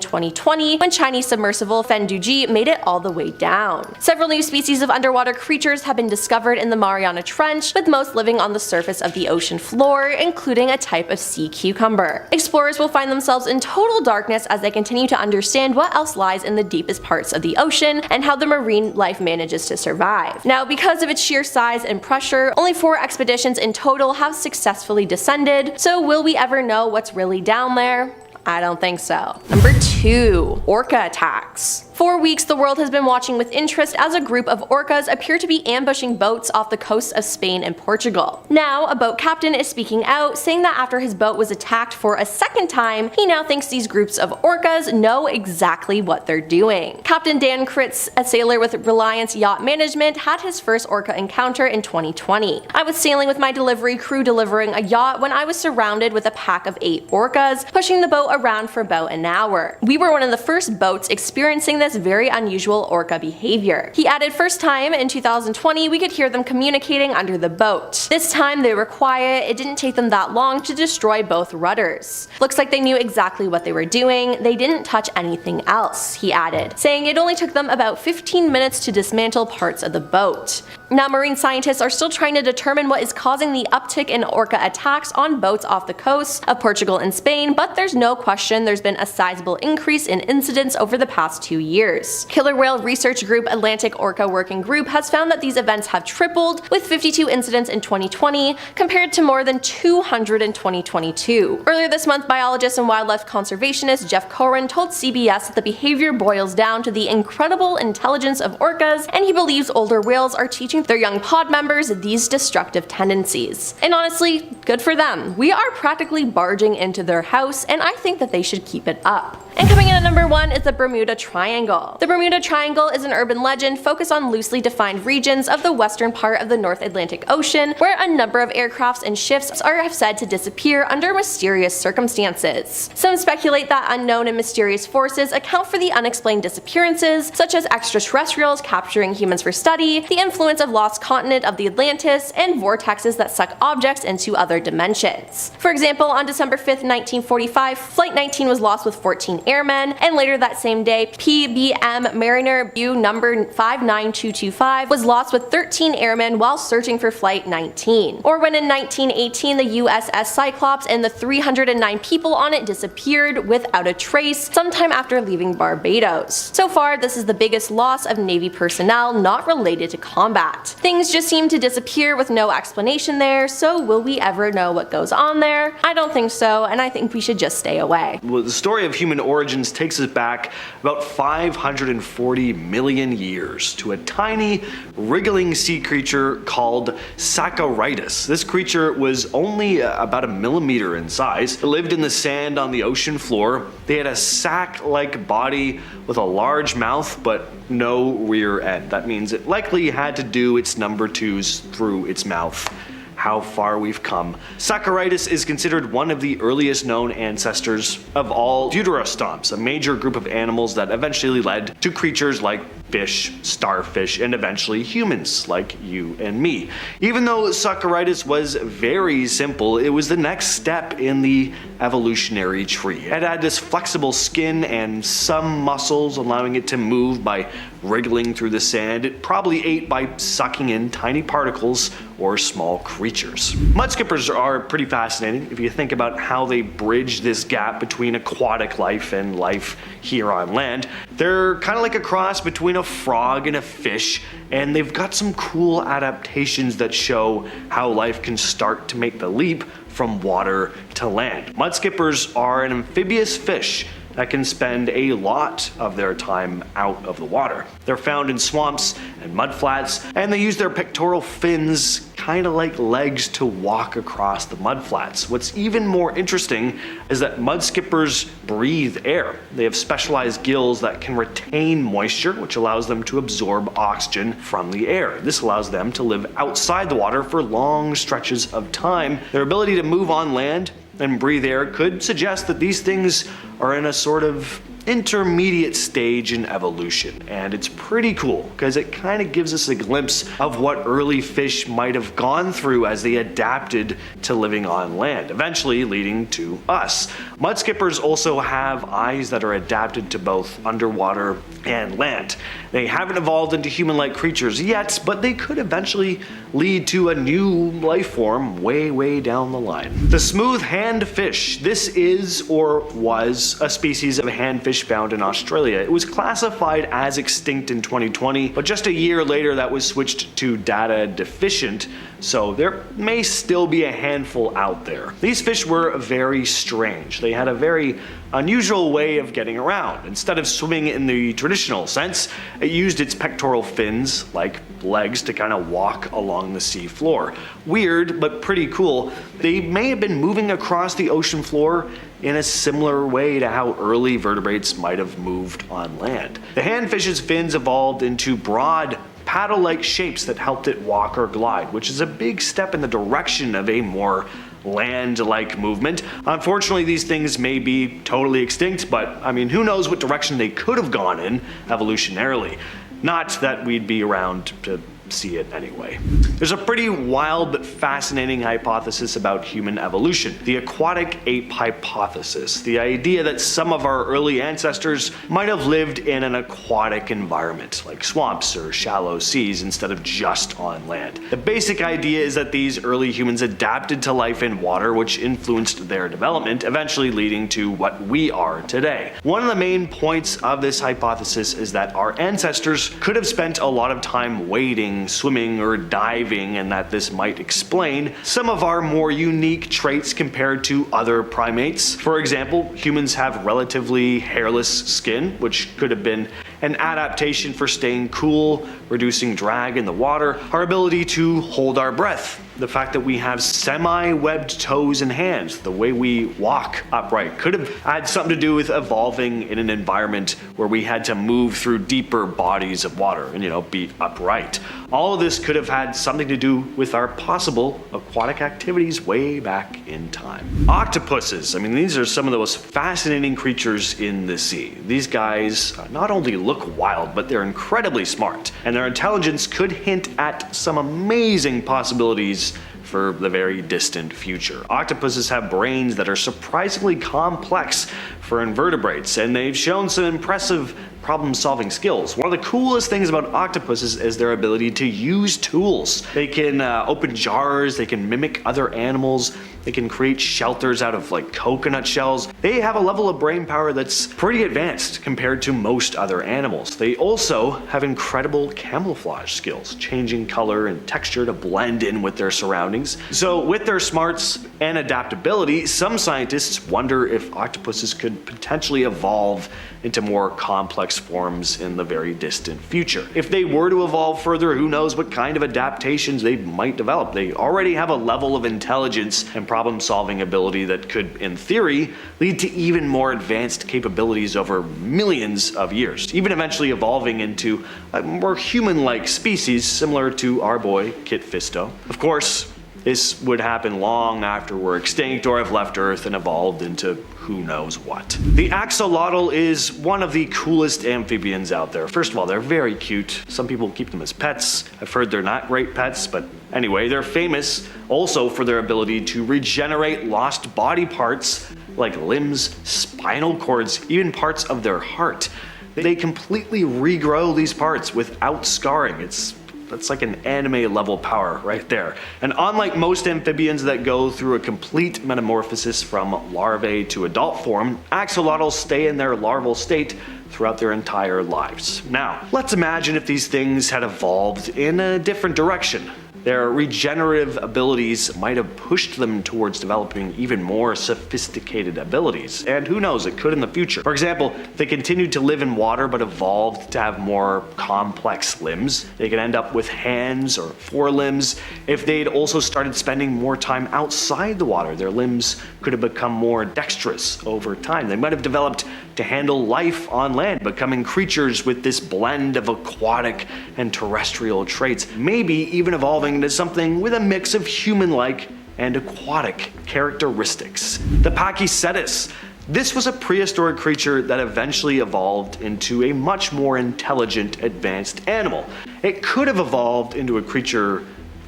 2020, when Chinese submersible Fenduji made it all the way down. Several new species of underwater creatures have been discovered in the Mariana Trench, with most living on the surface of the ocean floor, including a type of sea cucumber. Explorers will find themselves in total darkness as they continue to understand what else lies in the deepest parts of the ocean and how the marine life manages to survive. Now, because of its sheer size and pressure, only 4 expeditions in total have successfully descended, so will we ever know what's really down there? I don't think so. Number 2. Orca attacks. For weeks, the world has been watching with interest as a group of orcas appear to be ambushing boats off the coasts of Spain and Portugal. Now, a boat captain is speaking out, saying that after his boat was attacked for a second time, he now thinks these groups of orcas know exactly what they're doing. Captain Dan Kritz, a sailor with Reliance Yacht Management, had his first orca encounter in 2020. I was sailing with my delivery crew delivering a yacht when I was surrounded with a pack of 8 orcas, pushing the boat around for about an hour. We were one of the first boats experiencing this very unusual orca behavior. He added, first time in 2020 we could hear them communicating under the boat. This time they were quiet, it didn't take them that long to destroy both rudders. Looks like they knew exactly what they were doing, they didn't touch anything else, he added, saying it only took them about 15 minutes to dismantle parts of the boat. Now, marine scientists are still trying to determine what is causing the uptick in orca attacks on boats off the coasts of Portugal and Spain, but there's no question there's been a sizable increase in incidents over the past 2 years. Killer whale research group Atlantic Orca Working Group has found that these events have tripled, with 52 incidents in 2020 compared to more than 200 in 2022. Earlier this month, biologist and wildlife conservationist Jeff Coren told CBS that the behavior boils down to the incredible intelligence of orcas, and he believes older whales are teaching their young pod members these destructive tendencies. And honestly, good for them. We are practically barging into their house, and I think that they should keep it up. And coming in at number 1 is the Bermuda Triangle. The Bermuda Triangle is an urban legend focused on loosely defined regions of the western part of the North Atlantic Ocean, where a number of aircrafts and ships are said to disappear under mysterious circumstances. Some speculate that unknown and mysterious forces account for the unexplained disappearances, such as extraterrestrials capturing humans for study, the influence of lost continent of the Atlantis, and vortexes that suck objects into other other dimensions. For example, on December 5th, 1945, Flight 19 was lost with 14 airmen, and later that same day, PBM Mariner U number 59225 was lost with 13 airmen while searching for Flight 19. Or when in 1918 the USS Cyclops and the 309 people on it disappeared without a trace sometime after leaving Barbados. So far, this is the biggest loss of Navy personnel not related to combat. Things just seem to disappear with no explanation there, so will we ever know what goes on there? I don't think so, and I think we should just stay away. Well, the story of human origins takes us back about 540 million years to a tiny, wriggling sea creature called Saccharidus. This creature was only about a millimeter in size. It lived in the sand on the ocean floor. They had a sack-like body with a large mouth, but no rear end. That means it likely had to do its number twos through its mouth. How far we've come. Saccharidus is considered one of the earliest known ancestors of all deuterostomps, a major group of animals that eventually led to creatures like fish, starfish, and eventually humans like you and me. Even though Saccharidus was very simple, it was the next step in the evolutionary tree. It had this flexible skin and some muscles, allowing it to move by wriggling through the sand. It probably ate by sucking in tiny particles or small creatures. Mudskippers are pretty fascinating if you think about how they bridge this gap between aquatic life and life here on land. They're kind of like a cross between a frog and a fish, and they've got some cool adaptations that show how life can start to make the leap from water to land. Mudskippers are an amphibious fish that can spend a lot of their time out of the water. They're found in swamps and mudflats, and they use their pectoral fins kind of like legs to walk across the mudflats. What's even more interesting is that mudskippers breathe air. They have specialized gills that can retain moisture, which allows them to absorb oxygen from the air. This allows them to live outside the water for long stretches of time. Their ability to move on land and breathe air could suggest that these things are in a sort of intermediate stage in evolution, and it's pretty cool because it kind of gives us a glimpse of what early fish might have gone through as they adapted to living on land, eventually leading to us. Mudskippers also have eyes that are adapted to both underwater and land. They haven't evolved into human-like creatures yet, but they could eventually lead to a new life form way down the line. The smooth hand fish. This is or was a species of handfish found in Australia. It was classified as extinct in 2020, but just a year later that was switched to data deficient, so there may still be a handful out there. These fish were very strange. They had a very unusual way of getting around. Instead of swimming in the traditional sense, it used its pectoral fins, like legs, to kind of walk along the sea floor. Weird, but pretty cool. They may have been moving across the ocean floor in a similar way to how early vertebrates might have moved on land. The handfish's fins evolved into broad, paddle-like shapes that helped it walk or glide, which is a big step in the direction of a more land-like movement. Unfortunately, these things may be totally extinct, but I mean, who knows what direction they could have gone in evolutionarily. Not that we'd be around to see it anyway. There's a pretty wild but fascinating hypothesis about human evolution, the aquatic ape hypothesis, the idea that some of our early ancestors might have lived in an aquatic environment, like swamps or shallow seas, instead of just on land. The basic idea is that these early humans adapted to life in water, which influenced their development, eventually leading to what we are today. One of the main points of this hypothesis is that our ancestors could have spent a lot of time wading, swimming, or diving, and that this might explain some of our more unique traits compared to other primates. For example, humans have relatively hairless skin, which could have been an adaptation for staying cool, reducing drag in the water, our ability to hold our breath, the fact that we have semi-webbed toes and hands, the way we walk upright, could have had something to do with evolving in an environment where we had to move through deeper bodies of water and, be upright. All of this could have had something to do with our possible aquatic activities way back in time. Octopuses, these are some of the most fascinating creatures in the sea. These guys not only look wild, but they're incredibly smart, and their intelligence could hint at some amazing possibilities for the very distant future. Octopuses have brains that are surprisingly complex for invertebrates, and they've shown some impressive problem-solving skills. One of the coolest things about octopuses is their ability to use tools. They can open jars, they can mimic other animals, they can create shelters out of like coconut shells. They have a level of brain power that's pretty advanced compared to most other animals. They also have incredible camouflage skills, changing color and texture to blend in with their surroundings. So with their smarts and adaptability, some scientists wonder if octopuses could potentially evolve into more complex forms in the very distant future. If they were to evolve further, who knows what kind of adaptations they might develop. They already have a level of intelligence and problem-solving ability that could, in theory, lead to even more advanced capabilities over millions of years, even eventually evolving into a more human-like species similar to our boy Kit Fisto. Of course, this would happen long after we're extinct or have left Earth and evolved into who knows what. The axolotl is one of the coolest amphibians out there. First of all, they're very cute. Some people keep them as pets. I've heard they're not great pets, but anyway, they're famous also for their ability to regenerate lost body parts like limbs, spinal cords, even parts of their heart. They completely regrow these parts without scarring. That's like an anime level power right there. And unlike most amphibians that go through a complete metamorphosis from larvae to adult form, axolotls stay in their larval state throughout their entire lives. Now, let's imagine if these things had evolved in a different direction. Their regenerative abilities might have pushed them towards developing even more sophisticated abilities, and who knows, it could in the future. For example, if they continued to live in water but evolved to have more complex limbs, they could end up with hands or forelimbs. If they'd also started spending more time outside the water, their limbs could have become more dexterous over time. They might have developed to handle life on land, becoming creatures with this blend of aquatic and terrestrial traits, maybe even evolving into something with a mix of human-like and aquatic characteristics. The Pachycetus. This was a prehistoric creature that eventually evolved into a much more intelligent, advanced animal. It could have evolved into a creature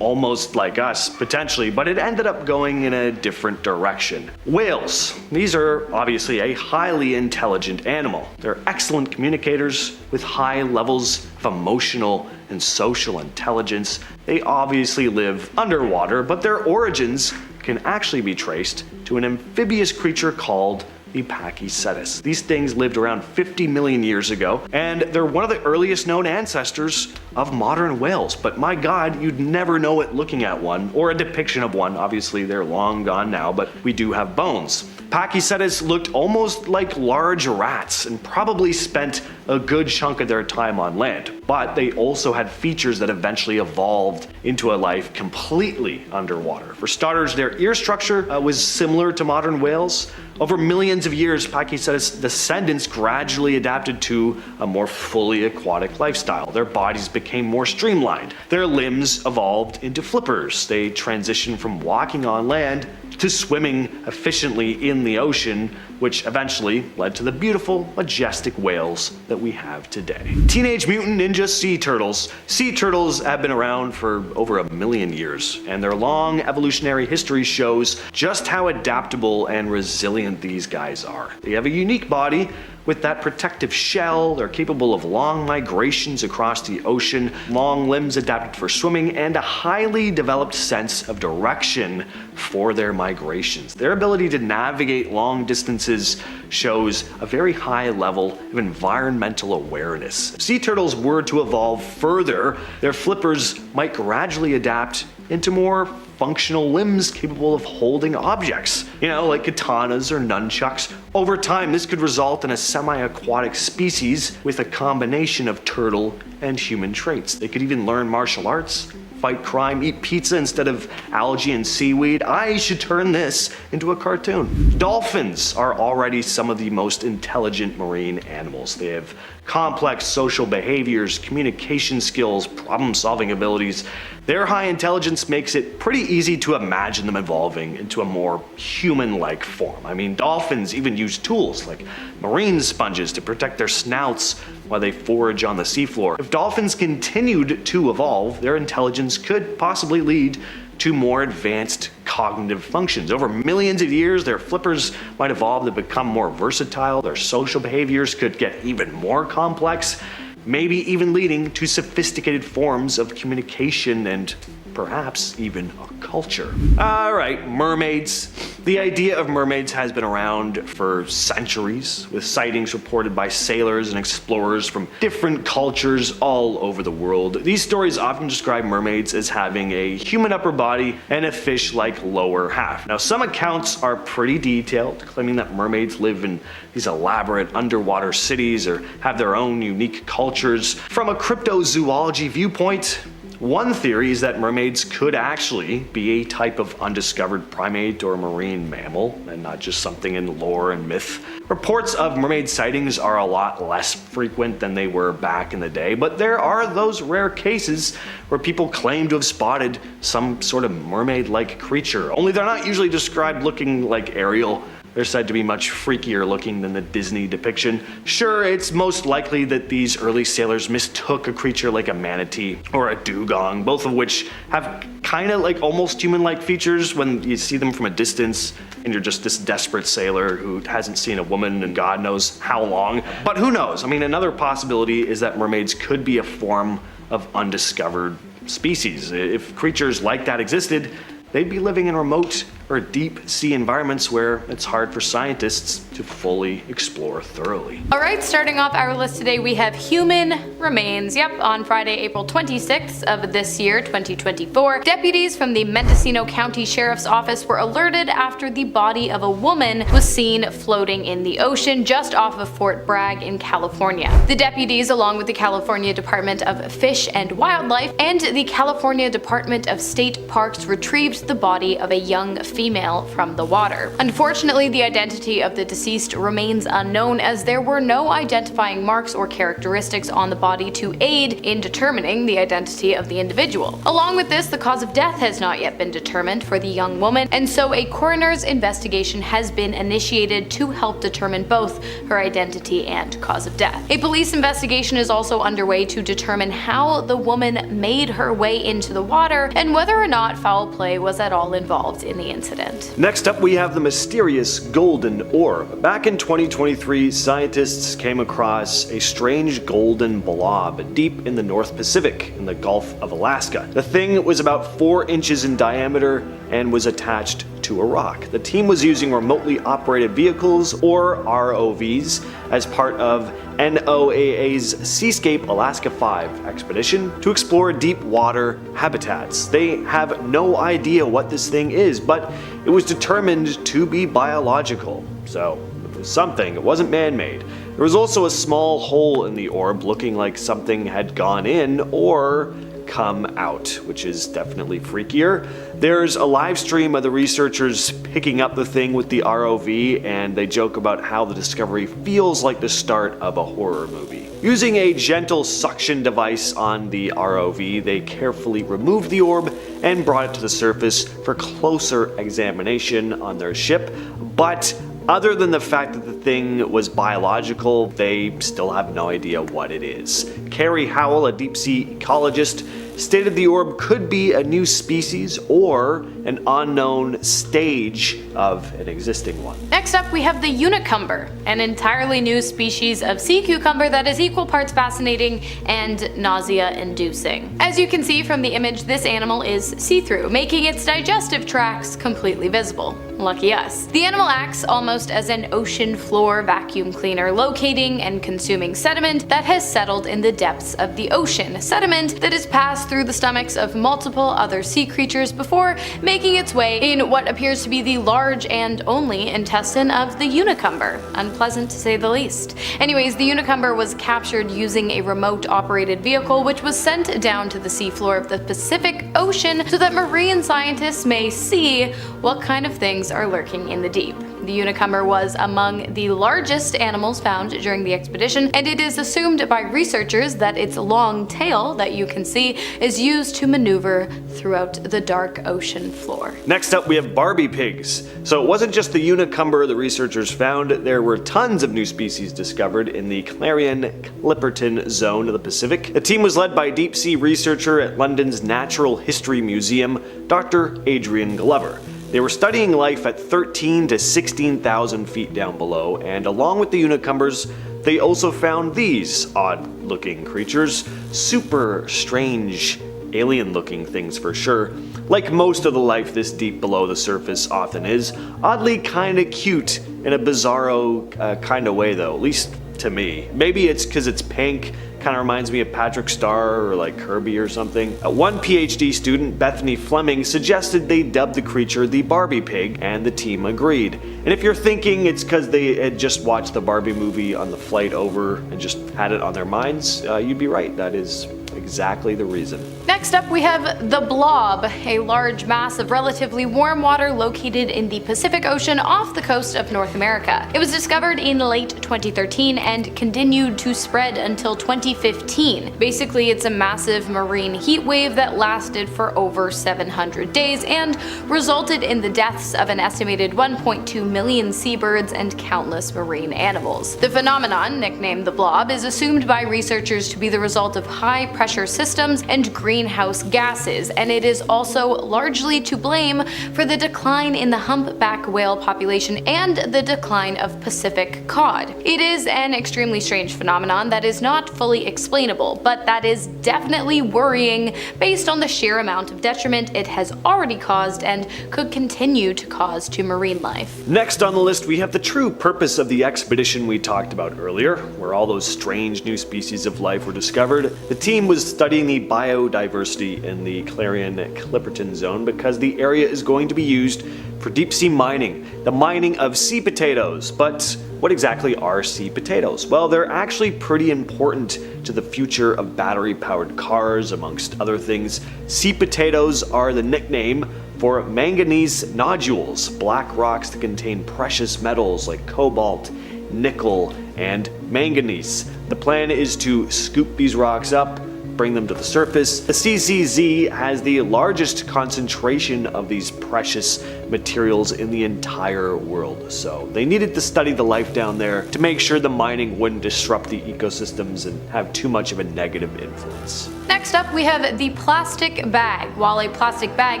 almost like us, potentially, but it ended up going in a different direction. Whales. These are obviously a highly intelligent animal. They're excellent communicators with high levels of emotional and social intelligence. They obviously live underwater, but their origins can actually be traced to an amphibious creature called the Pachycetus. These things lived around 50 million years ago, and they're one of the earliest known ancestors of modern whales. But my God, you'd never know it looking at one, or a depiction of one. Obviously, they're long gone now, but we do have bones. Pachycetus looked almost like large rats and probably spent a good chunk of their time on land. But they also had features that eventually evolved into a life completely underwater. For starters, their ear structure was similar to modern whales. Over millions of years, Pachycetus descendants gradually adapted to a more fully aquatic lifestyle. Their bodies became more streamlined. Their limbs evolved into flippers. They transitioned from walking on land to swimming efficiently in the ocean, which eventually led to the beautiful, majestic whales that we have today. Teenage Mutant Ninja Sea Turtles. Sea turtles have been around for over 1 million years, and their long evolutionary history shows just how adaptable and resilient these guys are. They have a unique body with that protective shell. They're capable of long migrations across the ocean, long limbs adapted for swimming, and a highly developed sense of direction for their migrations. Their ability to navigate long distances shows a very high level of environmental awareness. If sea turtles were to evolve further, their flippers might gradually adapt into more functional limbs capable of holding objects, like katanas or nunchucks. Over time, this could result in a semi-aquatic species with a combination of turtle and human traits. They could even learn martial arts, fight crime, eat pizza instead of algae and seaweed. I should turn this into a cartoon. Dolphins are already some of the most intelligent marine animals. They have complex social behaviors, communication skills, problem-solving abilities. Their high intelligence makes it pretty easy to imagine them evolving into a more human-like form. I mean, dolphins even use tools like marine sponges to protect their snouts while they forage on the seafloor. If dolphins continued to evolve, their intelligence could possibly lead to more advanced cognitive functions. Over millions of years, their flippers might evolve to become more versatile, their social behaviors could get even more complex, maybe even leading to sophisticated forms of communication and perhaps even a culture. Alright, mermaids. The idea of mermaids has been around for centuries, with sightings reported by sailors and explorers from different cultures all over the world. These stories often describe mermaids as having a human upper body and a fish-like lower half. Now, some accounts are pretty detailed, claiming that mermaids live in these elaborate underwater cities or have their own unique cultures. From a cryptozoology viewpoint, one theory is that mermaids could actually be a type of undiscovered primate or marine mammal, and not just something in lore and myth. Reports of mermaid sightings are a lot less frequent than they were back in the day, but there are those rare cases where people claim to have spotted some sort of mermaid-like creature, only they're not usually described looking like Ariel. They're said to be much freakier looking than the Disney depiction. Sure, it's most likely that these early sailors mistook a creature like a manatee or a dugong, both of which have kind of like almost human-like features when you see them from a distance and you're just this desperate sailor who hasn't seen a woman in God knows how long. But who knows? I mean, another possibility is that mermaids could be a form of undiscovered species. If creatures like that existed, they'd be living in remote or deep sea environments where it's hard for scientists to fully explore thoroughly. Alright, starting off our list today, we have human remains. Yep, on Friday, April 26th of this year, 2024, deputies from the Mendocino County Sheriff's Office were alerted after the body of a woman was seen floating in the ocean just off of Fort Bragg in California. The deputies, along with the California Department of Fish and Wildlife and the California Department of State Parks, retrieved the body of a young female from the water. Unfortunately, the identity of the deceased remains unknown, as there were no identifying marks or characteristics on the body to aid in determining the identity of the individual. Along with this, the cause of death has not yet been determined for the young woman, and so a coroner's investigation has been initiated to help determine both her identity and cause of death. A police investigation is also underway to determine how the woman made her way into the water and whether or not foul play was at all involved in the incident. Next up, we have the mysterious golden orb. Back in 2023, scientists came across a strange golden blob deep in the North Pacific in the Gulf of Alaska. The thing was about 4 inches in diameter and was attached to a rock. The team was using remotely operated vehicles, or ROVs, as part of NOAA's Seascape Alaska 5 expedition to explore deep water habitats. They have no idea what this thing is, but it was determined to be biological. So it was something, it wasn't man-made. There was also a small hole in the orb looking like something had gone in or come out, which is definitely freakier. There's a live stream of the researchers picking up the thing with the ROV, and they joke about how the discovery feels like the start of a horror movie. Using a gentle suction device on the ROV, they carefully removed the orb and brought it to the surface for closer examination on their ship, but other than the fact that the thing was biological, they still have no idea what it is. Carrie Howell, a deep sea ecologist, stated the orb could be a new species or an unknown stage of an existing one. Next up, we have the unicumber, an entirely new species of sea cucumber that is equal parts fascinating and nausea-inducing. As you can see from the image, this animal is see-through, making its digestive tracts completely visible. Lucky us. The animal acts almost as an ocean floor vacuum cleaner, locating and consuming sediment that has settled in the depths of the ocean, sediment that is passed through the stomachs of multiple other sea creatures before making its way in what appears to be the large and only intestine of the unicumber. Unpleasant to say the least. Anyways, the unicumber was captured using a remote operated vehicle which was sent down to the seafloor of the Pacific Ocean so that marine scientists may see what kind of things are lurking in the deep. The Unicumber was among the largest animals found during the expedition, and it is assumed by researchers that its long tail that you can see is used to maneuver throughout the dark ocean floor. Next up, we have Barbie pigs. So it wasn't just the Unicumber the researchers found, there were tons of new species discovered in the Clarion-Clipperton zone of the Pacific. The team was led by deep sea researcher at London's Natural History Museum, Dr. Adrian Glover. They were studying life at 13 to 16,000 feet down below, and along with the Unicumbers, they also found these odd-looking creatures. Super strange, alien-looking things for sure. Like most of the life this deep below the surface often is, oddly kinda cute in a bizarro kinda way though, at least to me. Maybe it's because it's pink, kind of reminds me of Patrick Star or like Kirby or something. One PhD student, Bethany Fleming, suggested they dub the creature the Barbie pig, and the team agreed. And if you're thinking it's because they had just watched the Barbie movie on the flight over and just had it on their minds, you'd be right. That is exactly the reason. Next up, we have the Blob, a large mass of relatively warm water located in the Pacific Ocean off the coast of North America. It was discovered in late 2013 and continued to spread until 2015. Basically, it's a massive marine heat wave that lasted for over 700 days and resulted in the deaths of an estimated 1.2 million seabirds and countless marine animals. The phenomenon, nicknamed the Blob, is assumed by researchers to be the result of high pressure systems and greenhouse gases, and it is also largely to blame for the decline in the humpback whale population and the decline of Pacific cod. It is an extremely strange phenomenon that is not fully explainable, but that is definitely worrying based on the sheer amount of detriment it has already caused and could continue to cause to marine life. Next on the list, we have the true purpose of the expedition we talked about earlier, where all those strange new species of life were discovered. The team was studying the biodiversity in the Clarion-Clipperton zone because the area is going to be used for deep sea mining, the mining of sea potatoes. But what exactly are sea potatoes? Well, they're actually pretty important to the future of battery-powered cars, amongst other things. Sea potatoes are the nickname for manganese nodules, black rocks that contain precious metals like cobalt, nickel, and manganese. The plan is to scoop these rocks up, bring them to the surface. The CCZ has the largest concentration of these precious materials in the entire world, so they needed to study the life down there to make sure the mining wouldn't disrupt the ecosystems and have too much of a negative influence. Next up, we have the plastic bag. While a plastic bag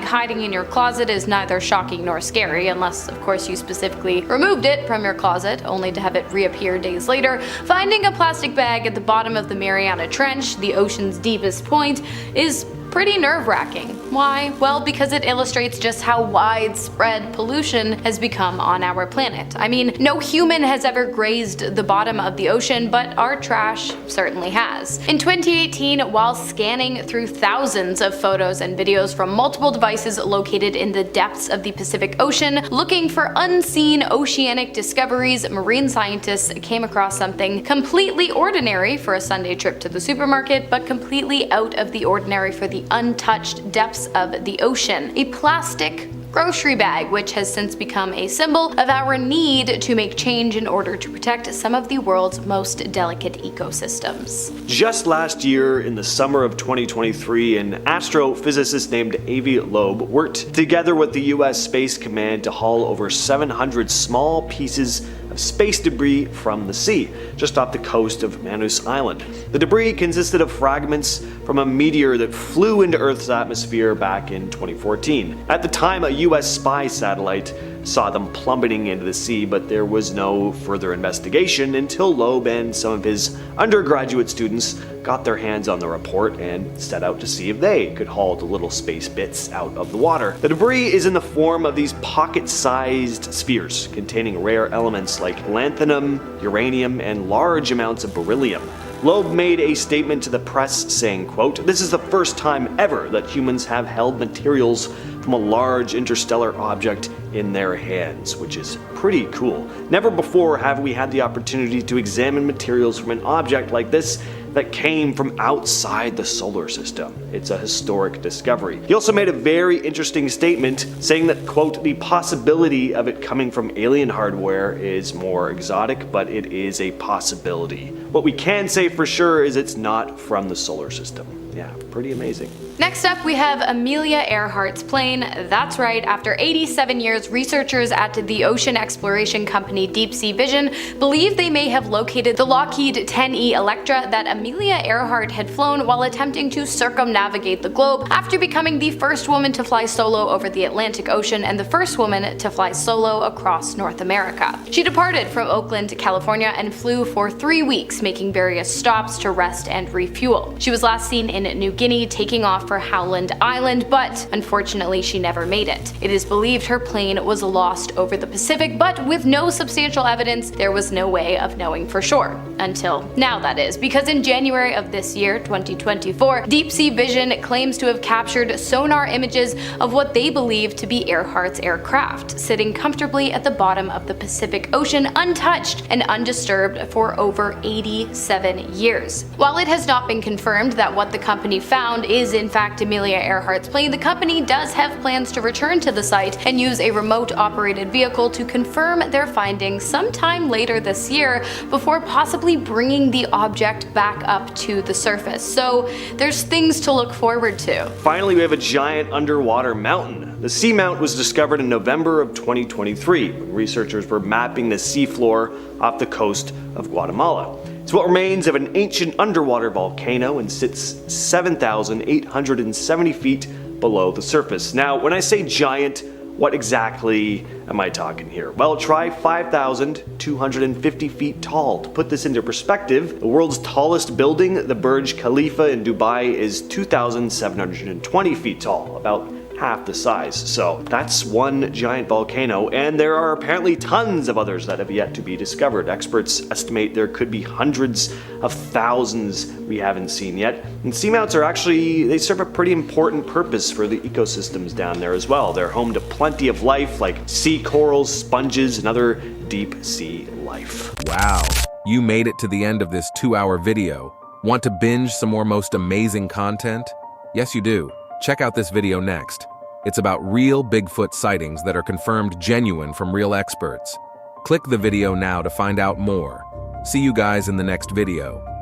hiding in your closet is neither shocking nor scary, unless of course you specifically removed it from your closet only to have it reappear days later, finding a plastic bag at the bottom of the Mariana Trench, the ocean's deepest point, is pretty nerve-wracking. Why? Well, because it illustrates just how widespread pollution has become on our planet. I mean, no human has ever grazed the bottom of the ocean, but our trash certainly has. In 2018, while scanning through thousands of photos and videos from multiple devices located in the depths of the Pacific Ocean, looking for unseen oceanic discoveries, marine scientists came across something completely ordinary for a Sunday trip to the supermarket, but completely out of the ordinary for the untouched depths of the ocean. A plastic grocery bag, which has since become a symbol of our need to make change in order to protect some of the world's most delicate ecosystems. Just last year, in the summer of 2023, an astrophysicist named Avi Loeb worked together with the US Space Command to haul over 700 small pieces of space debris from the sea, just off the coast of Manus Island. The debris consisted of fragments from a meteor that flew into Earth's atmosphere back in 2014. At the time, a US spy satellite saw them plummeting into the sea, but there was no further investigation until Loeb and some of his undergraduate students got their hands on the report and set out to see if they could haul the little space bits out of the water. The debris is in the form of these pocket-sized spheres containing rare elements like lanthanum, uranium, and large amounts of beryllium. Loeb made a statement to the press saying, quote, "This is the first time ever that humans have held materials from a large interstellar object in their hands," which is pretty cool. Never before have we had the opportunity to examine materials from an object like this, that came from outside the solar system. It's a historic discovery. He also made a very interesting statement saying that, quote, the possibility of it coming from alien hardware is more exotic, but it is a possibility. What we can say for sure is it's not from the solar system. Yeah, pretty amazing. Next up, we have Amelia Earhart's plane. That's right, after 87 years, researchers at the ocean exploration company Deep Sea Vision believe they may have located the Lockheed 10E Electra that Amelia Earhart had flown while attempting to circumnavigate the globe after becoming the first woman to fly solo over the Atlantic Ocean and the first woman to fly solo across North America. She departed from Oakland, California and flew for 3 weeks, making various stops to rest and refuel. She was last seen in New Guinea taking off for Howland Island, but unfortunately she never made it. It is believed her plane was lost over the Pacific, but with no substantial evidence, there was no way of knowing for sure. Until now, that is, because in January of this year, 2024, Deep Sea Vision claims to have captured sonar images of what they believe to be Earhart's aircraft, sitting comfortably at the bottom of the Pacific Ocean untouched and undisturbed for over 87 years. While it has not been confirmed that what the company found is in fact Amelia Earhart's plane, the company does have plans to return to the site and use a remote operated vehicle to confirm their findings sometime later this year before possibly bringing the object back up to the surface. So there's things to look forward to. Finally, we have a giant underwater mountain. The seamount was discovered in November of 2023 when researchers were mapping the seafloor off the coast of Guatemala. It's what remains of an ancient underwater volcano and sits 7,870 feet below the surface. Now, when I say giant, what exactly am I talking here? Well, try 5,250 feet tall. To put this into perspective, the world's tallest building, the Burj Khalifa in Dubai, is 2,720 feet tall, about half the size. So that's one giant volcano, and there are apparently tons of others that have yet to be discovered. Experts estimate there could be hundreds of thousands we haven't seen yet. And seamounts are actually, they serve a pretty important purpose for the ecosystems down there as well. They're home to plenty of life like sea corals, sponges, and other deep sea life. Wow, you made it to the end of this 2-hour video. Want to binge some more most amazing content? Yes, you do. Check out this video next. It's about real Bigfoot sightings that are confirmed genuine from real experts. Click the video now to find out more. See you guys in the next video.